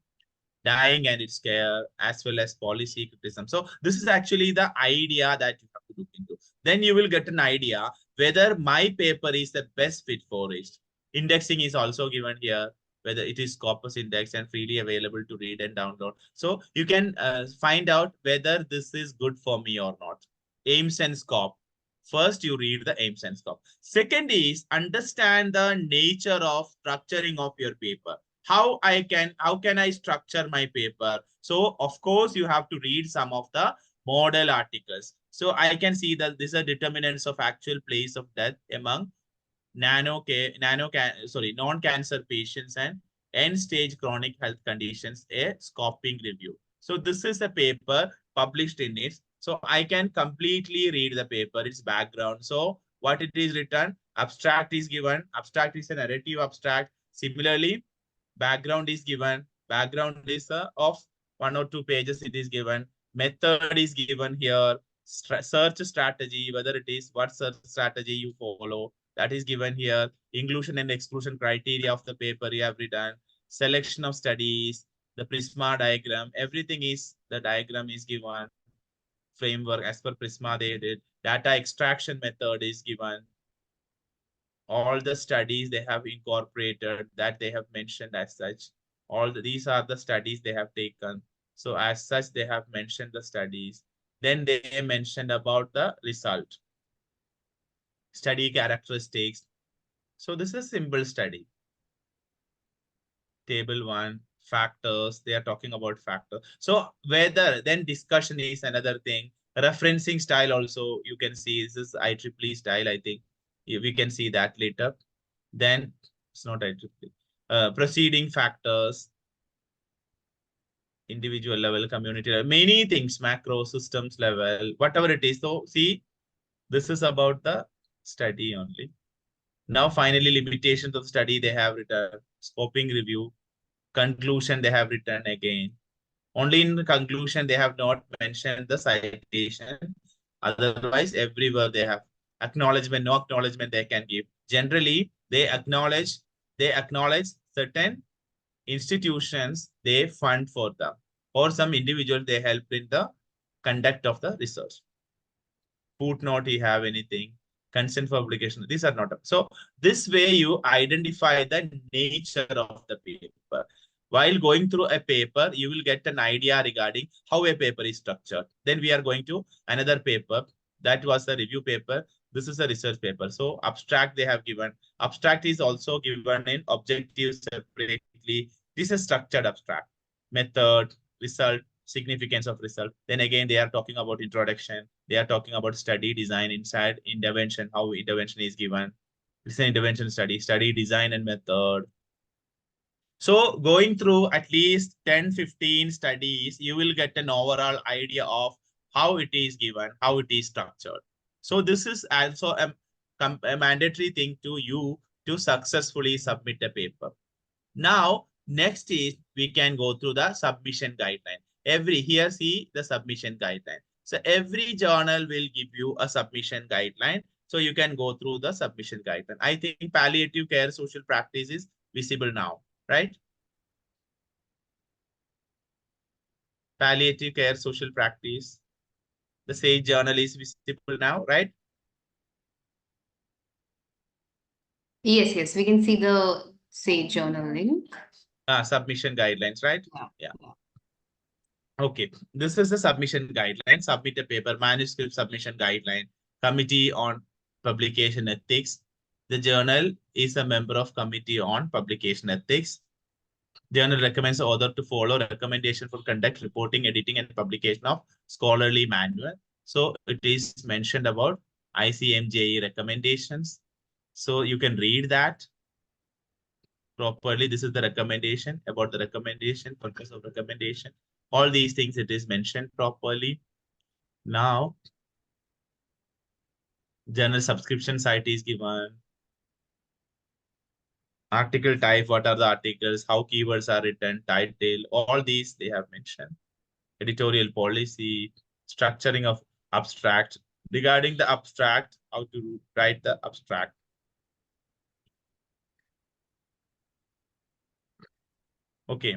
C: dying and its care, as well as policy criticism. So this is actually the idea that you have to look into. Then you will get an idea whether my paper is the best fit for it. Indexing is also given here, whether it is corpus index and freely available to read and download. So you can find out whether this is good for me or not. Aims and scope. First, you read the aims and scope. Second is understand the nature of structuring of your paper. How can I structure my paper? So of course you have to read some of the model articles. So I can see that these are determinants of actual place of death among non-cancer patients and end-stage chronic health conditions, a scoping review. So this is a paper published in it. So I can completely read the paper, its background. So what it is written, abstract is given. Abstract is a narrative abstract. Similarly, background is given. Background is of 1 or 2 pages it is given. Method is given here. Search strategy, whether it is what search strategy you follow, that is given here. Inclusion and exclusion criteria of the paper you have written. Selection of studies, the Prisma diagram, everything is, the diagram is given. Framework as per Prisma they did. Data extraction method is given. All the studies they have incorporated that they have mentioned as such. These are the studies they have taken. So as such, they have mentioned the studies. Then they mentioned about the result. Study characteristics. So this is simple study. Table 1, factors. They are talking about factors. So whether, then discussion is another thing. Referencing style also, you can see this is IEEE style, I think. We can see that later. Then it's not IEEE. Proceeding factors, individual level, community level, many things, macro systems level, whatever it is. So see, this is about the study only. Now, finally, limitations of study they have written, scoping review, conclusion they have written again. Only in the conclusion they have not mentioned the citation. Otherwise, everywhere they have acknowledgement, no acknowledgement they can give. Generally, they acknowledge certain institutions they fund for them, or some individual they help in the conduct of the research. Footnote, you have anything, consent for publication, these are not. So this way you identify the nature of the paper. While going through a paper, you will get an idea regarding how a paper is structured. Then we are going to another paper. That was the review paper. This is a research paper. So abstract they have given. Abstract is also given in objectives separately. This is structured abstract. Method, result, significance of result. Then again, they are talking about introduction. They are talking about study design inside intervention, how intervention is given. It's an intervention study design and method. So going through at least 10, 15 studies, you will get an overall idea of how it is given, how it is structured. So this is also a mandatory thing to you to successfully submit a paper. Now, next is we can go through the submission guideline. Here see the submission guideline. So every journal will give you a submission guideline. So you can go through the submission guideline. I think palliative care social practice is visible now, right? Palliative care social practice. The SAGE journal is visible now, right?
A: Yes, we can see the SAGE journal link.
C: Submission guidelines, right? Yeah. Okay, this is the submission guideline. Submit a paper, manuscript submission guideline, committee on publication ethics. The journal is a member of committee on publication ethics. Journal recommends the author to follow recommendation for conduct, reporting, editing, and publication of scholarly manual. So it is mentioned about ICMJE recommendations. So you can read that properly. This is the recommendation, about the recommendation, purpose of recommendation. All these things it is mentioned properly. Now, journal subscription site is given. Article type, what are the articles, how keywords are written, title, all these they have mentioned. Editorial policy, structuring of abstract. Regarding the abstract, how to write the abstract. Okay.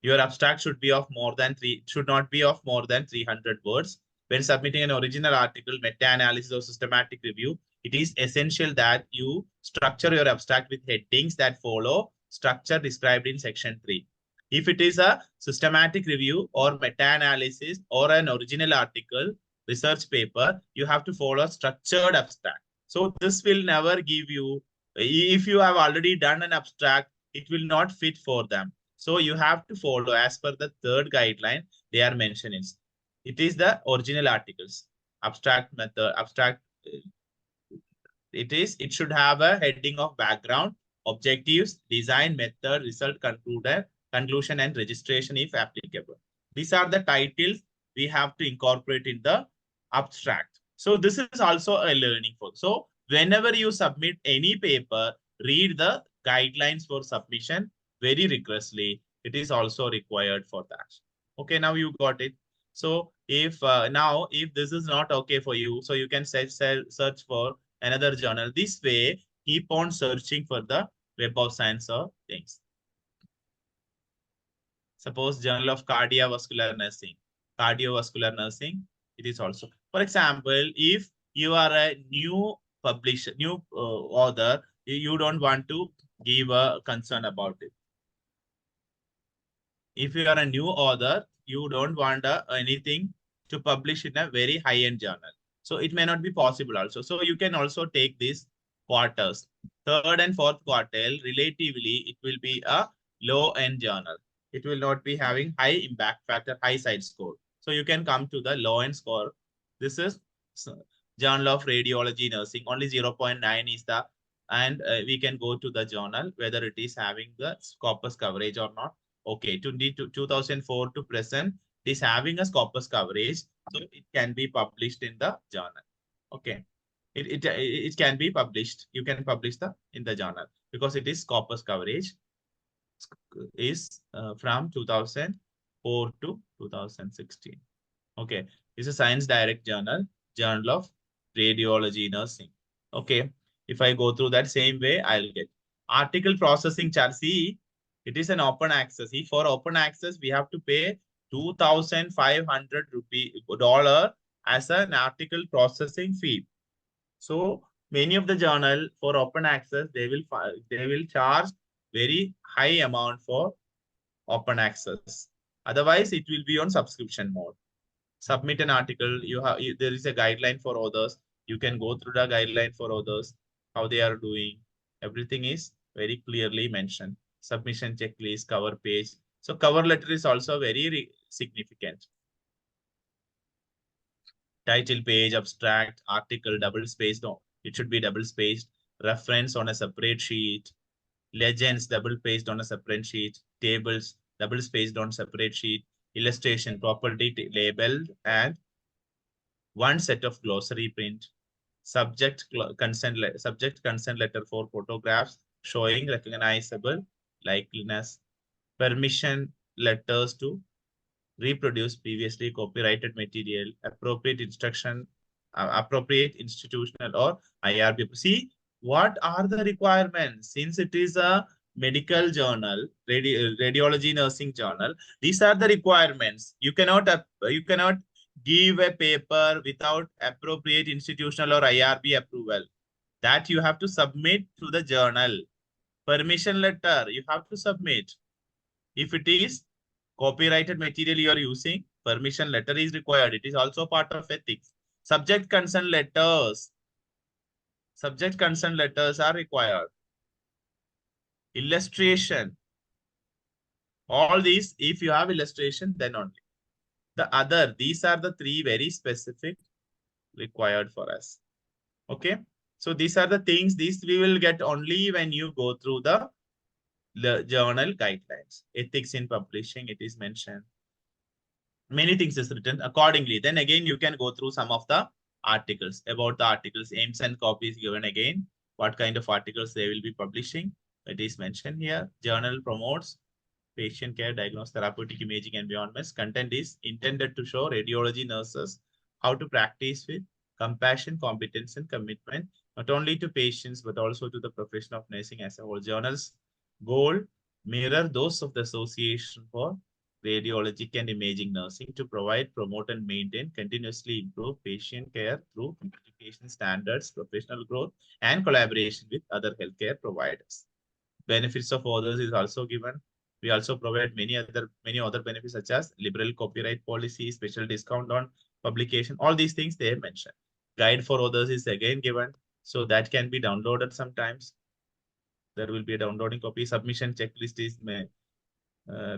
C: Your abstract should be of more than should not be of more than 300 words. When submitting an original article, meta-analysis or systematic review, it is essential that you structure your abstract with headings that follow structure described in section 3. If it is a systematic review or meta-analysis or an original article, research paper, you have to follow structured abstract. So this will never give you, if you have already done an abstract, it will not fit for them. So you have to follow as per the third guideline they are mentioning. It is the original articles. Abstract method, abstract. It should have a heading of background, objectives, design, method, result, conclusion, and registration if applicable. These are the titles we have to incorporate in the abstract. So this is also a learning for. So whenever you submit any paper, read the guidelines for submission very rigorously. It is also required for that. Okay, now you got it. So if now if this is not okay for you, so you can search for another journal. This way, keep on searching for the Web of Science or things. Suppose Journal of Cardiovascular Nursing. Cardiovascular Nursing, it is also. For example, if you are a new publisher, new author, you don't want to give a concern about it. If you are a new author, you don't want anything to publish in a very high-end journal. So it may not be possible also. So you can also take these quarters. Third and fourth quartile, relatively, it will be a low-end journal. It will not be having high impact factor, high side score. So you can come to the low-end score. This is Journal of Radiology Nursing. Only 0.9 is the, and we can go to the journal, whether it is having the Scopus coverage or not. Okay, 2004 to present, it is having a Scopus coverage, so it can be published in the journal. Okay, it can be published. You can publish in the journal because it is Scopus coverage is from 2004 to 2016. Okay, it's a Science Direct journal, Journal of Radiology Nursing. Okay, if I go through that same way, I'll get article processing charge. See, it is an open access. See, for open access, we have to pay $2,500 as an article processing fee. So many of the journal for open access, they will charge very high amount for open access. Otherwise, it will be on subscription mode. Submit an article. There is a guideline for others. You can go through the guideline for others, how they are doing. Everything is very clearly mentioned. Submission checklist, cover page. So cover letter is also very significant. Title page, abstract, article, double spaced. No, it should be double spaced. Reference on a separate sheet. Legends, double spaced on a separate sheet. Tables, double spaced on separate sheet. Illustration, property labeled, and one set of glossary print. Subject consent letter for photographs showing recognizable likeliness. Permission letters to reproduce previously copyrighted material. Appropriate instruction, appropriate institutional or IRB. See, what are the requirements? Since it is a medical journal, radiology nursing journal, these are the requirements. You cannot give a paper without appropriate institutional or IRB approval. That you have to submit to the journal. Permission letter you have to submit. If it is copyrighted material you are using, permission letter is required. It is also part of ethics. Subject consent letters. Subject consent letters are required. Illustration. All these, if you have illustration, then only. These are the three very specific required for us. Okay. So these are the things, these we will get only when you go through the journal guidelines. Ethics in publishing, it is mentioned. Many things is written accordingly. Then again, you can go through some of the articles. About the articles, aims and copies given again. what kind of articles they will be publishing. It is mentioned here. Journal promotes patient care, diagnosis, therapeutic imaging environments. Content is intended to show radiology nurses how to practice with compassion, competence, and commitment, not only to patients, but also to the profession of nursing as a whole. Journals' goal mirror those of the Association for Radiologic and Imaging Nursing to provide, promote, and maintain, continuously improve patient care through education standards, professional growth, and collaboration with other healthcare providers. Benefits of authors is also given. We also provide many other benefits such as liberal copyright policy, special discount on publication. All these things they have mentioned. Guide for authors is again given, so that can be downloaded sometimes. There will be a downloading copy. Submission checklist is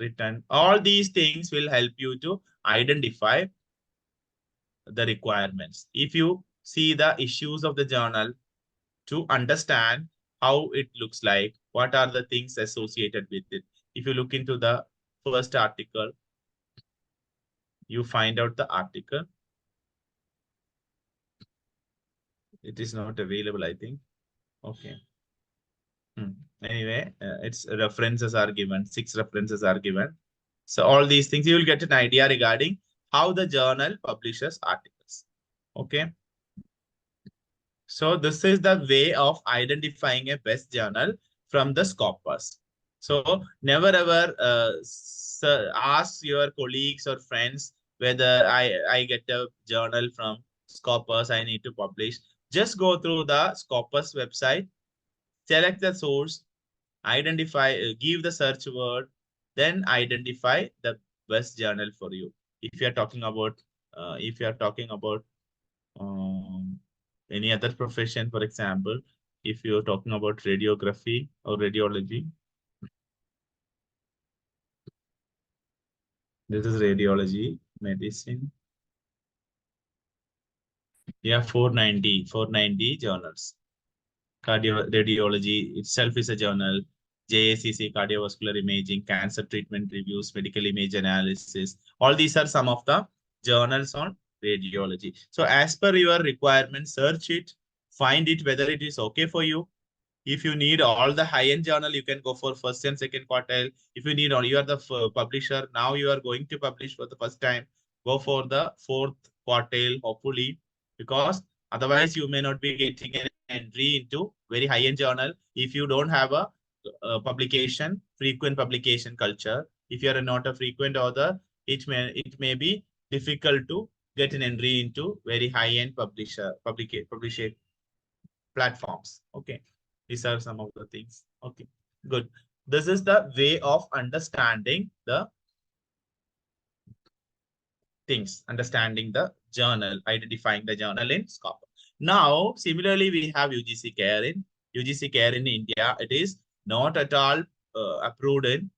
C: written. All these things will help you to identify the requirements. If you see the issues of the journal to understand how it looks like, what are the things associated with it. If you look into the first article, you find out the article. It is not available, I think. Okay. Anyway, its references are given. 6 references are given. So all these things, you will get an idea regarding how the journal publishes articles. Okay. So this is the way of identifying a best journal from the scopus. So never ever ask your colleagues or friends whether I get a journal from Scopus, I need to publish. Just go through the Scopus website, select the source, identify, give the search word, then identify the best journal for you. If you are talking about, any other profession, for example, if you're talking about radiography or radiology, this is radiology, medicine. Yeah, 490 journals. Radiology itself is a journal. JACC, cardiovascular imaging, cancer treatment reviews, medical image analysis. All these are some of the journals on radiology. So as per your requirement, search it, find it whether it is okay for you. If you need all the high-end journal, you can go for first and second quartile. If you need all, you are the publisher. Now you are going to publish for the first time. Go for the fourth quartile, hopefully, because otherwise you may not be getting an entry into very high-end journal if you don't have a frequent publication culture. If you are not a frequent author, it may be difficult to get an entry into very high-end publisher platforms. Okay. These are some of the things. Okay, good. This is the way of understanding the things, understanding the journal, identifying the journal in Scopus. Now, similarly, we have UGC care in India. It is not at all approved in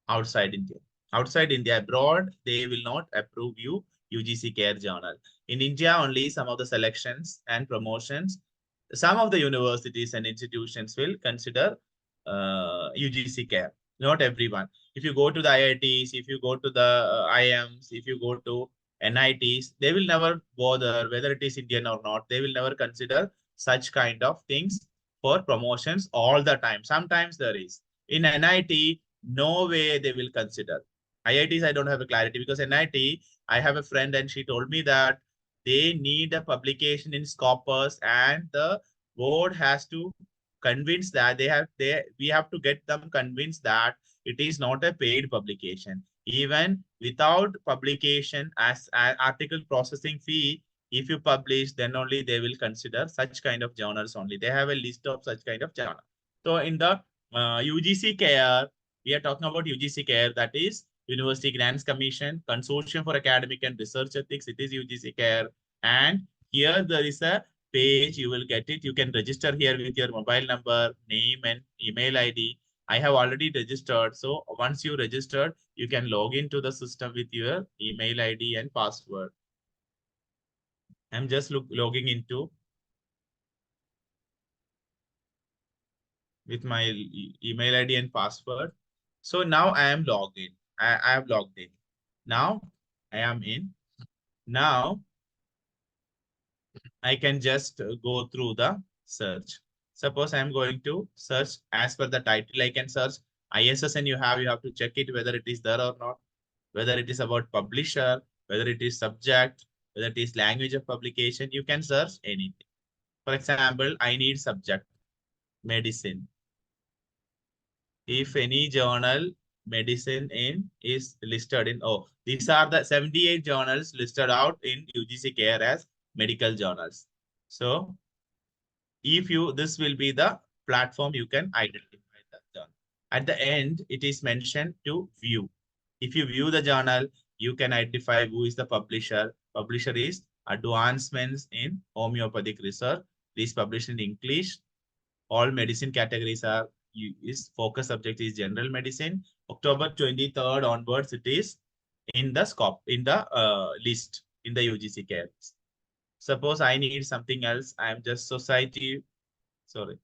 C: outside India. Outside India, abroad, they will not approve you UGC care journal. In India, only some of the selections and promotions, some of the universities and institutions will consider UGC care. Not everyone. If you go to the IITs, if you go to the IIMs, if you go to NITs, they will never bother whether it is Indian or not. They will never consider such kind of things for promotions all the time. Sometimes there is. In NIT, no way they will consider. IITs, I don't have a clarity because NIT, I have a friend and she told me that they need a publication in Scopus and the board has to convince that we have to get them convinced that it is not a paid publication. Even without publication as article processing fee, if you publish, then only they will consider such kind of journals only. They have a list of such kind of journal. So in the UGC care, we are talking about UGC care, that is University Grants Commission, Consortium for Academic and Research Ethics. It is UGC care. And here there is a page, you will get it. You can register here with your mobile number, name and email ID. I have already registered. So once you registered, you can log into the system with your email ID and password. I'm just logging into with my email ID and password. So now I am logged in. I have logged in. Now I am in. Now I can just go through the search. Suppose I'm going to search as per the title. I can search ISSN you have to check it whether it is there or not, whether it is about publisher, whether it is subject, whether it is language of publication. You can search anything. For example, I need subject, medicine. If any journal medicine is listed in, these are the 78 journals listed out in UGC Care as medical journals. So if this will be the platform you can identify the journal. At the end, it is mentioned to view. If you view the journal, you can identify who is the publisher. Publisher is Advancements in Homeopathic Research. It is published in English. All medicine categories are focus subject is general medicine. October 23rd onwards, it is in the scope, in the list, in the UGC Care. Suppose I need something else. I am just society. Sorry.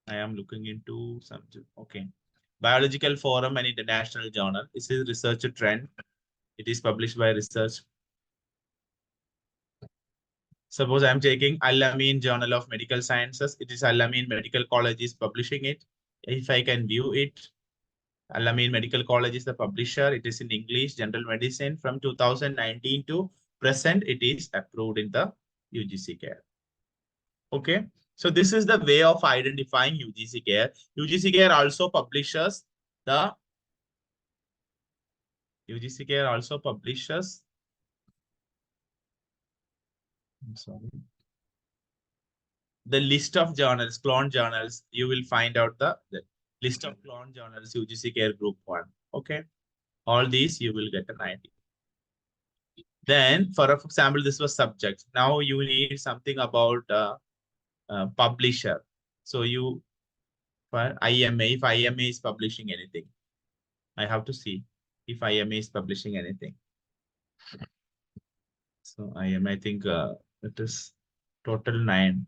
C: I am looking into something. Okay. Biological Forum and International Journal. This is research trend. It is published by research. Suppose I'm taking Al-Amin Journal of Medical Sciences. It is Al-Amin Medical College is publishing it. If I can view it, Al-Amin Medical College is the publisher. It is in English, General Medicine. From 2019 to present, it is approved in the UGC Care. Okay. So this is the way of identifying UGC Care. UGC Care also publishes the the list of journals, clone journals. You will find out the list of clone journals, UGC Care Group 1. Okay. All these you will get an idea. Then, for example, this was subject. Now you need something about publisher. So for IMA, if IMA is publishing anything, I have to see if IMA is publishing anything. So I think it is total 9.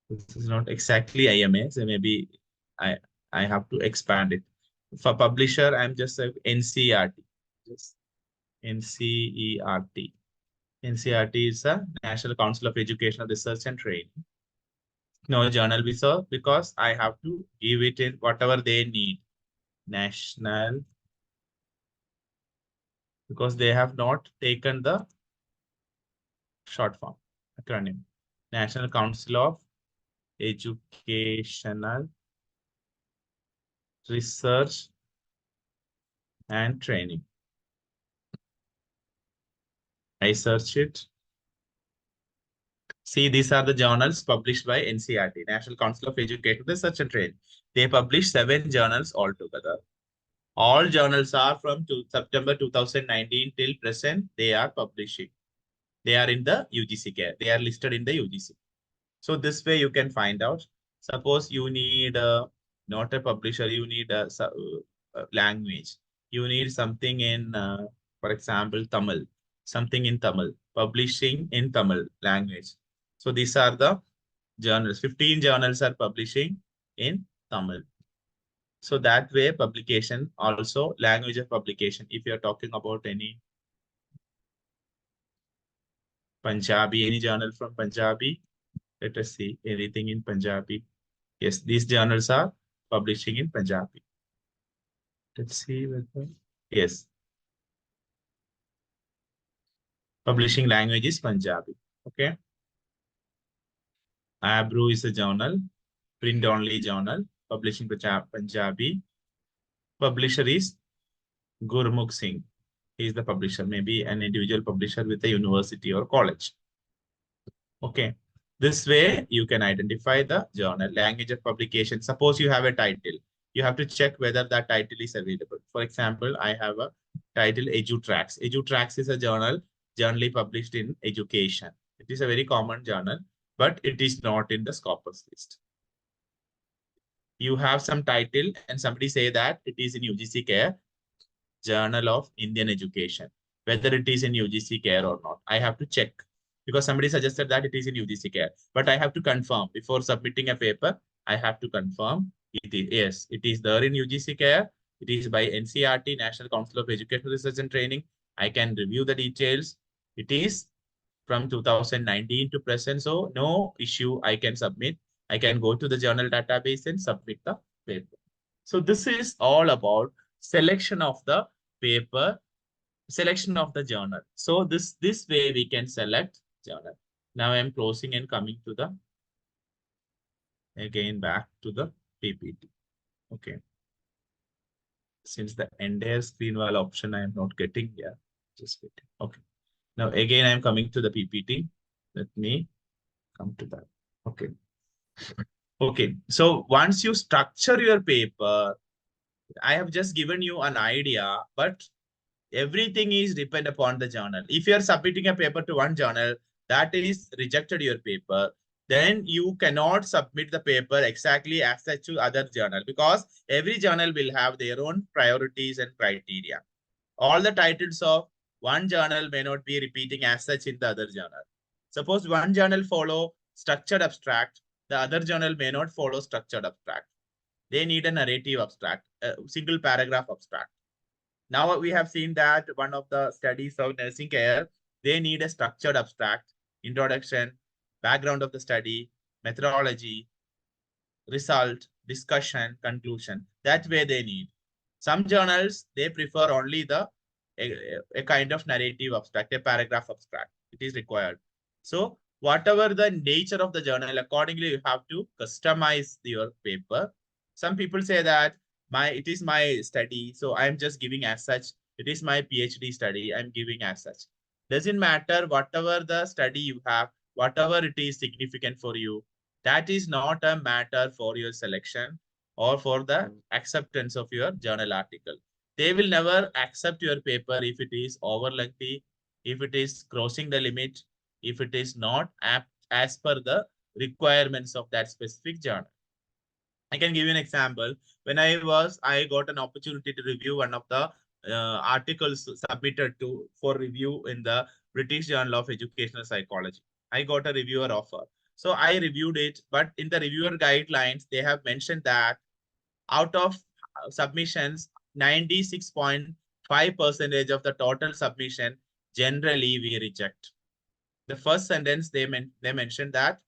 C: This is not exactly IMA, so maybe I have to expand it. For publisher, I'm just NCERT. Just NCERT. NCERT is a National Council of Educational Research and Training. No journal visa because I have to give it in whatever they need. National, because they have not taken the short form acronym. National Council of Educational Research and Training. I search it. See, these are the journals published by NCERT, National Council of Educational Research and Training. They publish 7 journals altogether. All journals are from September 2019 till present. They are publishing. They are in the UGC Care. They are listed in the UGC. So this way you can find out. Suppose you need not a publisher, you need a language. You need something in, for example, Tamil. Something in Tamil. Publishing in Tamil language. So these are the journals. 15 journals are publishing in Tamil. So that way publication, also language of publication. If you're talking about any Punjabi, any journal from Punjabi, let us see anything in Punjabi. Yes, these journals are publishing in Punjabi. Let's see whether, yes. Publishing language is Punjabi. Okay. Abru is a journal, print only journal, publishing Punjabi. Publisher is Gurmukh Singh. He is the publisher, maybe an individual publisher with a university or college. Okay. This way you can identify the journal, language of publication. Suppose you have a title. You have to check whether that title is available. For example, I have a title EduTracks. EduTracks is a journal generally published in education. It is a very common journal, but it is not in the Scopus list. You have some title and somebody say that it is in UGC Care, Journal of Indian Education, whether it is in UGC Care or not. I have to check because somebody suggested that it is in UGC Care, but I have to confirm before submitting a paper. I have to confirm it is, yes, it is there in UGC Care. It is by NCERT, National Council of Educational Research and Training. I can review the details. It is from 2019 to present, so no issue. I can submit I can go to the journal database and submit the paper. So this is all about selection of the paper, selection of the journal. So this way we can select journal. Now I'm closing and coming to the, again back to the PPT. Okay. Since the entire screen wall option I am not getting here, just wait. Okay. Now again I'm coming to the PPT. Let me come to that. Okay. Okay. So once you structure your paper, I have just given you an idea, but everything is depend upon the journal. If you are submitting a paper to one journal that is rejected your paper, then you cannot submit the paper exactly as such to other journal, because every journal will have their own priorities and criteria. All the titles of one journal may not be repeating as such in the other journal. Suppose one journal follow structured abstract, the other journal may not follow structured abstract. They need a narrative abstract, a single paragraph abstract. Now we have seen that one of the studies of nursing care, they need a structured abstract, introduction, background of the study, methodology, result, discussion, conclusion. That way they need. Some journals, they prefer only a kind of narrative abstract, a paragraph abstract. It is required. So whatever the nature of the journal, accordingly, you have to customize your paper. Some people say that it is my study, so I'm just giving as such. It is my PhD study, I'm giving as such. Doesn't matter whatever the study you have, whatever it is significant for you, that is not a matter for your selection or for the acceptance of your journal article. They will never accept your paper if it is over lengthy, if it is crossing the limit, if it is not as per the requirements of that specific journal. I can give you an example. When I got an opportunity to review one of the articles submitted for review in the British Journal of Educational Psychology. I got a reviewer offer. So I reviewed it, but in the reviewer guidelines, they have mentioned that out of submissions, 96.5% of the total submission, generally we reject. The first sentence, they mentioned that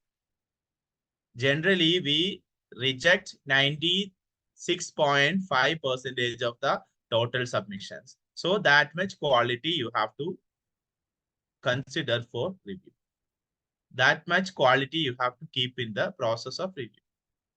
C: generally we reject 96.5% of the total submissions. So that much quality you have to consider for review. That much quality you have to keep in the process of review.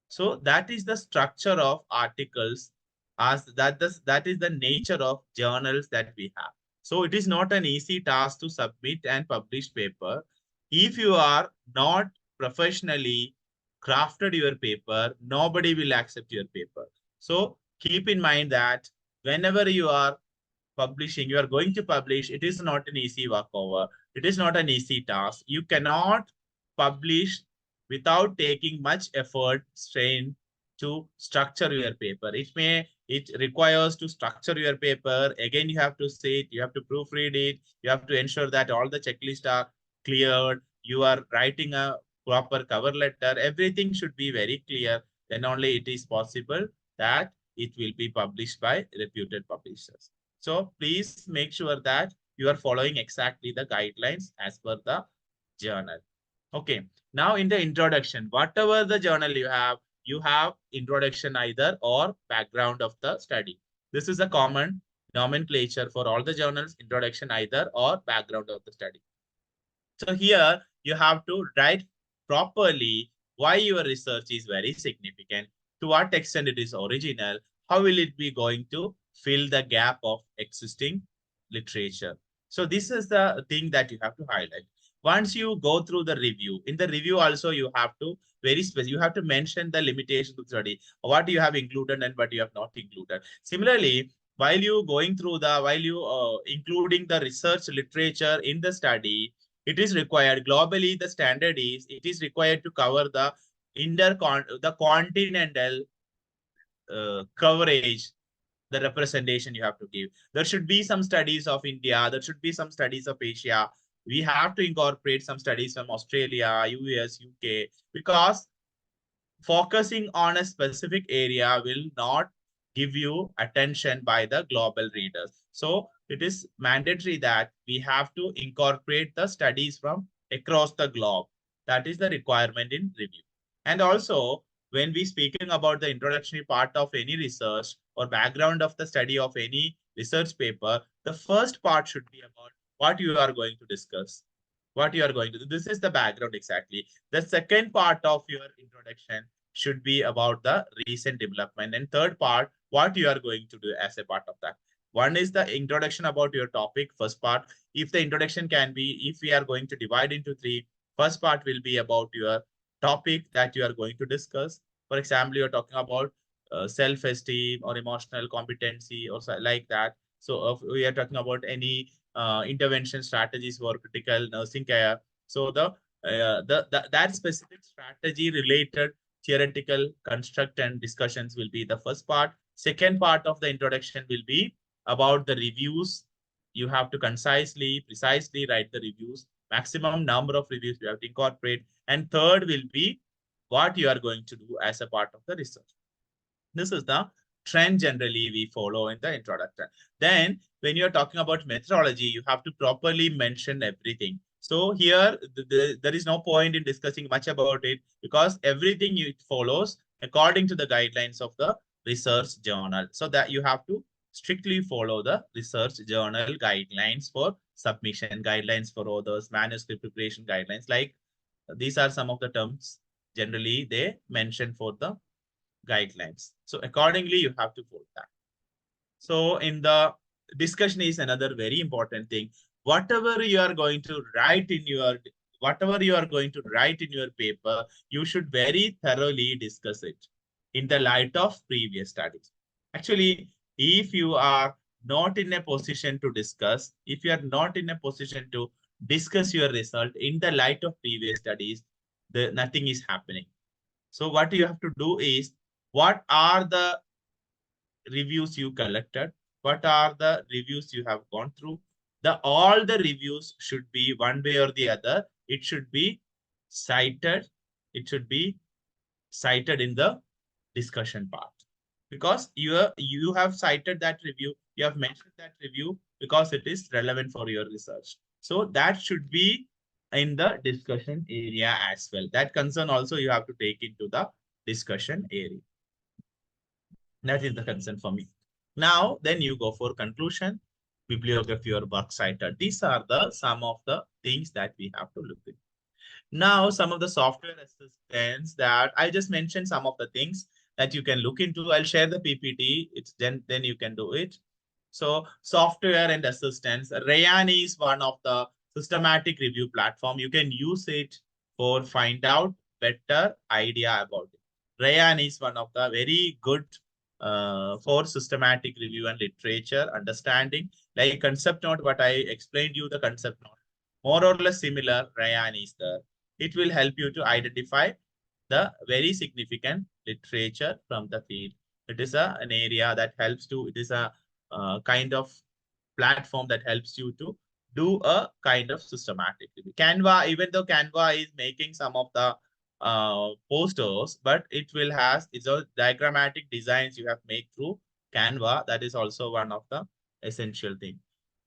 C: So that is the structure of articles, as that is the nature of journals that we have. So it is not an easy task to submit and publish paper. If you are not professionally crafted your paper, nobody will accept your paper. So keep in mind that whenever you are publishing, you are going to publish, it is not an easy walkover. It is not an easy task. You cannot publish without taking much effort, strain to structure your paper. It requires to structure your paper. Again, you have to sit, you have to proofread it, you have to ensure that all the checklists are cleared. You are writing a proper cover letter. Everything should be very clear. Then only it is possible that it will be published by reputed publishers. So please make sure that you are following exactly the guidelines as per the journal. Okay. Now in the introduction, whatever the journal you have introduction either or background of the study. This is a common nomenclature for all the journals, introduction either or background of the study. So here you have to write properly why your research is very significant, to what extent it is original, how will it be going to fill the gap of existing literature. So this is the thing that you have to highlight. Once you go through the review, in the review also you have to you have to mention the limitations of the study, what you have included and what you have not included. Similarly, while including the research literature in the study, it is required globally. The standard is it is required to cover the continental coverage, the representation you have to give. There should be some studies of India. There should be some studies of Asia. We have to incorporate some studies from Australia, US, UK, because focusing on a specific area will not give you attention by the global readers. So it is mandatory that we have to incorporate the studies from across the globe. That is the requirement in review. And also, when we speaking about the introductory part of any research or background of the study of any research paper, the first part should be about what you are going to discuss, what you are going to do. This is the background exactly. The second part of your introduction should be about the recent development. And third part, what you are going to do as a part of that. One is the introduction about your topic, first part. If the introduction can be, if we are going to divide into three, first part will be about your topic that you are going to discuss. For example, you're talking about self-esteem or emotional competency or like that. So if we are talking about any intervention strategies for critical nursing care. So that specific strategy related theoretical construct and discussions will be the first part. Second part of the introduction will be about the reviews. You have to precisely write the reviews. Maximum number of reviews you have to incorporate. And third will be what you are going to do as a part of the research. This is the trend generally we follow in the introduction. Then when you're talking about methodology, you have to properly mention everything. So here, there is no point in discussing much about it because everything it follows according to the guidelines of the research journal. So that you have to strictly follow the research journal guidelines for submission, guidelines for authors, manuscript preparation guidelines. Like these are some of the terms generally they mention for the guidelines. So accordingly, you have to follow that. So in the discussion is another very important thing. Whatever you are going to write in your paper, you should very thoroughly discuss it in the light of previous studies. Actually, if you are not in a position to discuss, if you are not in a position to discuss your result in the light of previous studies, nothing is happening. So what you have to do is, what are the reviews you collected? What are the reviews you have gone through? All the reviews should be one way or the other. It should be cited. It should be cited in the discussion part. Because you have cited that review, you have mentioned that review because it is relevant for your research. So that should be in the discussion area as well. That concern also you have to take into the discussion area. That is the concern for me. Now, then you go for conclusion, bibliography or work cited. These are some of the things that we have to look at. Now, some of the software assistants that I just mentioned, some of the things that you can look into. I'll share the PPT. Then you can do it. So software and assistants. Rayan is one of the systematic review platform. You can use it for find out better idea about it. Rayan is one of the very good for systematic review and literature understanding. Like concept note, what I explained you, the concept note. More or less similar, Rayan is there. It will help you to identify the very significant literature from the field. It is an area that helps to, it is a kind of platform that helps you to do a kind of systematic review. Canva, even though Canva is making some of the posters, but it will have its own diagrammatic designs you have made through Canva. That is also one of the essential things.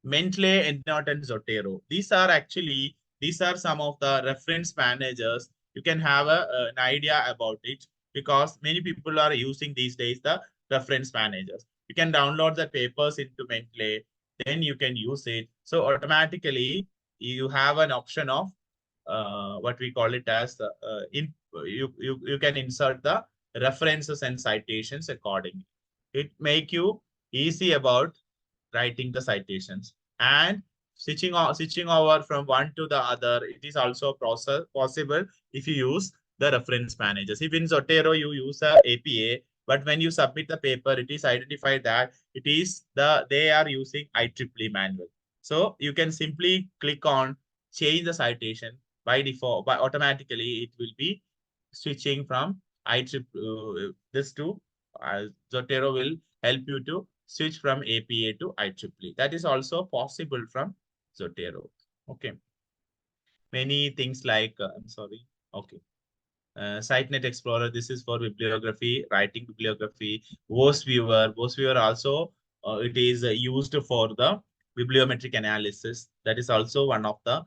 C: Mendeley, EndNote, and Zotero. These are some of the reference managers. You can have an idea about it because many people are using these days the reference managers. You can download the papers into Mendeley, then you can use it. So automatically you have an option of what we call it as you can insert the references and citations accordingly. It make you easy about writing the citations and switching over from one to the other. It is also possible if you use the reference managers. If in Zotero you use a APA, but when you submit the paper, it is identified that they are using IEEE manual. So you can simply click on change the citation by default, but automatically it will be switching from IEEE this to Zotero will help you to switch from APA to IEEE. That is also possible from Zotero. Okay. Many things like, I'm sorry. Okay. SiteNet Explorer, this is for bibliography, writing bibliography. Voice Viewer also, it is used for the bibliometric analysis. That is also one of the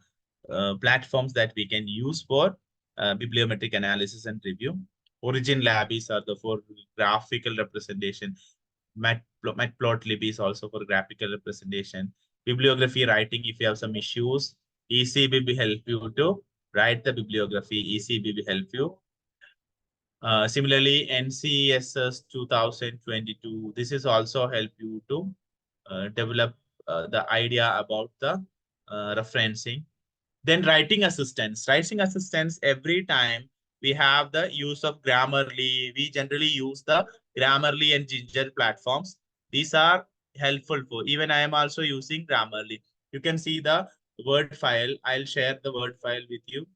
C: platforms that we can use for bibliometric analysis and review. Origin lab is for graphical representation. Matplotlib is also for graphical representation. Bibliography writing, if you have some issues, ECB will help you to write the bibliography. ECB will help you. Similarly, NCSS 2022, this is also help you to develop the idea about the referencing. Then writing assistance. Writing assistance, every time we have the use of Grammarly. We generally use the Grammarly and Ginger platforms. These are helpful for, even I am also using Grammarly. You can see the Word file. I'll share the Word file with you.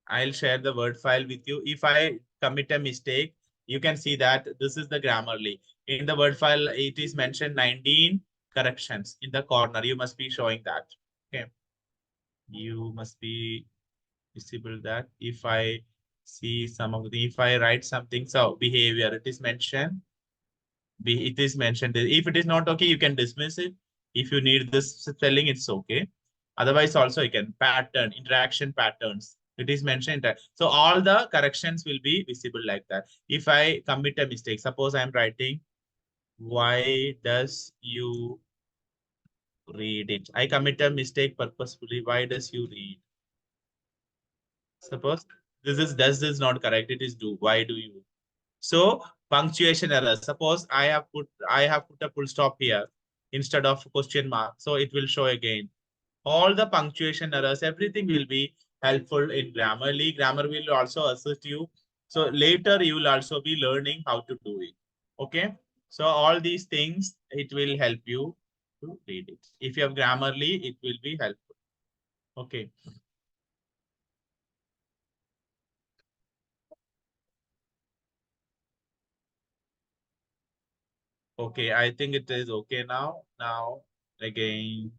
C: I'll share the Word file with you. If I commit a mistake, you can see that this is the Grammarly. In the Word file, it is mentioned 19 corrections in the corner. You must be showing that. Okay. You must be visible that. If I see some of the, if I write something, so behavior, it is mentioned. It is mentioned. If it is not okay, you can dismiss it. If you need this spelling, it's okay. Otherwise, also you can pattern, interaction patterns. It is mentioned that. So all the corrections will be visible like that. If I commit a mistake, suppose I'm writing, why does you read it? I commit a mistake purposefully. Why does you read? Suppose does this not correct? It is do. Why do you? So punctuation error. Suppose I have put a full stop here instead of question mark. So it will show again. All the punctuation errors, everything will be helpful in Grammarly. Grammar will also assist you. So later you will also be learning how to do it. Okay. So all these things, it will help you to read it. If you have Grammarly, it will be helpful. Okay. Okay, I think it is okay now. Now, again,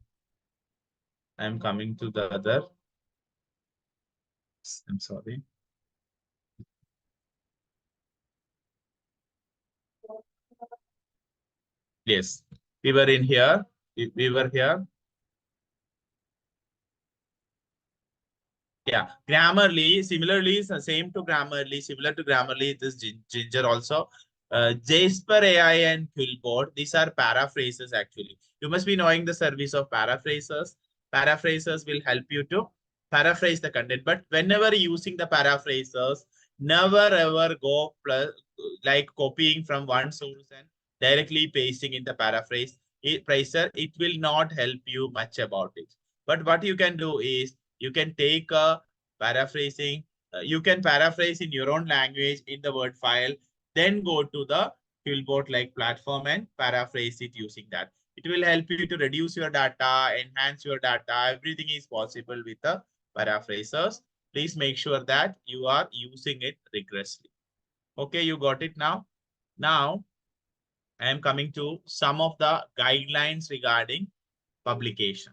C: I'm coming to the other. I'm sorry. Yes, we were in here. We were here. Yeah, Grammarly, similarly, same to Grammarly, similar to Grammarly, this Ginger also. Jasper AI and Quillbot, these are paraphrases actually. You must be knowing the service of paraphrases. Paraphrases will help you to paraphrase the content. But whenever using the paraphrases, never ever go like copying from one source and directly pasting in the paraphrase. It will not help you much about it. But what you can do is, you can take a paraphrasing, you can paraphrase in your own language in the Word file, then go to the Quillbot like platform and paraphrase it using that. It will help you to reduce your data, enhance your data. Everything is possible with the paraphrasers. Please make sure that you are using it rigorously. Okay, you got it now? Now, I am coming to some of the guidelines regarding publication.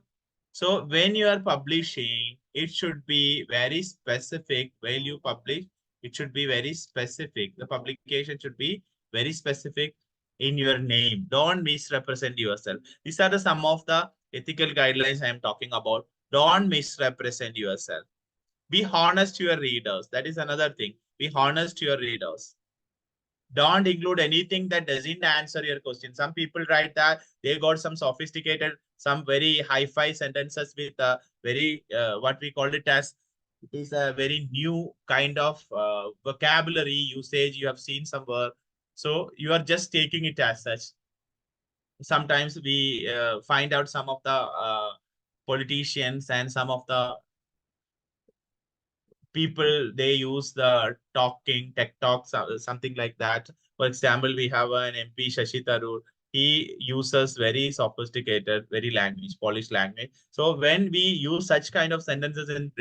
C: So when you are publishing, it should be very specific. When you publish, it should be very specific. The publication should be very specific in your name. Don't misrepresent yourself. These are some of the ethical guidelines I am talking about. Don't misrepresent yourself. Be honest to your readers. That is another thing. Be honest to your readers. Don't include anything that doesn't answer your question. Some people write that they got some sophisticated, some very hi-fi sentences with very, what we call it as, it is a very new kind of vocabulary usage you have seen somewhere. So you are just taking it as such. Sometimes we find out some of the politicians and some of the people, they use the talking tech talks, something like that. For example, we have an MP Shashi Tharoor. He uses very sophisticated, very polished language. So when we use such kind of sentences in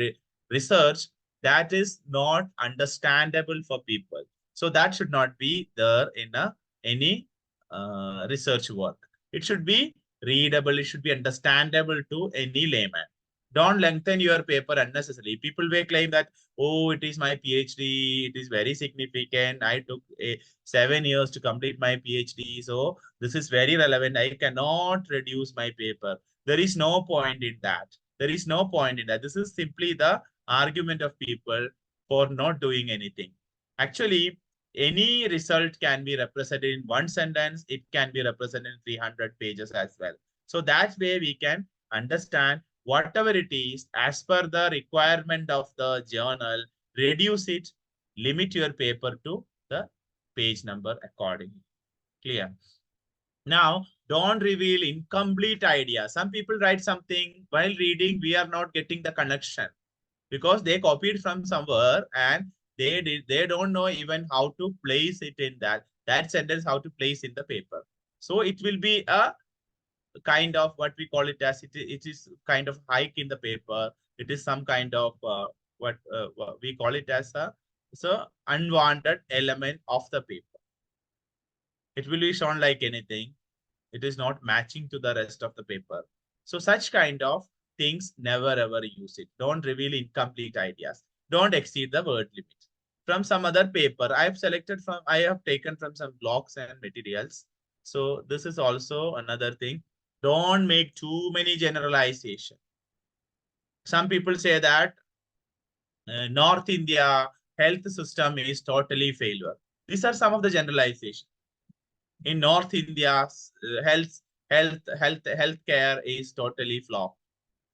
C: research, that is not understandable for people. So that should not be there in any research work. It should be readable. It should be understandable to any layman. Don't lengthen your paper unnecessarily. People may claim that, oh, it is my PhD. It is very significant. I took 7 years to complete my PhD. So this is very relevant. I cannot reduce my paper. There is no point in that. There is no point in that. This is simply the argument of people for not doing anything. Actually, any result can be represented in one sentence. It can be represented in 300 pages as well. So that way we can understand whatever it is as per the requirement of the journal, reduce it, limit your paper to the page number accordingly. Clear? Now, don't reveal incomplete idea. Some people write something while reading, we are not getting the connection because they copied from somewhere and they don't know even how to place it in that sentence, how to place in the paper. So it will be a kind of what we call it as it is kind of hike in the paper. It is some kind of what we call it as a unwanted element of the paper. It will be shown like anything. It is not matching to the rest of the paper. So such kind of things, never ever use it. Don't reveal incomplete ideas. Don't exceed the word limit. From some other paper, I have taken from some blogs and materials. So this is also another thing. Don't make too many generalization. Some people say that North India health system is totally failure. These are some of the generalization. In North India, healthcare is totally flop.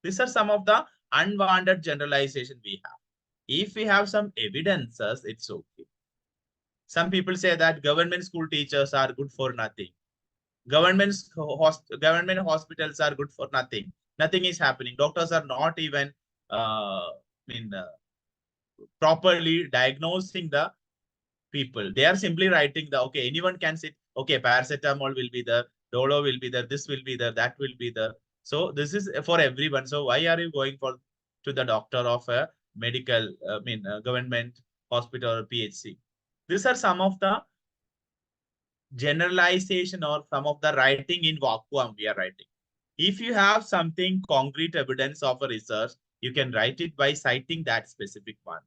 C: These are some of the unwanted generalization we have. If we have some evidences, it's okay. Some people say that government school teachers are good for nothing. Government hospitals are good for nothing. Nothing is happening. Doctors are not even properly diagnosing the people. They are simply writing the, okay, anyone can sit, okay, paracetamol will be there, Dolo will be there, this will be there, that will be there. So this is for everyone. So why are you going to the doctor of a medical, government hospital or PHC? These are some of the generalization or some of the writing in vacuum we are writing. If you have something concrete evidence of a research, you can write it by citing that specific one.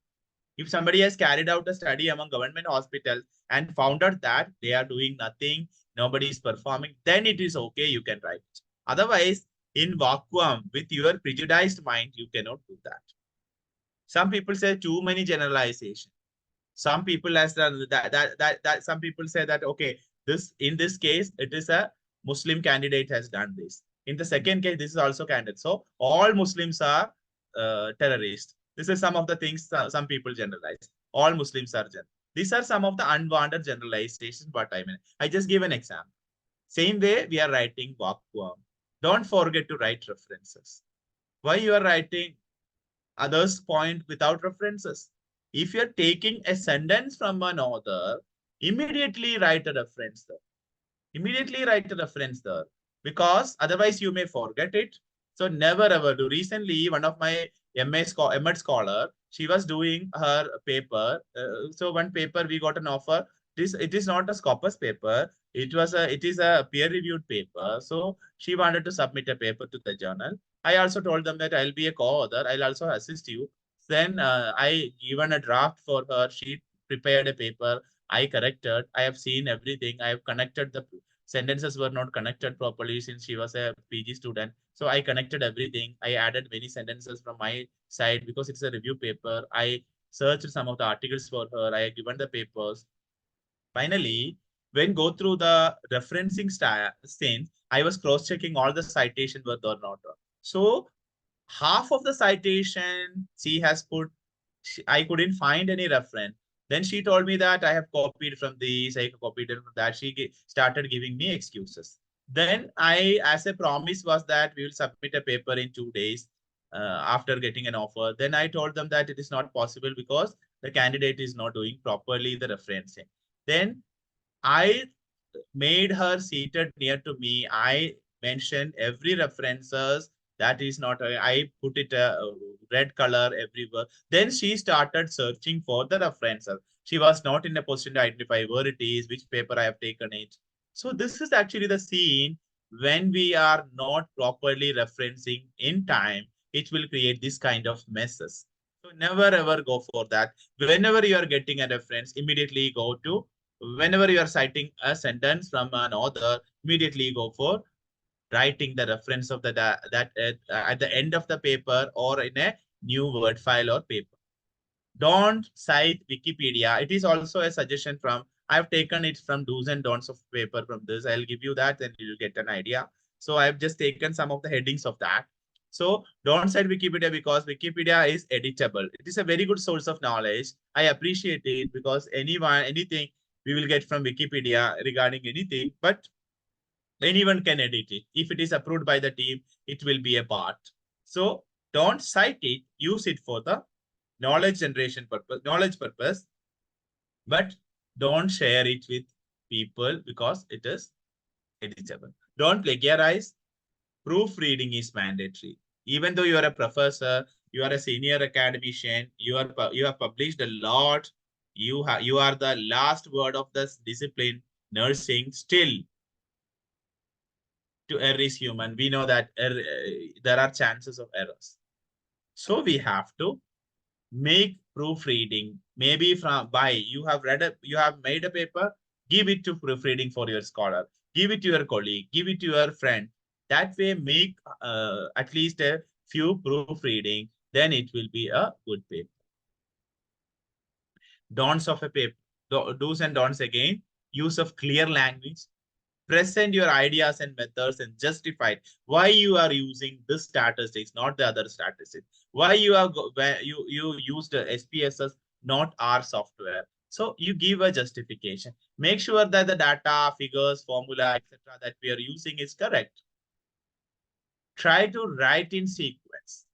C: If somebody has carried out a study among government hospitals and found out that they are doing nothing, nobody is performing, then it is okay, you can write it. Otherwise, in vacuum, with your prejudiced mind, you cannot do that. Some people say too many generalization. Some people has done that some people say that, okay, in this case, it is a Muslim candidate has done this. In the second case, this is also candidate. So all Muslims are terrorists. This is some of the things some people generalize. All Muslims are general. These are some of the unwanted generalizations. What I mean, I just give an example. Same way we are writing vacuum. Don't forget to write references. Why you are writing others' point without references? If you're taking a sentence from an author, immediately write a reference there. Immediately write a reference there, because otherwise you may forget it. So never ever do. Recently, one of my MA scholar, she was doing her paper. So one paper we got an offer. It is not a Scopus paper. It is a peer-reviewed paper. So she wanted to submit a paper to the journal. I also told them that I'll be a co-author. I'll also assist you. Then I given a draft for her. She prepared a paper. I corrected. I have seen everything. I have connected the sentences were not connected properly since she was a PG student. So I connected everything. I added many sentences from my side because it's a review paper. I searched some of the articles for her. I given the papers. Finally, when go through the referencing scenes, I was cross-checking all the citation were there or not. So half of the citation she has put, I couldn't find any reference. Then she told me that I have copied from this, I copied from that. She started giving me excuses. Then as a promise was that we will submit a paper in 2 days after getting an offer. Then I told them that it is not possible because the candidate is not doing properly the referencing. Then I made her seated near to me. I mentioned every references. That is not, I put it a red color everywhere. Then she started searching for the references. She was not in a position to identify where it is, which paper I have taken it. So this is actually the scene when we are not properly referencing in time, it will create this kind of messes. So never ever go for that. Whenever you are getting a reference, immediately go to, whenever you are citing a sentence from an author, immediately go for writing the reference of that at the end of the paper or in a new Word file or paper. Don't cite Wikipedia. It is also a suggestion from, I've taken it from do's and don'ts of paper from this. I'll give you that and you'll get an idea. So I've just taken some of the headings of that. So don't cite Wikipedia because Wikipedia is editable. It is a very good source of knowledge. I appreciate it because anything we will get from Wikipedia regarding anything, but anyone can edit it. If it is approved by the team, it will be a part. So don't cite it, use it for the knowledge generation purpose, but don't share it with people because it is editable. Don't plagiarize. Proofreading is mandatory. Even though you are a professor, you are a senior academician, you have published a lot, you are the last word of this discipline, nursing, still to err is human. We know that there are chances of errors. So we have to make proofreading. Maybe you have made a paper, give it to proofreading for your scholar, give it to your colleague, give it to your friend. That way, make at least a few proofreading, then it will be a good paper. Don'ts of a paper, do's and don'ts again, use of clear language, present your ideas and methods and justify why you are using this statistics, not the other statistics. Why you used SPSS, not our software. So you give a justification. Make sure that the data, figures, formula, etc. that we are using is correct. Try to write in sequence.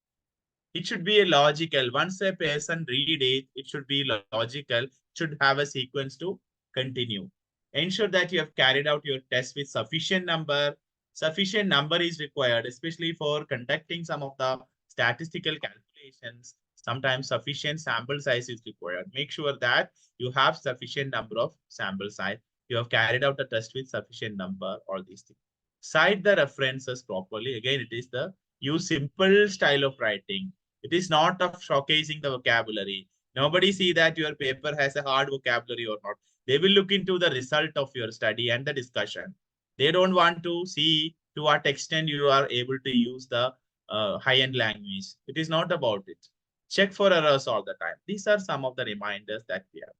C: It should be a logical. Once a person read it, it should be logical. It should have a sequence to continue. Ensure that you have carried out your test with sufficient number. Sufficient number is required, especially for conducting some of the statistical calculations. Sometimes sufficient sample size is required. Make sure that you have sufficient number of sample size. You have carried out a test with sufficient number, all these things. Cite the references properly. Again, it is the use simple style of writing. It is not of showcasing the vocabulary. Nobody see that your paper has a hard vocabulary or not. They will look into the result of your study and the discussion. They don't want to see to what extent you are able to use the high-end language. It is not about it. Check for errors all the time. These are some of the reminders that we have.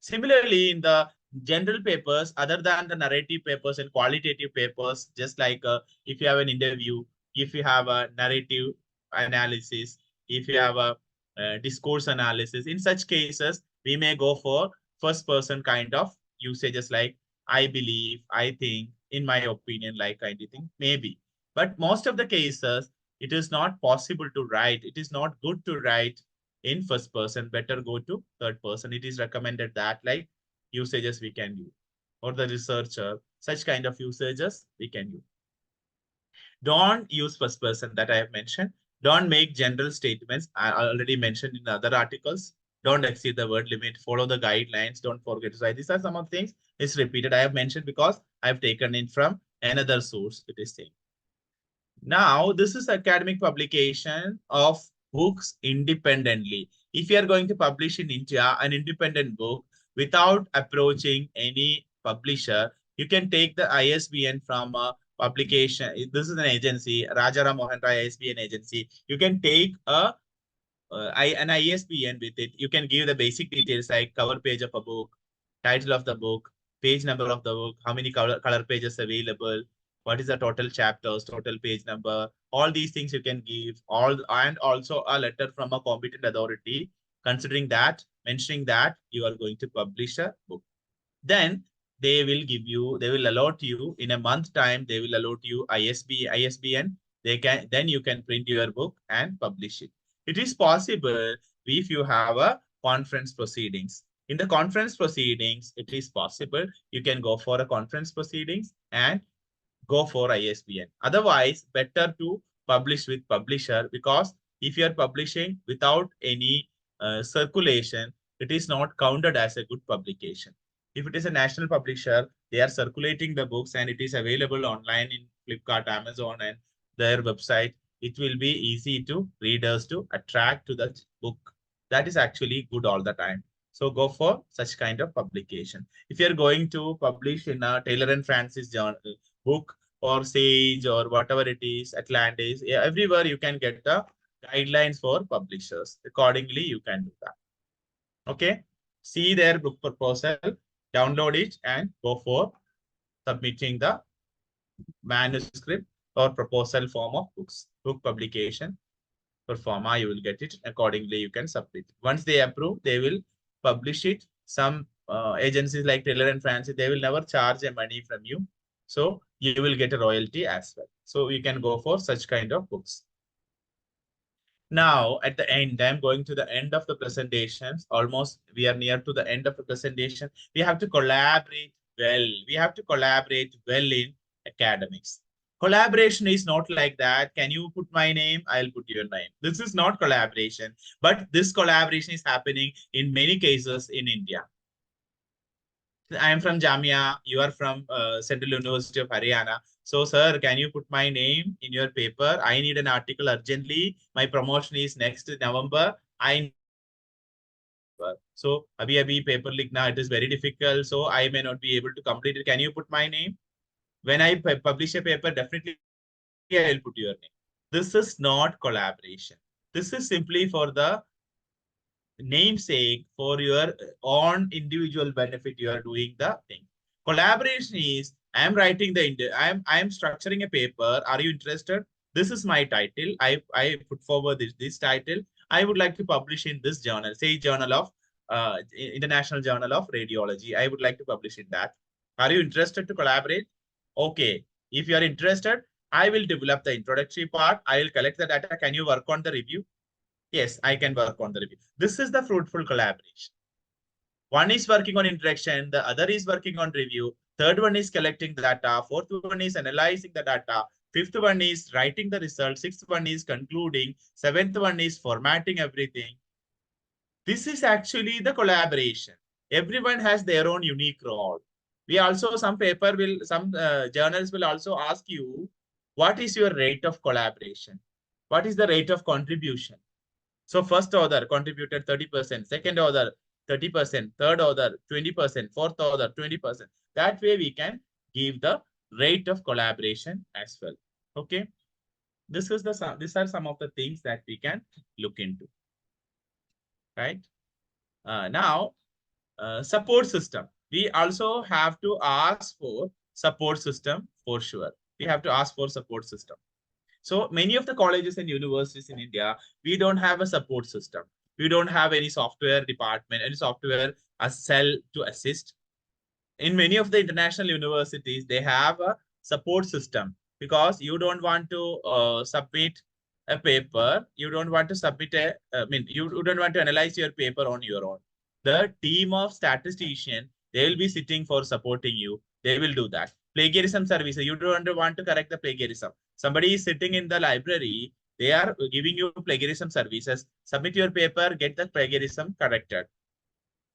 C: Similarly, in the general papers, other than the narrative papers and qualitative papers, just like if you have an interview, if you have a narrative analysis, if you have a discourse analysis, in such cases, we may go for first person kind of usages like I believe, I think, in my opinion, like kind of thing, maybe. But most of the cases, it is not possible to write. It is not good to write in first person. Better go to third person. It is recommended that like usages we can use, or the researcher, such kind of usages we can use. Don't use first person that I have mentioned. Don't make general statements. I already mentioned in other articles. Don't exceed the word limit. Follow the guidelines. Don't forget to cite. These are some of the things. It's repeated. I have mentioned because I've taken it from another source. It is saying. Now, this is academic publication of books independently. If you are going to publish in India an independent book without approaching any publisher, you can take the ISBN from a publication. This is an agency, Rajaram Mohan Rai ISBN agency. You can take an ISBN with it. You can give the basic details like cover page of a book, title of the book, page number of the book, how many color pages available, what is the total chapters, total page number, all these things you can give, and also a letter from a competent authority considering that, mentioning that you are going to publish a book. Then they will allot you in a month time, they will allot you ISBN. Then you can print your book and publish it. It is possible if you have a conference proceedings. In the conference proceedings, it is possible you can go for a conference proceedings and go for ISBN. Otherwise, better to publish with publisher, because if you are publishing without any circulation, it is not counted as a good publication. If it is a national publisher, they are circulating the books and it is available online in Flipkart, Amazon, and their website. It will be easy to readers to attract to the book. That is actually good all the time. So go for such kind of publication. If you're going to publish in a Taylor and Francis journal book, or Sage or whatever it is, Atlantis, everywhere you can get the guidelines for publishers. Accordingly, you can do that. Okay. See their book proposal, download it, and go for submitting the manuscript or proposal form of book publication. For forma, you will get it. Accordingly, you can submit. Once they approve, they will publish it. Some agencies like Taylor and Francis, they will never charge a money from you. So you will get a royalty as well. So you can go for such kind of books. Now, at the end, I'm going to the end of the presentations. Almost we are near to the end of the presentation. We have to collaborate well. We have to collaborate well in academics. Collaboration is not like that. Can you put my name? I'll put your name. This is not collaboration, but this collaboration is happening in many cases in India. I am from Jamia. You are from Central University of Haryana. So, sir, can you put my name in your paper? I need an article urgently. My promotion is next November. So, abhi paper likhna, it is very difficult. So, I may not be able to complete it. Can you put my name? When I publish a paper, definitely I will put your name. This is not collaboration. This is simply for the namesake, for your own individual benefit. You are doing the thing. Collaboration is, I am writing I am structuring a paper. Are you interested? This is my title. I put forward this title. I would like to publish in this journal, say Journal of International Journal of Radiology. I would like to publish in that. Are you interested to collaborate? Okay. If you are interested, I will develop the introductory part. I will collect the data. Can you work on the review? Yes, I can work on the review. This is the fruitful collaboration. One is working on introduction, the other is working on review, third one is collecting the data, fourth one is analyzing the data, fifth one is writing the results, sixth one is concluding, seventh one is formatting everything. This is actually the collaboration. Everyone has their own unique role. We also, some journals will also ask you, what is your rate of collaboration? What is the rate of contribution? So first author contributed 30%, second author 30%, third author 20%, fourth author 20%. That way we can give the rate of collaboration as well. Okay. These are some of the things that we can look into. Right. Now, support system. We also have to ask for support system for sure. We have to ask for support system. So many of the colleges and universities in India, we don't have a support system. We don't have any software department, any software cell to assist. In many of the international universities, they have a support system because you don't want to submit a paper. You don't want to submit you don't want to analyze your paper on your own. The team of statisticians, they will be sitting for supporting you. They will do that. Plagiarism services, you don't want to correct the plagiarism. Somebody is sitting in the library, they are giving you plagiarism services. Submit your paper, get the plagiarism corrected.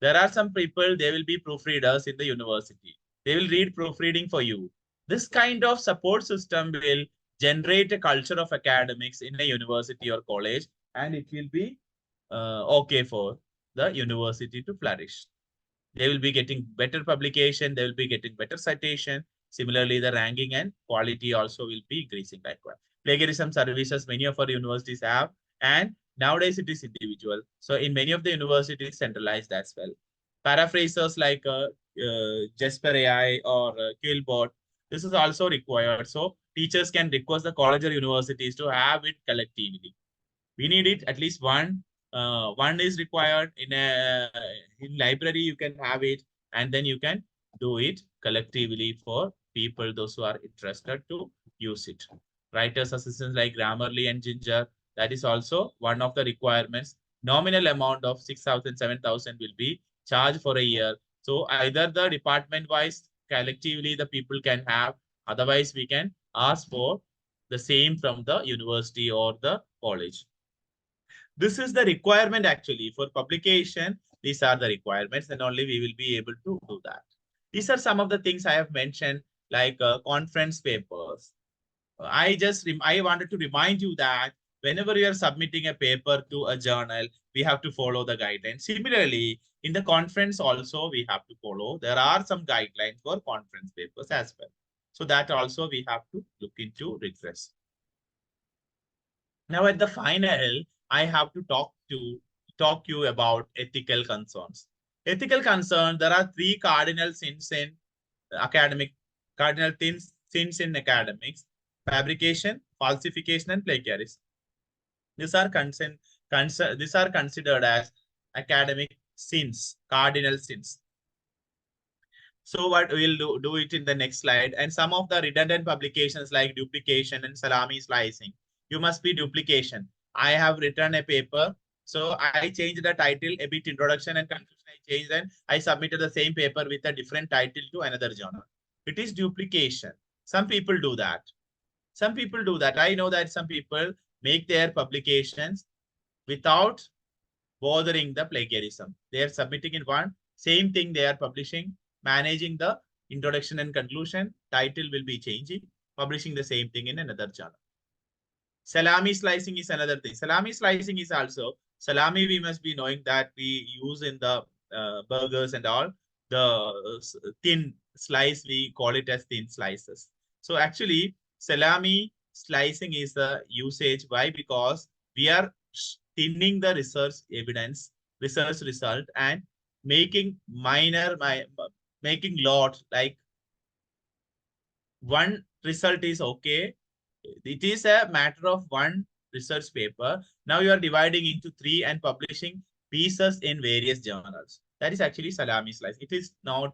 C: There are some people, they will be proofreaders in the university. They will read proofreading for you. This kind of support system will generate a culture of academics in a university or college, and it will be okay for the university to flourish. They will be getting better publication, they will be getting better citation. Similarly, the ranking and quality also will be increasing likewise. Plagiarism services, many of our universities have, and nowadays it is individual. So in many of the universities, centralized as well. Paraphrasers like Jasper AI or Quillbot, this is also required. So teachers can request the college or universities to have it collectively. We need it at least one is required in library. You can have it, and then you can do it collectively for people, those who are interested to use it. Writers assistants like Grammarly and Ginger, that is also one of the requirements. Nominal amount of 6,000, 7,000 will be charged for a year. So either the department wise collectively the people can have, otherwise we can ask for the same from the university or the college. This is the requirement actually for publication. These are the requirements, and only we will be able to do that. These are some of the things I have mentioned, like conference papers. I wanted to remind you that whenever you are submitting a paper to a journal, we have to follow the guidelines. Similarly, in the conference also, we have to follow. There are some guidelines for conference papers as well. So that also we have to look into regress. Now at the final, I have to talk you about ethical concerns. Ethical concern, there are three cardinal sins in sins in academics: fabrication, falsification, and plagiarism. These are considered as academic sins, cardinal sins. So what we'll do it in the next slide. And some of the redundant publications like duplication and salami slicing. You must be duplication. I have written a paper. So I changed the title, a bit introduction and conclusion I changed, and I submitted the same paper with a different title to another journal. It is duplication. Some people do that. Some people do that. I know that some people make their publications without bothering the plagiarism. They are submitting in one, same thing they are publishing, managing the introduction and conclusion, title will be changing, publishing the same thing in another journal. Salami slicing is another thing. Salami slicing is also, salami we must be knowing that we use in the burgers and all, the thin slice, we call it as thin slices. So actually, salami slicing is the usage. Why? Because we are thinning the research evidence, research result, and making making lot, like one result is okay. It is a matter of one research paper. Now you are dividing into three and publishing pieces in various journals. That is actually salami slice. It is not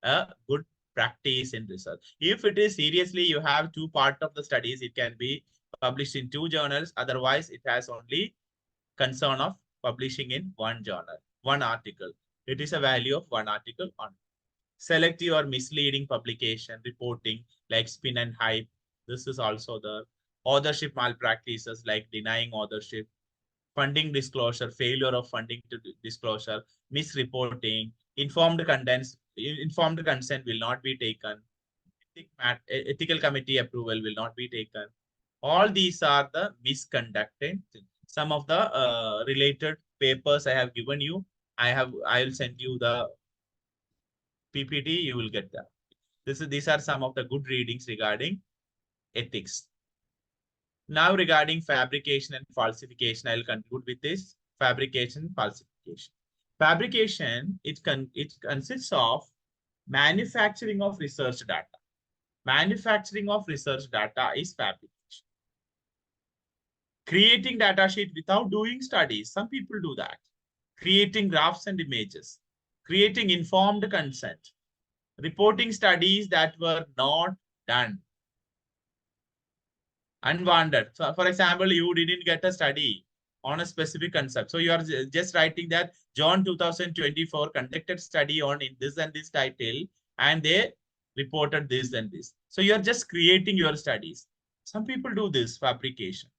C: a good practice in research. If it is seriously, you have two parts of the studies, it can be published in two journals. Otherwise, it has only concern of publishing in one journal, one article. It is a value of one article on selective or misleading publication reporting like spin and hype. This is also the authorship malpractices like denying authorship, funding disclosure, failure of funding to disclosure, misreporting, informed consent will not be taken, ethical committee approval will not be taken. All these are the misconducted. Some of the related papers I have given you. I will send you the PPT. You will get that. These are some of the good readings regarding ethics. Now regarding fabrication and falsification, I'll conclude with this: fabrication, falsification. Fabrication, it consists of manufacturing of research data. Manufacturing of research data is fabrication. Creating data sheet without doing studies. Some people do that. Creating graphs and images. Creating informed consent. Reporting studies that were not done. Unwanted. So for example, you didn't get a study on a specific concept. So you are just writing that John 2024 conducted study on this and this title, and they reported this and this. So you are just creating your studies. Some people do this fabrication.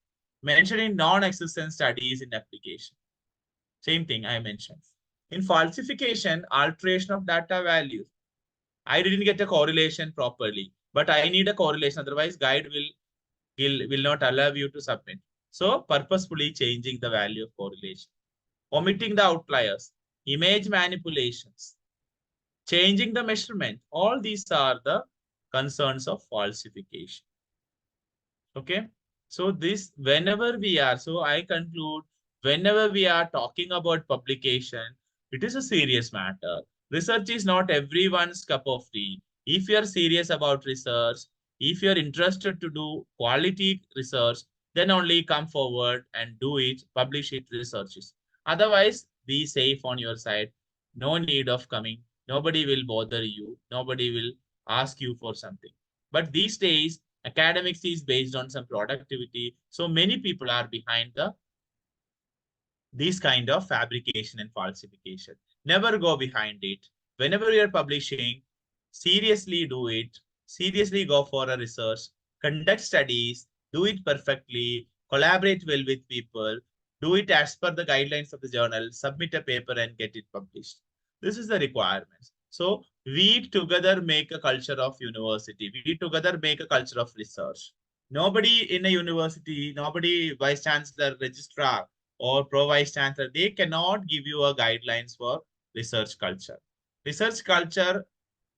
C: Mentioning non-existent studies in application. Same thing I mentioned. In falsification, alteration of data values. I didn't get a correlation properly, but I need a correlation. Otherwise, guide will not allow you to submit. So purposefully changing the value of correlation. Omitting the outliers. Image manipulations. Changing the measurement. All these are the concerns of falsification. Okay. So this, whenever we are, so I conclude, whenever we are talking about publication, it is a serious matter. Research is not everyone's cup of tea. If you are serious about research, if you are interested to do quality research, then only come forward and do it, publish it, researches. Otherwise, be safe on your side. No need of coming. Nobody will bother you. Nobody will ask you for something. But these days, academics is based on some productivity. So many people are behind this kind of fabrication and falsification. Never go behind it. Whenever you are publishing, seriously do it. Seriously go for a research. Conduct studies. Do it perfectly. Collaborate well with people. Do it as per the guidelines of the journal. Submit a paper and get it published. This is the requirements. So we together make a culture of university. We together make a culture of research. Nobody in a university, nobody vice chancellor, registrar, or pro vice chancellor, they cannot give you a guidelines for research culture. Research culture,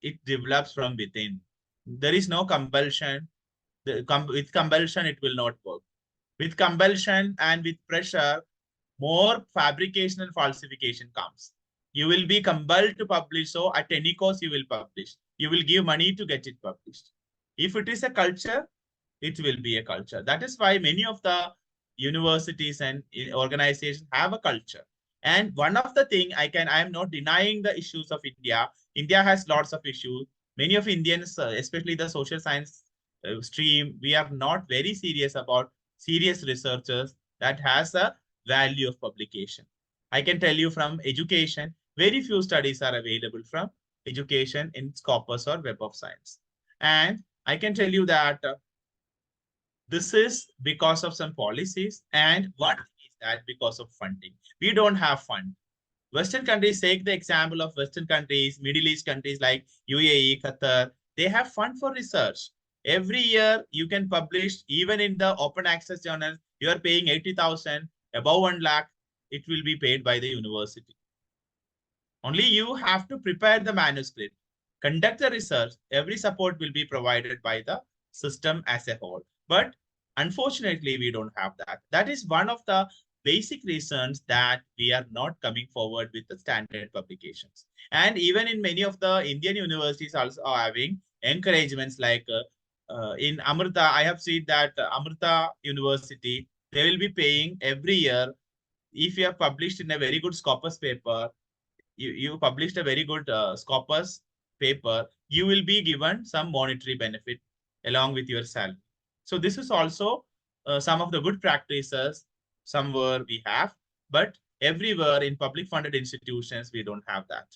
C: it develops from within. There is no compulsion. With compulsion, it will not work. With compulsion and with pressure, more fabrication and falsification comes. You will be compelled to publish, so at any cost you will publish. You will give money to get it published. If it is a culture, it will be a culture. That is why many of the universities and organizations have a culture. And one of the thing I am not denying the issues of India. India has lots of issues. Many of Indians, especially the social science stream, we are not very serious about serious researchers that has a value of publication. I can tell you from education, very few studies are available from education in Scopus or Web of Science. And I can tell you that this is because of some policies. And what is that? Because of funding. We don't have fund. Western countries, take the example of Western countries, Middle East countries like UAE, Qatar, they have fund for research. Every year you can publish, even in the open access journals, you are paying 80,000, above 1 lakh, it will be paid by the university. Only you have to prepare the manuscript, conduct the research, every support will be provided by the system as a whole. But unfortunately, we don't have that. That is one of the basic reasons that we are not coming forward with the standard publications. And even in many of the Indian universities also are having encouragements like in Amrita, I have seen that Amrita University, they will be paying every year. If you have published in a very good Scopus paper, you published a very good Scopus paper, you will be given some monetary benefit along with your salary. So this is also some of the good practices somewhere we have, but everywhere in public funded institutions, we don't have that.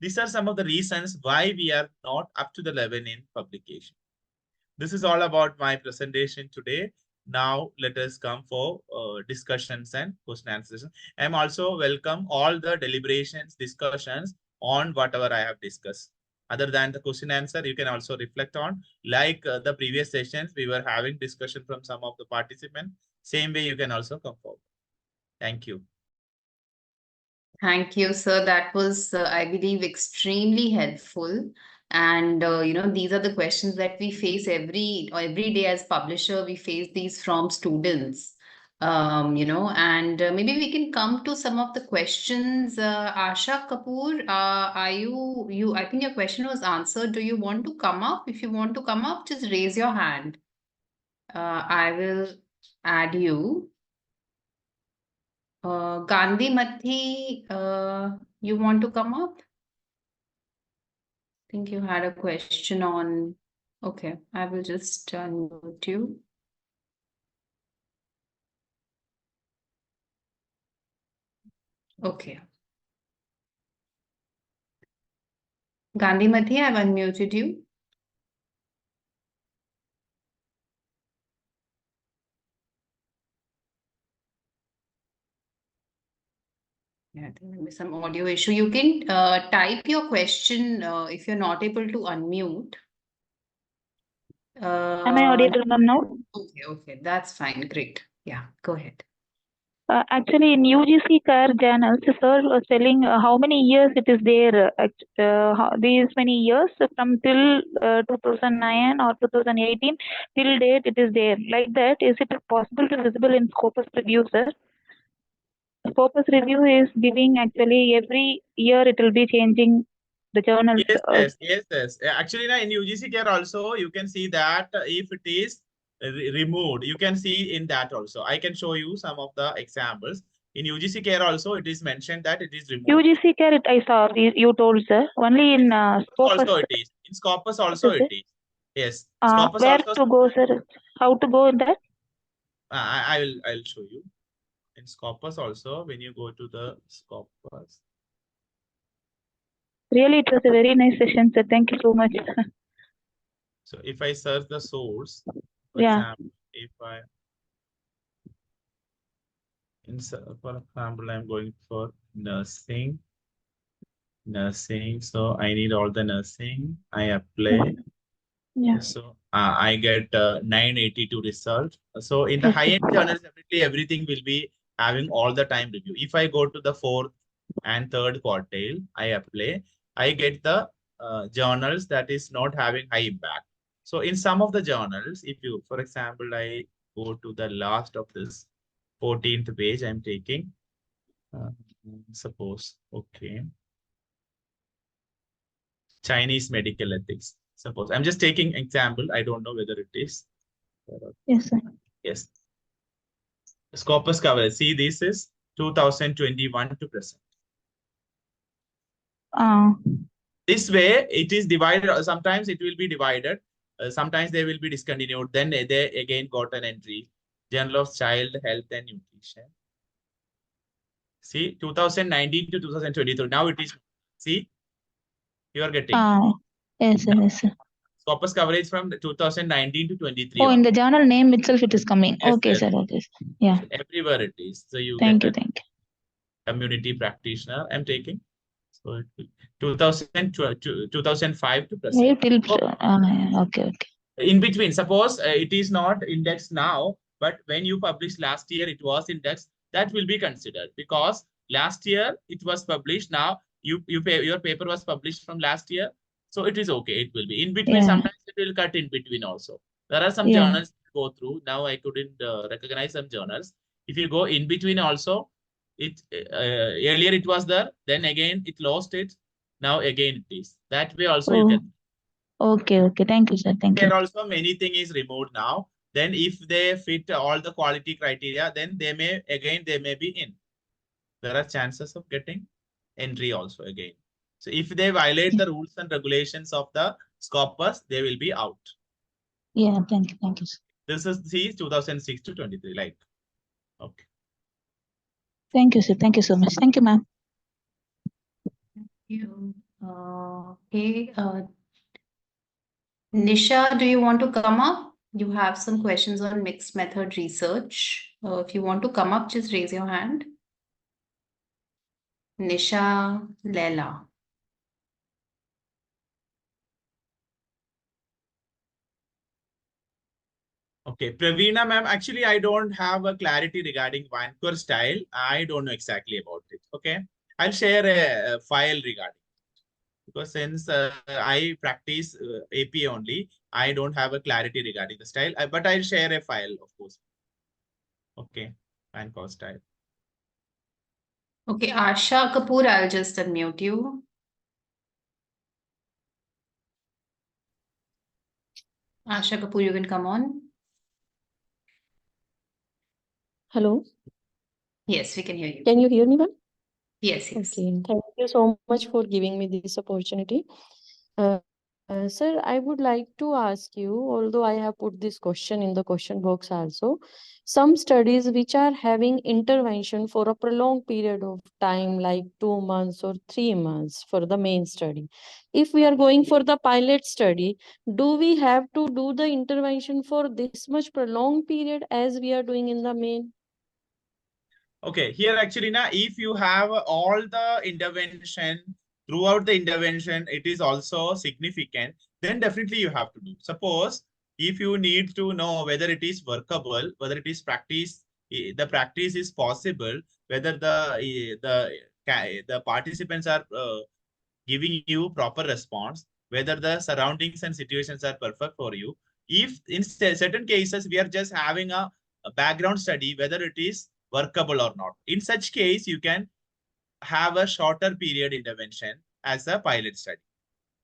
C: These are some of the reasons why we are not up to the level in publication. This is all about my presentation today. Now let us come for discussions and question answers. I'm also welcome all the deliberations, discussions on whatever I have discussed. Other than the question answer, you can also reflect on, like the previous sessions, we were having discussion from some of the participants. Same way, you can also come forward. Thank you.
A: Thank you, sir. That was, I believe, extremely helpful. And these are the questions that we face every day as publisher. We face these from students. And maybe we can come to some of the questions. Asha Kapoor, are you? I think your question was answered. Do you want to come up? If you want to come up, just raise your hand. I will add you. Gandhi Mathi, you want to come up? I think you had a question on. Okay, I will just unmute you. Okay. Gandhi Mathi, I've unmuted you. Yeah, I think there was some audio issue. You can type your question if you're not able to unmute.
F: Am I audible, ma'am, now?
A: Okay, that's fine. Great. Yeah, go ahead.
F: Actually, in UGC CAR journals, sir was telling how many years it is there. These many years from till 2009 or 2018 till date it is there. Like that, is it possible to visible in Scopus review, sir? Scopus review is giving actually every year it will be changing the journals.
C: Yes. Actually, in UGC CARE also, you can see that if it is removed, you can see in that also. I can show you some of the examples. In UGC CARE also, it is mentioned that it is removed.
F: UGC CARE, I saw, you told, sir. Only in Scopus.
C: Also it is. In Scopus also it is. Yes.
F: Scopus where also, to go, sir? How to go in that?
C: I'll show you. In Scopus also, when you go to the Scopus.
F: Really, it was a very nice session, sir. Thank you so much.
C: So if I search the source, for example, if I, for example, I'm going for nursing. So I need all the nursing. I apply.
F: Yeah.
C: So I get 982 result. So in the high-end journals, definitely everything will be having all the time review. If I go to the 4th and 3rd quartile, I apply. I get the journals that is not having high impact. So in some of the journals, if you, for example, I go to the last of this 14th page, I'm taking, suppose, okay, Chinese medical ethics. Suppose I'm just taking example. I don't know whether it is.
F: Yes, sir.
C: Yes. Scopus coverage. See, this is 2021 to present. This way, it is divided. Sometimes it will be divided. Sometimes they will be discontinued. Then they again got an entry. Journal of Child Health and Nutrition. See, 2019 to 2023. Now it is. See, you are getting.
F: Yes, sir. Yes, sir.
C: Scopus coverage from 2019 to 23.
F: Oh, in the journal name itself, it is coming.
C: Yes,
F: Okay,
C: yes.
F: sir. Okay. Yeah.
C: Everywhere it is. So you
F: Thank
C: get
F: you. Thank you.
C: community practitioner. I'm taking. So 2005 to present.
F: Till, okay. Okay.
C: In between, suppose it is not indexed now, but when you published last year, it was indexed. That will be considered because last year it was published. Now your paper was published from last year, so it is okay. It will be in between.
F: Yeah.
C: Sometimes it will cut in between also. There are some
F: Yeah.
C: journals to go through. Now I couldn't recognize some journals. If you go in between also, it earlier it was there. Then again it lost it. Now again it is. That way also you can.
F: Okay. Okay. Thank you, sir. Thank you.
C: Here also many thing is removed now. Then if they fit all the quality criteria, then they may be in. There are chances of getting entry also again. So if they violate the rules and regulations of the Scopus, they will be out.
F: Yeah. Thank you. Thank you, sir.
C: This is the 2006 to 23. Like, okay.
F: Thank you, sir. Thank you so much. Thank you, ma'am.
A: Thank you. Okay. Nisha, do you want to come up? You have some questions on mixed method research. If you want to come up, just raise your hand. Nisha Lela.
C: Okay, Praveena ma'am, actually, I don't have a clarity regarding Vancouver style. I don't know exactly about it. Okay, I'll share a file regarding it. Because since I practice AP only, I don't have a clarity regarding the style, but I'll share a file, of course. Okay, Vancouver style.
A: Okay, Asha Kapoor, I'll just unmute you. Asha Kapoor, you can come on.
G: Hello,
A: Yes, we can hear you.
G: can you hear me, ma'am?
A: Yes, yes.
G: Okay, thank you so much for giving me this opportunity. Sir, I would like to ask you, although I have put this question in the question box also, some studies which are having intervention for a prolonged period of time, like 2 months or 3 months for the main study. If we are going for the pilot study, do we have to do the intervention for this much prolonged period as we are doing in the main?
C: Okay, here actually now, if you have all the intervention, throughout the intervention, it is also significant, then definitely you have to do. Suppose if you need to know whether it is workable, whether it is practice, the practice is possible, whether the participants are giving you proper response, whether the surroundings and situations are perfect for you. If in certain cases we are just having a background study, whether it is workable or not. In such case, you can have a shorter period intervention as a pilot study.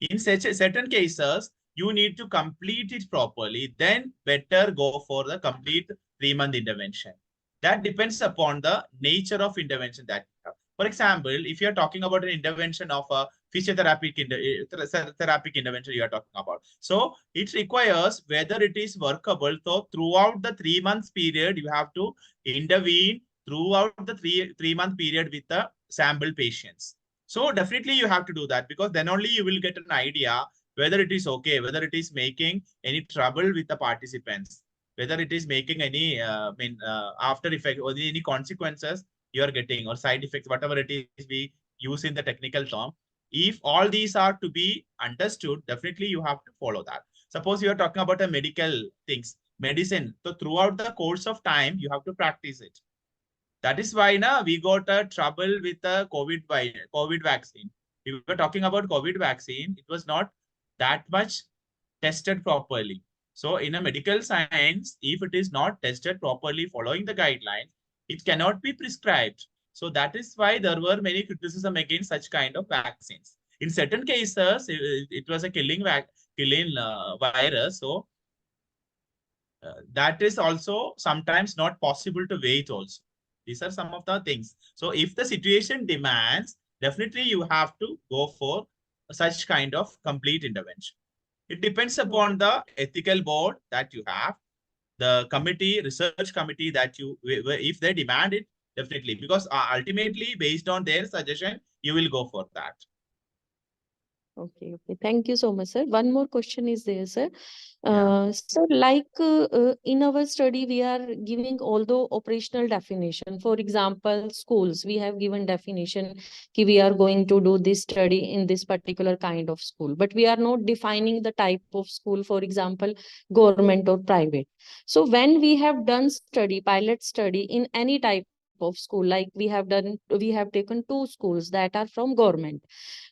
C: In such certain cases, you need to complete it properly, then better go for the complete 3-month intervention. That depends upon the nature of intervention that you have. For example, if you're talking about an intervention of a physiotherapeutic intervention you are talking about. So it requires whether it is workable. So throughout the 3 months period, you have to intervene throughout the three-month period with the sample patients. So definitely you have to do that because then only you will get an idea whether it is okay, whether it is making any trouble with the participants, whether it is making any after effect or any consequences you are getting or side effects, whatever it is we use in the technical term. If all these are to be understood, definitely you have to follow that. Suppose you are talking about a medical things, medicine. So throughout the course of time, you have to practice it. That is why now we got a trouble with the COVID vaccine. We were talking about COVID vaccine. It was not that much tested properly. So in a medical science, if it is not tested properly following the guidelines, it cannot be prescribed. So that is why there were many criticism against such kind of vaccines. In certain cases, it was a killing virus. So that is also sometimes not possible to wait also. These are some of the things. So if the situation demands, definitely you have to go for such kind of complete intervention. It depends upon the ethical board that you have, the committee, research committee that you, if they demand it, definitely, because ultimately based on their suggestion, you will go for that.
G: Okay, okay. Thank you so much, sir. One more question is there, sir.
C: Yeah.
G: So like in our study, we are giving all the operational definition. For example, schools, we have given definition कि we are going to do this study in this particular kind of school, but we are not defining the type of school, for example, government or private. So when we have done study, pilot study in any type of school, like we have taken 2 schools that are from government.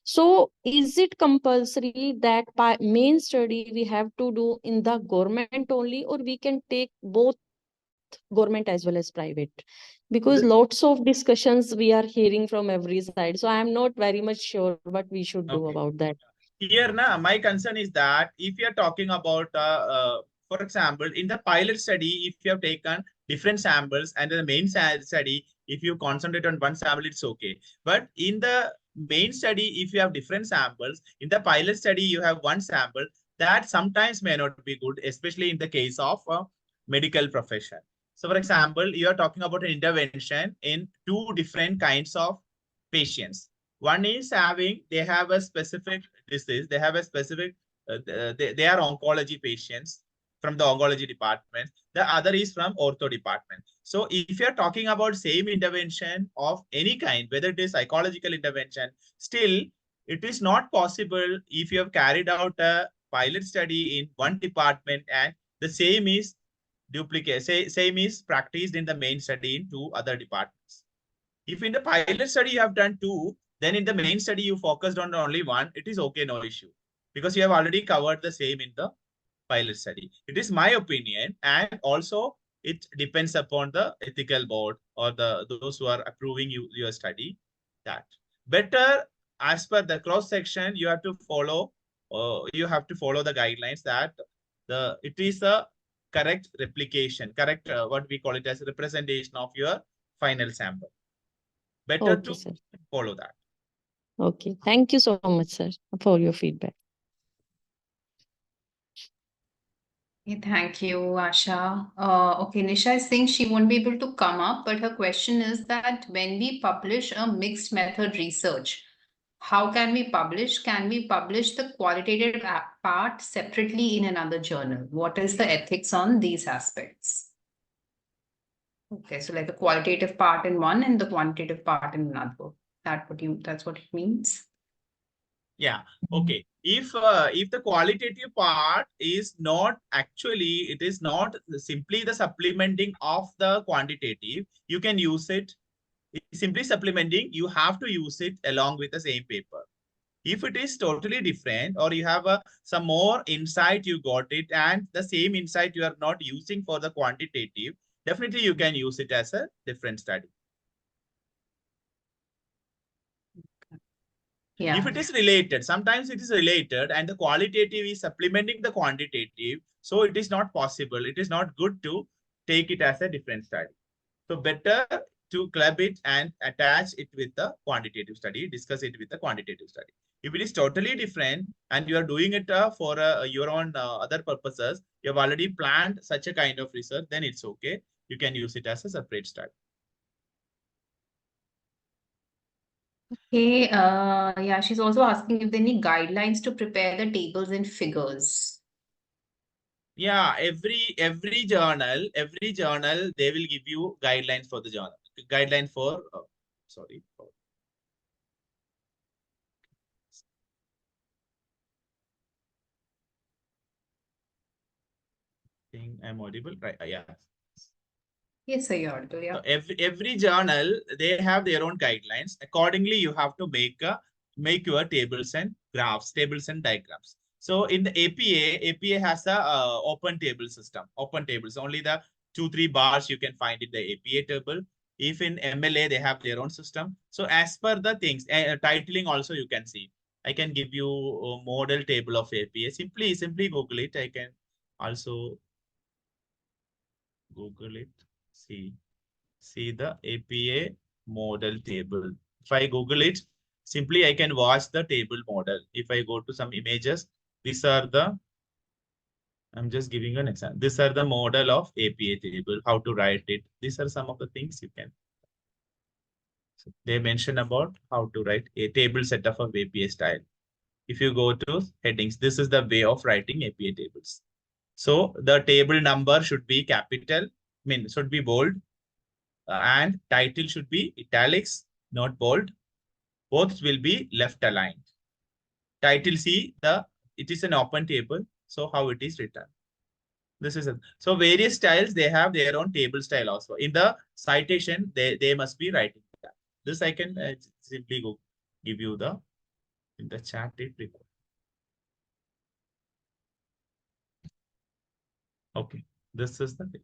G: So is it compulsory that main study we have to do in the government only, or we can take both government as well as private? Because lots of discussions we are hearing from every side. So I am not very much sure what we should do about that.
C: Here, my concern is that if you are talking about, for example, in the pilot study, if you have taken different samples, and in the main study, if you concentrate on one sample, it's okay. But in the main study, if you have different samples, in the pilot study, you have one sample, that sometimes may not be good, especially in the case of medical profession. So, for example, you are talking about an intervention in 2 different kinds of patients. One is they have a specific disease, they have a specific, they are oncology patients from the oncology department. The other is from ortho department. So if you're talking about same intervention of any kind, whether it is psychological intervention, still it is not possible if you have carried out a pilot study in one department and the same is same is practiced in the main study in 2 other departments. If in the pilot study you have done 2, then in the main study you focused on only 1, it is okay, no issue, because you have already covered the same in the pilot study. It is my opinion, and also it depends upon the ethical board or those who are approving your study. That better, as per the cross section, you have to follow the guidelines that it is a correct replication, correct what we call it as representation of your final sample. Better
G: Okay,
C: to
G: sir.
C: follow that.
G: Okay, thank you so much, sir, for your feedback.
A: Okay, thank you, Asha. Okay, Nisha is saying she won't be able to come up, but her question is that when we publish a mixed method research, how can we publish? Can we publish the qualitative part separately in another journal? What is the ethics on these aspects? Okay, so like the qualitative part in one and the quantitative part in another. That's what it means?
C: Yeah. Okay. If the qualitative part is not actually, it is not simply the supplementing of the quantitative, you can use it. It's simply supplementing, you have to use it along with the same paper. If it is totally different, or you have some more insight, you got it, and the same insight you are not using for the quantitative, definitely you can use it as a different study.
A: Yeah.
C: If it is related, sometimes it is related and the qualitative is supplementing the quantitative, so it is not possible. It is not good to take it as a different study. So better to club it and attach it with the quantitative study, discuss it with the quantitative study. If it is totally different and you are doing it for your own other purposes, you have already planned such a kind of research, then it's okay. You can use it as a separate study.
A: Okay, yeah, she's also asking if there are any guidelines to prepare the tables and figures.
C: Yeah, every journal, they will give you guidelines for the journal. Guideline for, sorry. I think I'm audible, right? Yeah.
A: Yes, sir, you're audible, yeah.
C: So every journal, they have their own guidelines. Accordingly, you have to make your tables and graphs, tables and diagrams. So in the APA has a open table system, open tables. Only the 2-3 bars you can find in the APA table. If in MLA, they have their own system. So as per the things, titling also you can see. I can give you a model table of APA. Simply Google it. I can also Google it. See the APA model table. If I Google it, simply I can watch the table model. If I go to some images, these are the, I'm just giving an example. These are the model of APA table, how to write it. These are some of the things you can. So they mention about how to write a table setup of APA style. If you go to headings, this is the way of writing APA tables. So the table number should be capital, should be bold, and title should be italics, not bold. Both will be left aligned. Title C, it is an open table. So how it is written. This is it. So various styles, they have their own table style also. In the citation, they must be writing that. This I can simply go give you in the chat it record. Okay, this is the thing.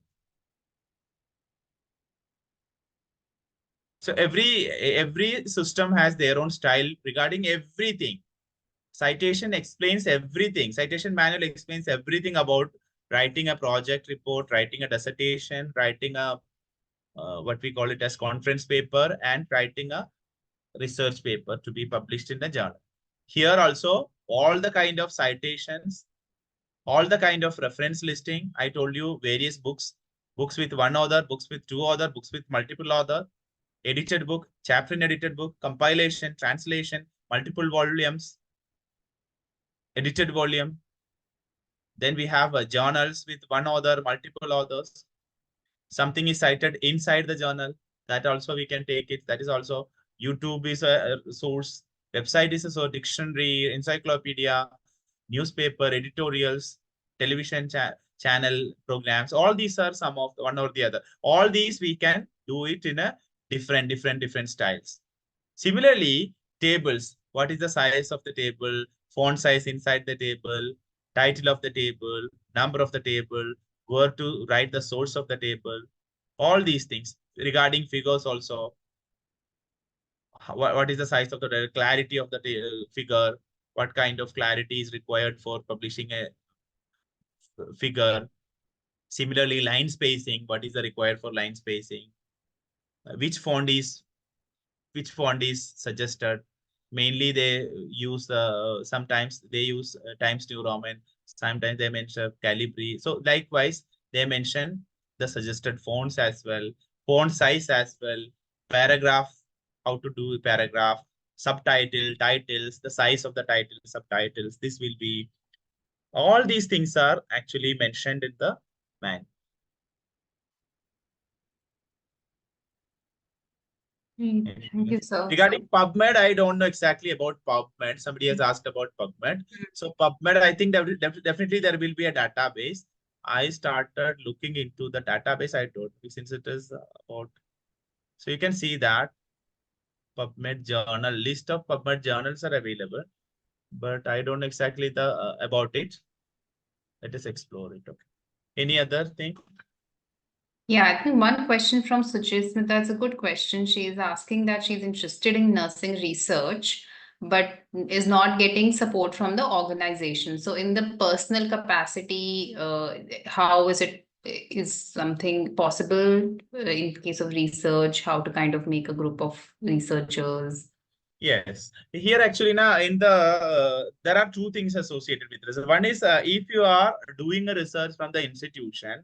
C: So every system has their own style regarding everything. Citation explains everything. Citation manual explains everything about writing a project report, writing a dissertation, writing a what we call it as conference paper, and writing a research paper to be published in the journal. Here also, all the kind of citations, all the kind of reference listing. I told you various books with one author, books with two author, books with multiple author, edited book, chapter in edited book, compilation, translation, multiple volumes, edited volume. Then we have journals with one author, multiple authors. Something is cited inside the journal. That also we can take it. That is also YouTube is a source. Website is a source. Dictionary, encyclopedia, newspaper, editorials, television channel programs. All these are some of one or the other. All these we can do it in a different styles. Similarly, tables. What is the size of the table? Font size inside the table, title of the table, number of the table, where to write the source of the table, all these things. Regarding figures also, what is the size of the clarity of the figure, what kind of clarity is required for publishing a figure. Similarly, line spacing, what is the required for line spacing, which font is suggested. Mainly they use sometimes they use Times New Roman, sometimes they mention Calibri. So likewise, they mention the suggested fonts as well, font size as well, paragraph, how to do paragraph, subtitle, titles, the size of the title, subtitles. This will be, all these things are actually mentioned in the manual.
A: Thank you, sir.
C: Regarding PubMed, I don't know exactly about PubMed. Somebody has asked about PubMed. So PubMed, I think definitely there will be a database. I started looking into the database. I don't know, since it is about. So you can see that PubMed journal, list of PubMed journals are available, but I don't know exactly about it. Let us explore it. Okay. Any other thing?
A: Yeah, I think one question from Suchesmita is a good question. She is asking that she's interested in nursing research, but is not getting support from the organization. So in the personal capacity, how is something possible in case of research, how to kind of make a group of researchers?
C: Yes, here actually now there are two things associated with research. One is if you are doing a research from the institution,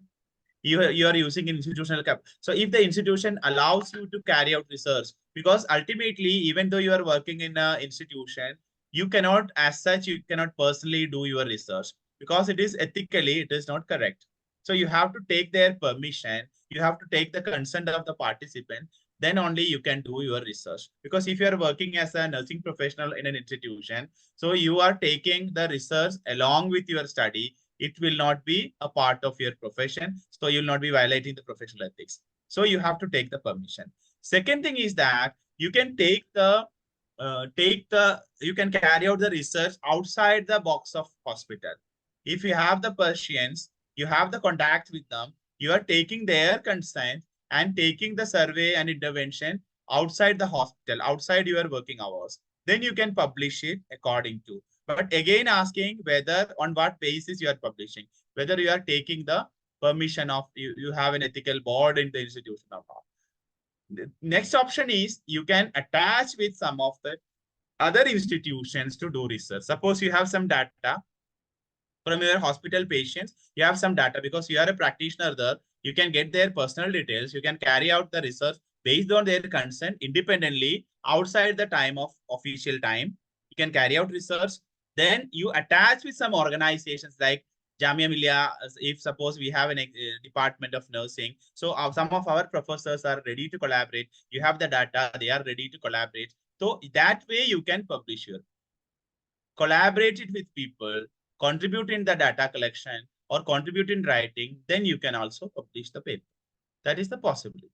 C: you are using institutional cap. So if the institution allows you to carry out research, because ultimately, even though you are working in an institution, you cannot, as such, you cannot personally do your research because it is ethically, it is not correct. So you have to take their permission. You have to take the consent of the participant. Then only you can do your research. Because if you are working as a nursing professional in an institution, so you are taking the research along with your study, it will not be a part of your profession. So you'll not be violating the professional ethics. So you have to take the permission. Second thing is that you can take the you can carry out the research outside the box of hospital. If you have the patients, you have the contact with them, you are taking their consent and taking the survey and intervention outside the hospital, outside your working hours, then you can publish it according to. But again, asking whether on what basis you are publishing, whether you are taking the permission of, you have an ethical board in the institution or not. The next option is you can attach with some of the other institutions to do research. Suppose you have some data from your hospital patients, you have some data because you are a practitioner there, you can get their personal details, you can carry out the research based on their consent independently outside the time of official time. You can carry out research. Then you attach with some organizations like Jamia Millia, if suppose we have a department of nursing. So some of our professors are ready to collaborate. You have the data, they are ready to collaborate. So that way you can publish your, collaborate it with people, contribute in the data collection or contribute in writing, then you can also publish the paper. That is the possibility.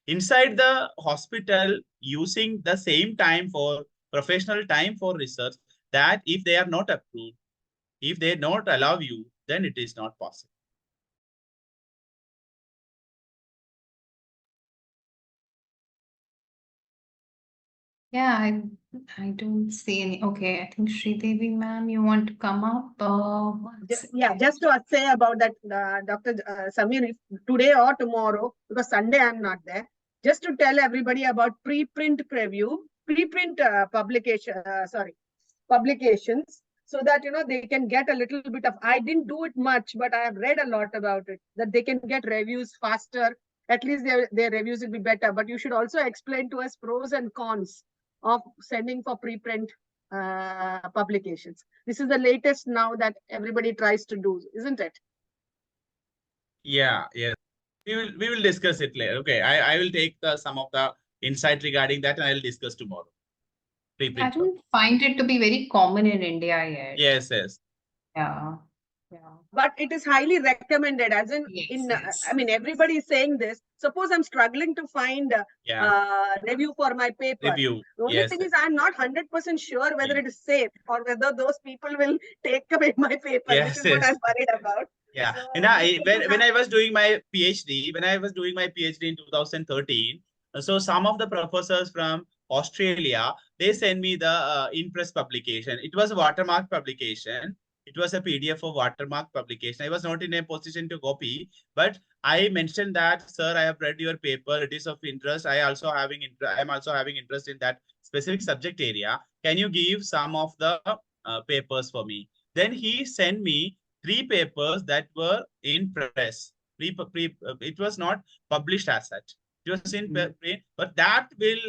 C: Inside the hospital, using the same time for professional time for research, that if they are not approved, if they not allow you, then it is not possible.
A: Yeah, I don't see any. Okay, I think Sridevi ma'am, you want to come up?
D: Yeah, just to say about that, Dr. Samir, if today or tomorrow, because Sunday I'm not there, just to tell everybody about preprint preview, preprint publications, so that, you know, they can get a little bit of, I didn't do it much, but I have read a lot about it, that they can get reviews faster. At least their reviews will be better. But you should also explain to us pros and cons of sending for preprint publications. This is the latest now that everybody tries to do, isn't it?
C: Yeah, yes. We will discuss it later. Okay, I will take some of the insight regarding that and I will discuss tomorrow.
A: I don't find it to be very common in India yet.
C: Yes, yes.
A: Yeah. Yeah.
D: But it is highly recommended, as in,
A: Yes.
D: I mean, everybody is saying this. Suppose I'm struggling to find review for my paper.
C: Review.
D: The only thing is I'm not 100% sure whether it is safe or whether those people will take away my paper, which is what I'm worried about.
C: Yeah,
D: So,
C: and when I was doing my PhD, in 2013, so some of the professors from Australia, they sent me the in-press publication. It was a watermark publication. It was a PDF of watermark publication. I was not in a position to copy, but I mentioned that, sir, I have read your paper. It is of interest. I am also having interest in that specific subject area. Can you give some of the papers for me? Then he sent me 3 papers that were in press. It was not published as such. It was in print, but that will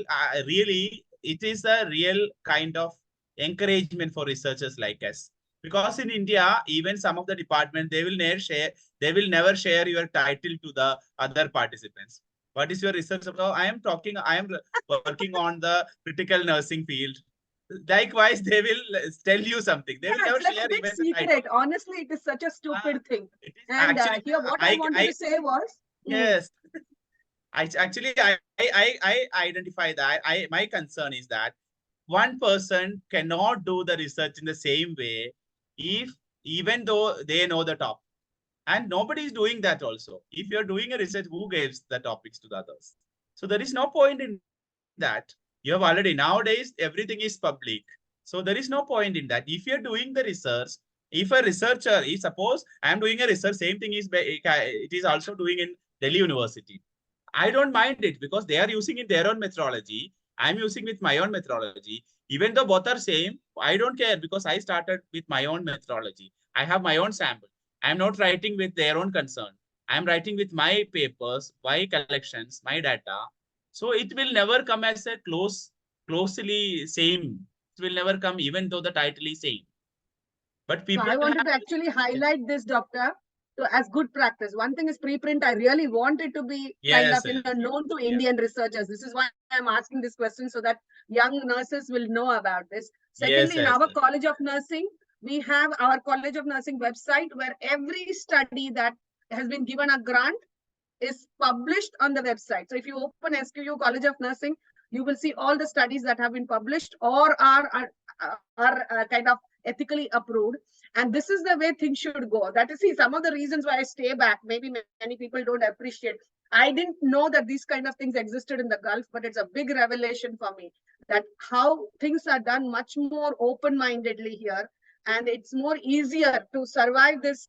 C: really, it is a real kind of encouragement for researchers like us. Because in India, even some of the departments, they will never share your title to the other participants. What is your research about? I am working on the critical nursing field. Likewise, they will tell you something. They will never share
D: even the title. Honestly, it is such a stupid thing. And here, what I wanted to say was,
C: yes. I identify that. My concern is that one person cannot do the research in the same way even though they know the topic. And nobody is doing that also. If you're doing a research, who gives the topics to the others? So there is no point in that. You have already, nowadays, everything is public. So there is no point in that. If you're doing the research, if a researcher, suppose I'm doing a research, same thing it is also doing in Delhi University. I don't mind it because they are using in their own methodology. I'm using with my own methodology. Even though both are same, I don't care because I started with my own methodology. I have my own sample. I'm not writing with their own concern. I'm writing with my papers, my collections, my data. So it will never come as a closely same. It will never come even though the title is same. But people.
D: So I wanted to actually highlight this, Doctor, as good practice. One thing is preprint. I really want it to be kind of known to Indian researchers. This is why I'm asking this question, so that young nurses will know about this. Secondly, in our College of Nursing, we have our College of Nursing website where every study that has been given a grant is published on the website. So if you open SQU College of Nursing, you will see all the studies that have been published or are kind of ethically approved. And this is the way things should go. That is, see, some of the reasons why I stay back, maybe many people don't appreciate. I didn't know that these kind of things existed in the Gulf, but it's a big revelation for me that how things are done much more open-mindedly here. And it's more easier to survive this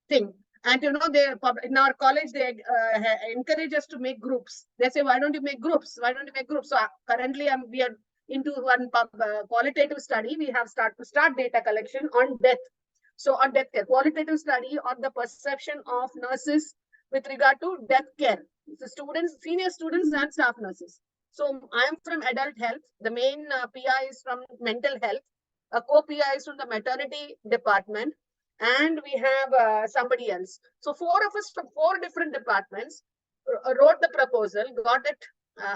D: thing. And you know, they in our college, they encourage us to make groups. They say, why don't you make groups? Why don't you make groups? So currently we are into one qualitative study. We have start data collection on death. So on death care, qualitative study on the perception of nurses with regard to death care. So students, senior students and staff nurses. So I am from adult health. The main PI is from mental health. A co-PI is from the maternity department. And we have somebody else. So 4 of us from 4 different departments wrote the proposal, got it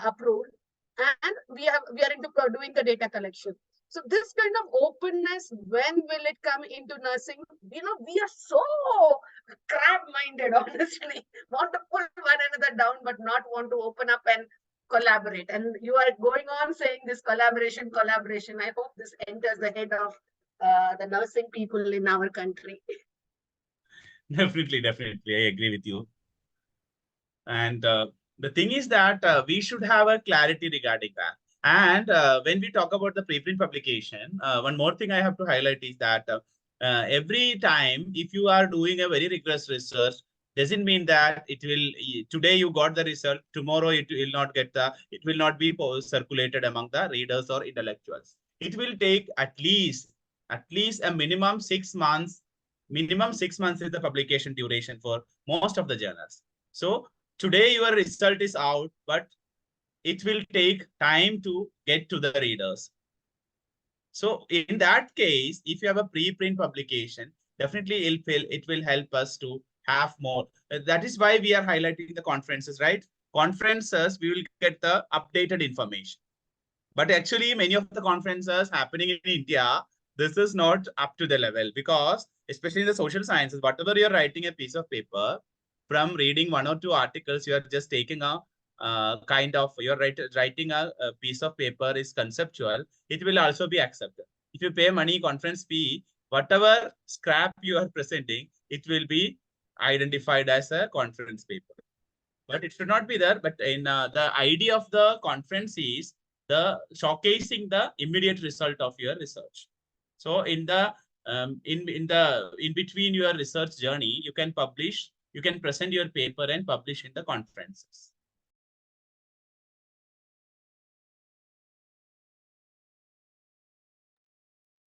D: approved, and we are into doing the data collection. So this kind of openness, when will it come into nursing? You know, we are so crab-minded, honestly. Want to pull one another down, but not want to open up and collaborate. And you are going on saying this collaboration. I hope this enters the head of the nursing people in our country.
C: Definitely, I agree with you. And the thing is that we should have a clarity regarding that. And when we talk about the preprint publication, one more thing I have to highlight is that every time, if you are doing a very rigorous research, doesn't mean that it will, today you got the result, tomorrow it will not get it will not be circulated among the readers or intellectuals. It will take at least a minimum 6 months. Minimum 6 months is the publication duration for most of the journals. So today your result is out, but it will take time to get to the readers. So in that case, if you have a preprint publication, definitely it will help us to have more. That is why we are highlighting the conferences, right? Conferences, we will get the updated information. But actually, many of the conferences happening in India, this is not up to the level, because especially in the social sciences, whatever you're writing a piece of paper, from reading 1 or 2 articles, you are just taking a you're writing a piece of paper is conceptual, it will also be accepted. If you pay money, conference fee, whatever scrap you are presenting, it will be identified as a conference paper. But it should not be there. But in the idea of the conference is the showcasing the immediate result of your research. So in the in between your research journey, you can publish, you can present your paper and publish in the conferences.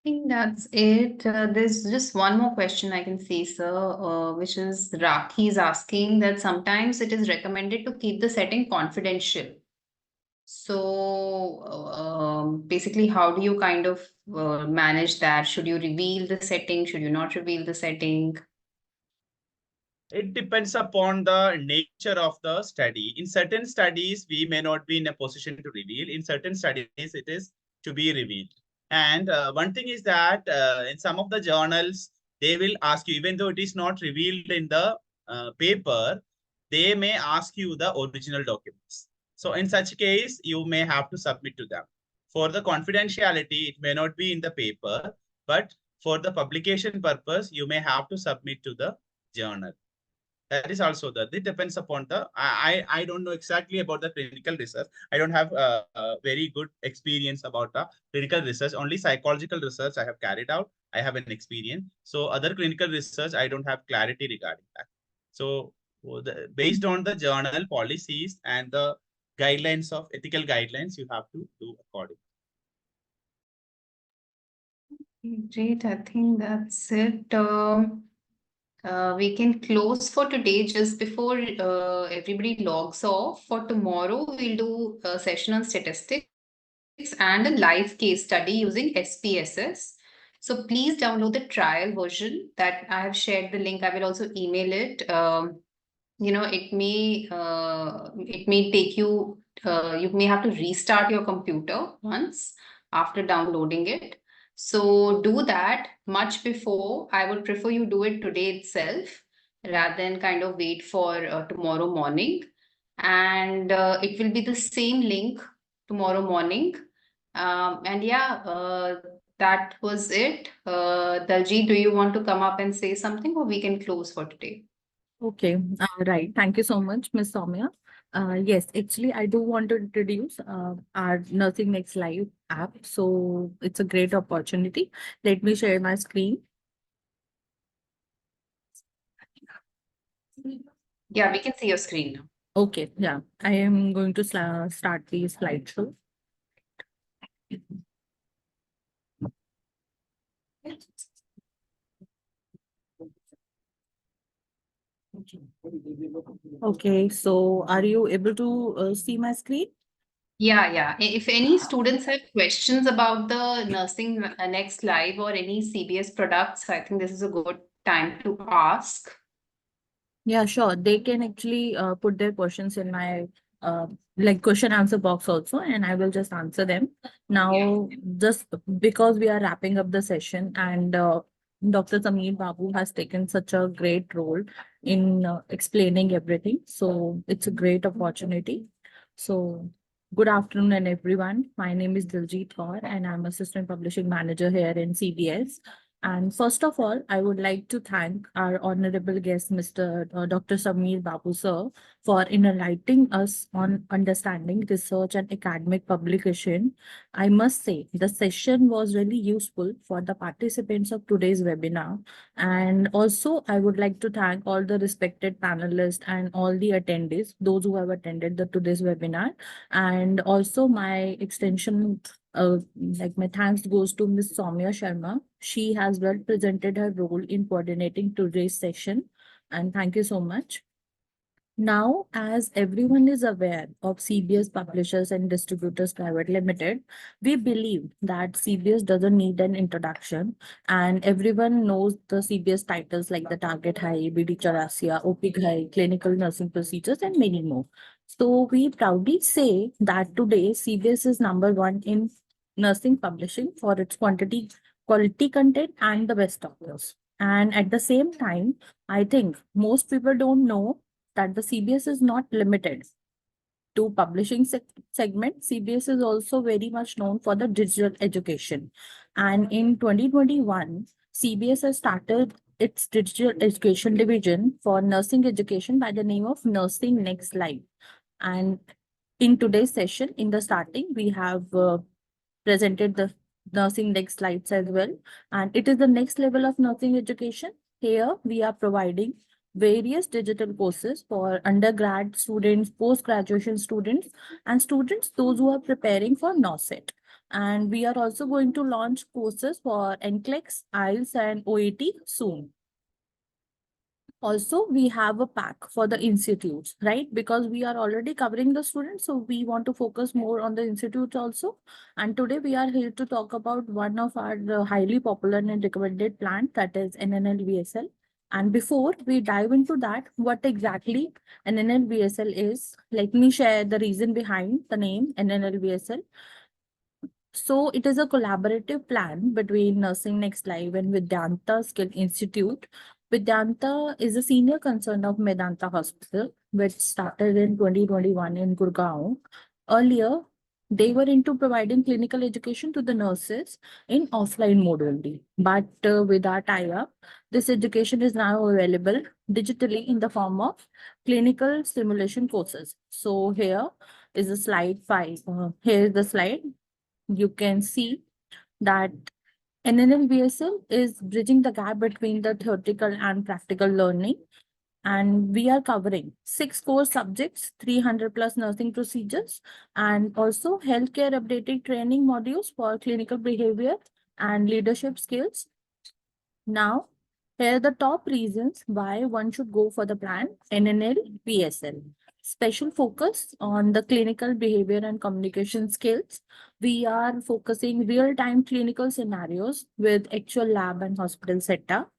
A: I think that's it. There's just one more question I can see, sir, which is Rakhi is asking that sometimes it is recommended to keep the setting confidential. So basically, how do you kind of manage that? Should you reveal the setting? Should you not reveal the setting?
C: It depends upon the nature of the study. In certain studies, we may not be in a position to reveal. In certain studies, it is to be revealed. And one thing is that in some of the journals, they will ask you, even though it is not revealed in the paper, they may ask you the original documents. So in such case, you may have to submit to them. For the confidentiality, it may not be in the paper, but for the publication purpose, you may have to submit to the journal. That is also that. It depends upon the, I don't know exactly about the clinical research. I don't have a very good experience about the clinical research. Only psychological research I have carried out. I have an experience. So other clinical research, I don't have clarity regarding that. So based on the journal policies and the guidelines of ethical guidelines, you have to do accordingly.
A: Great, I think that's it. We can close for today just before everybody logs off. For tomorrow, we'll do a session on statistics and a live case study using SPSS. So please download the trial version that I have shared the link. I will also email it. You know, it may take you, you may have to restart your computer once after downloading it. So do that much before. I would prefer you do it today itself rather than kind of wait for tomorrow morning. And it will be the same link tomorrow morning. And yeah, that was it. Daljit, do you want to come up and say something, or we can close for today?
B: Okay, right. Thank you so much, Ms. Soumya. Yes, actually, I do want to introduce our Nursing Next Live app. So it's a great opportunity. Let me share my screen.
A: Yeah, we can see your screen now.
B: Okay, yeah, I am going to start the slideshow. Okay, so are you able to see my screen?
A: Yeah. If any students have questions about the Nursing Next Live or any CBS products, I think this is a good time to ask.
B: Yeah, sure. They can actually put their questions in my like question answer box also, and I will just answer them. Now, just because we are wrapping up the session and Dr. Sameer Babu has taken such a great role in explaining everything. So it's a great opportunity. So good afternoon, everyone. My name is Diljit Kaur and I'm Assistant Publishing Manager here in CBS. And first of all, I would like to thank our honorable guest, Mr. Dr. Sameer Babu, sir, for enlightening us on understanding research and academic publication. I must say, the session was really useful for the participants of today's webinar. And also, I would like to thank all the respected panelists and all the attendees, those who have attended today's webinar. And also my extension like my thanks goes to Ms. Soumya Sharma. She has well presented her role in coordinating today's session. And thank you so much. Now, as everyone is aware of CBS Publishers and Distributors Private Limited, we believe that CBS doesn't need an introduction, and everyone knows the CBS titles like the Target High, BD Charasia, OP High, Clinical Nursing Procedures, and many more. So we proudly say that today CBS is #1 in nursing publishing for its quality content and the best authors. And at the same time, I think most people don't know that the CBS is not limited to publishing segment. CBS is also very much known for the digital education. And in 2021, CBS has started its digital education division for nursing education by the name of Nursing Next Live. And in today's session, in the starting, we have presented the Nursing Next slides as well. And it is the next level of nursing education. Here, we are providing various digital courses for undergrad students, post-graduation students, and students, those who are preparing for NOSET. And we are also going to launch courses for NCLEX, IELTS, and OET soon. Also, we have a pack for the institutes, right? Because we are already covering the students, so we want to focus more on the institutes also. And today we are here to talk about one of our highly popular and recommended plan, that is NNL-VSL. And before we dive into that, what exactly NNL-VSL is, let me share the reason behind the name NNL-VSL. So it is a collaborative plan between Nursing Next Live and Vedanta Skill Institute. Vedanta is a senior concern of Medanta Hospital, which started in 2021 in Gurgaon. Earlier, they were into providing clinical education to the nurses in offline mode only. But with our tie-up, this education is now available digitally in the form of clinical simulation courses. So here is a slide 5. Here is the slide. You can see that NNL-VSL is bridging the gap between the theoretical and practical learning. And we are covering 6 core subjects, 300 plus nursing procedures, and also healthcare updated training modules for clinical behavior and leadership skills. Now, here are the top reasons why one should go for the plan NNL-VSL. Special focus on the clinical behavior and communication skills. We are focusing real-time clinical scenarios with actual lab and hospital setup.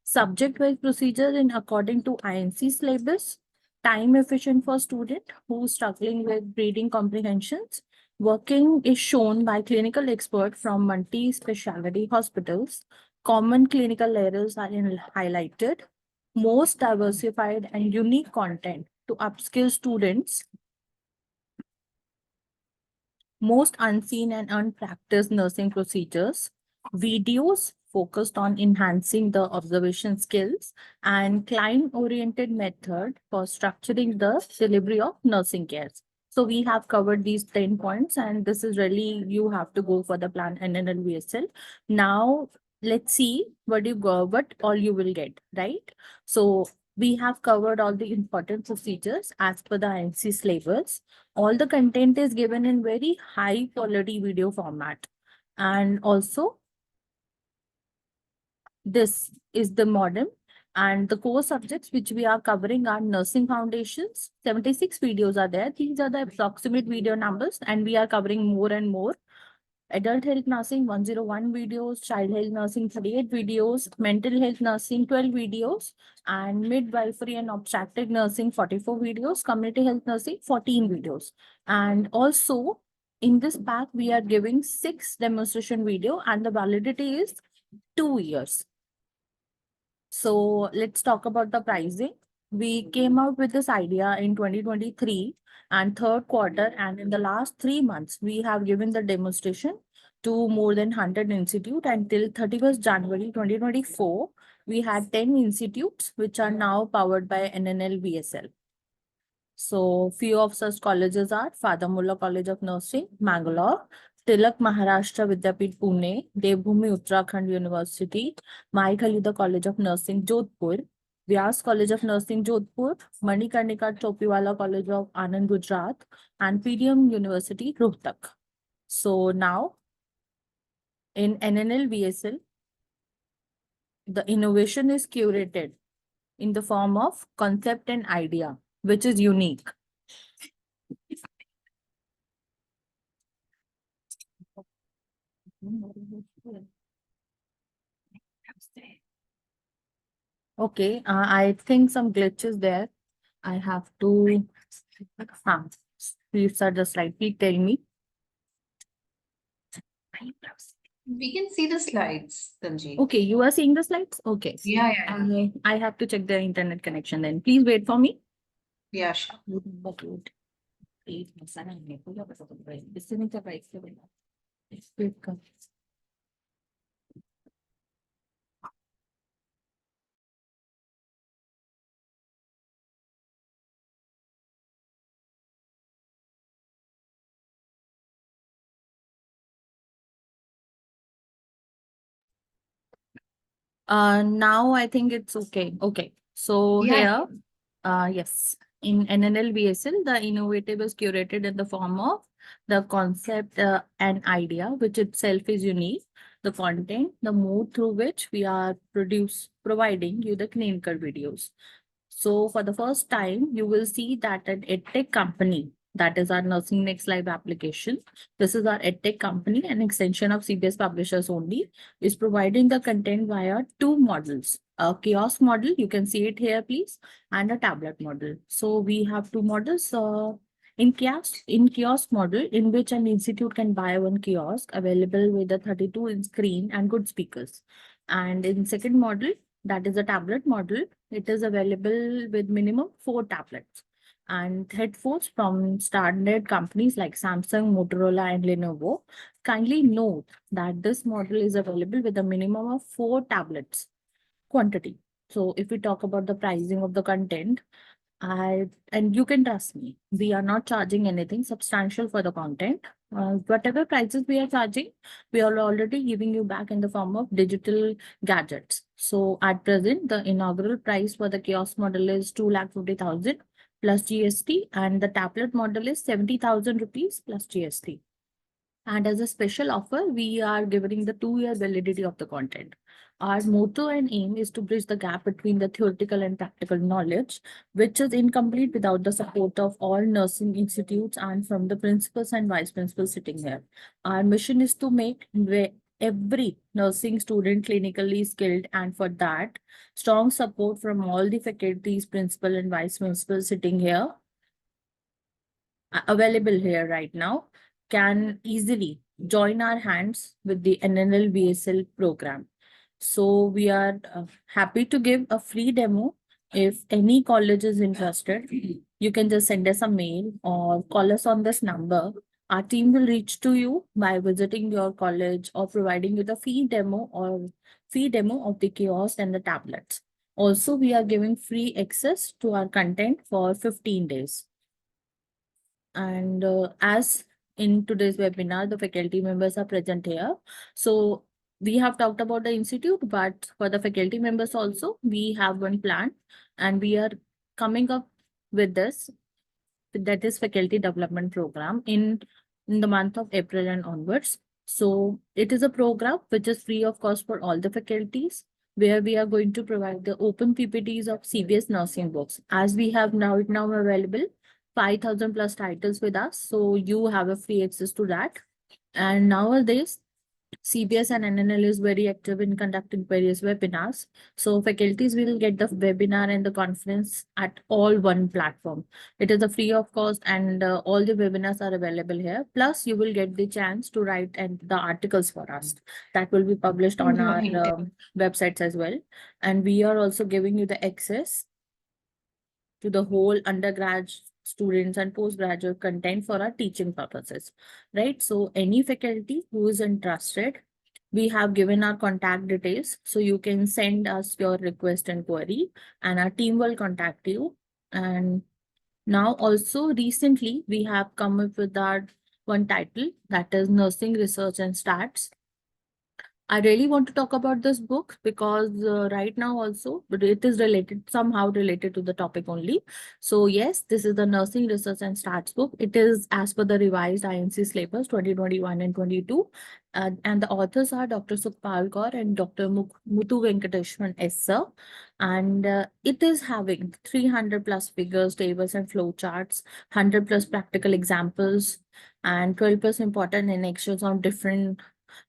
B: Subject-wise procedures in according to INC syllabus. Time efficient for student who's struggling with reading comprehensions. Working is shown by clinical expert from multi-specialty hospitals. Common clinical errors are highlighted. Most diversified and unique content to upskill students. most unseen and unpracticed nursing procedures, videos focused on enhancing the observation skills, and client-oriented method for structuring the delivery of nursing care. So we have covered these 10 points, and this is really, you have to go for the plan NNLVSL. Now, let's see what all you will get, right? So we have covered all the important procedures as per the INC syllabus. All the content is given in very high quality video format. And also, this is the modem, and the core subjects which we are covering are nursing foundations. 76 videos are there. These are the approximate video numbers, and we are covering more and more. Adult health nursing 101 videos, child health nursing 38 videos, mental health nursing 12 videos, and midwifery and obstetric nursing 44 videos, community health nursing 14 videos. And also in this pack, we are giving 6 demonstration video, and the validity is 2 years. So let's talk about the pricing. We came out with this idea in 2023 and third quarter, and in the last 3 months, we have given the demonstration to more than 100 institutes, until 31st January 2024, we had 10 institutes which are now powered by NNLVSL. So few of such colleges are Father Muller College of Nursing, Mangalore, Tilak Maharashtra Vidyapeeth Pune, Devbhoomi Uttarakhand University, Mai Khalida College of Nursing Jodhpur, Vyas College of Nursing Jodhpur, Manikarnika Topiwala College of Anand Gujarat, and PDM University Rohtak. So now in NNLVSL, the innovation is curated in the form of concept and idea, which is unique. Okay, I think some glitches there. I have to restart the slide. Please tell me.
A: We can see the slides, Sanjeev.
B: Okay, you are seeing the slides? Okay.
A: Yeah.
B: I have to check the internet connection then. Please wait for me.
A: Yeah, sure.
B: Now I think it's okay. Okay. So
A: Yeah.
B: here, yes, in NNLVSL, the innovative is curated in the form of the concept and idea, which itself is unique, the content, the mode through which we are providing you the clinical videos. So for the first time, you will see that an EdTech company, that is our Nursing Next Live application. This is our EdTech company, an extension of CBS Publishers only, is providing the content via 2 models. A kiosk model, you can see it here, please, and a tablet model. So we have 2 models. In kiosk model, in which an institute can buy 1 kiosk available with a 32-inch screen and good speakers. And in second model, that is a tablet model, it is available with minimum 4 tablets and headphones from standard companies like Samsung, Motorola, and Lenovo. Kindly note that this model is available with a minimum of 4 tablets quantity. So if we talk about the pricing of the content, and you can trust me, we are not charging anything substantial for the content. Whatever prices we are charging, we are already giving you back in the form of digital gadgets. So at present, the inaugural price for the kiosk model is 2,50,000 plus GST, and the tablet model is 70,000 rupees plus GST. And as a special offer, we are giving the 2-year validity of the content. Our motto and aim is to bridge the gap between the theoretical and practical knowledge, which is incomplete without the support of all nursing institutes and from the principals and vice principals sitting here. Our mission is to make every nursing student clinically skilled, and for that, strong support from all the faculties, principal and vice principals sitting here, available here right now, can easily join our hands with the NNLVSL program. So we are happy to give a free demo. If any college is interested, you can just send us a mail or call us on this number, Our team will reach to you by visiting your college or providing you the free demo of the kiosk and the tablets. Also, we are giving free access to our content for 15 days. And as in today's webinar, the faculty members are present here. So we have talked about the institute, but for the faculty members also, we have one plan and we are coming up with this, that is faculty development program in the month of April and onwards. So it is a program which is free of cost for all the faculties, where we are going to provide the open PPTs of CBS nursing books, as we have now available 5,000 plus titles with us. So you have a free access to that. And nowadays, CBS and NNL is very active in conducting various webinars. So faculties will get the webinar and the conference at all one platform. It is a free of cost and all the webinars are available here. Plus you will get the chance to write and the articles for us that will be published on our websites as well. And we are also giving you the access to the whole undergrad students and postgraduate content for our teaching purposes, right? So any faculty who is interested, we have given our contact details. So you can send us your request and query and our team will contact you. And now also recently we have come up with our one title, that is Nursing Research and Stats. I really want to talk about this book because right now also, but it is somehow related to the topic only. So yes, this is the Nursing Research and Stats book. It is as per the revised INC syllabus 2021 and 22. And the authors are Dr. Sukhpal Kaur and Dr. Muthu Venkateshwan S. And it is having 300 plus figures, tables and flow charts, 100 plus practical examples, and 12 plus important annexures on different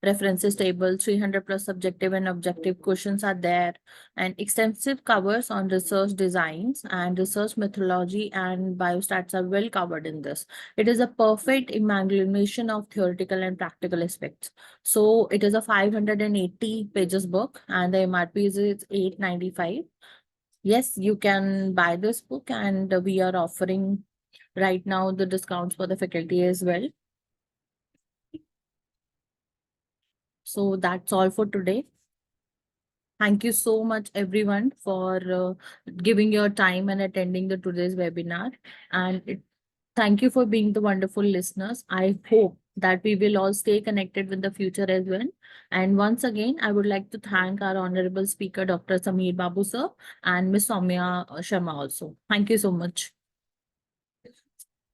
B: references table, 300 plus subjective and objective questions are there, and extensive covers on research designs and research methodology and biostats are well covered in this. It is a perfect amalgamation of theoretical and practical aspects. So it is a 580 pages book and the MRP is $895. Yes, you can buy this book and we are offering right now the discounts for the faculty as well. So that's all for today. Thank you so much, everyone, for giving your time and attending today's webinar. And thank you for being the wonderful listeners. I hope that we will all stay connected with the future as well. And once again, I would like to thank our honorable speaker, Dr. Sameer Babu sir, and Ms. Soumya Sharma also. Thank you so much.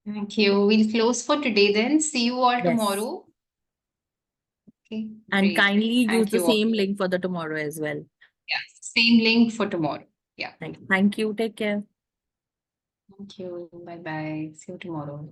A: Thank you. We'll close for today then. See you all
B: Yes.
A: tomorrow. Okay.
B: And
A: great.
B: kindly use
A: Thank
B: the
A: you all.
B: same link for the tomorrow as well.
A: Yeah, same link for tomorrow. Yeah.
B: Thank you. Take care.
A: Thank you. Bye bye. See you tomorrow.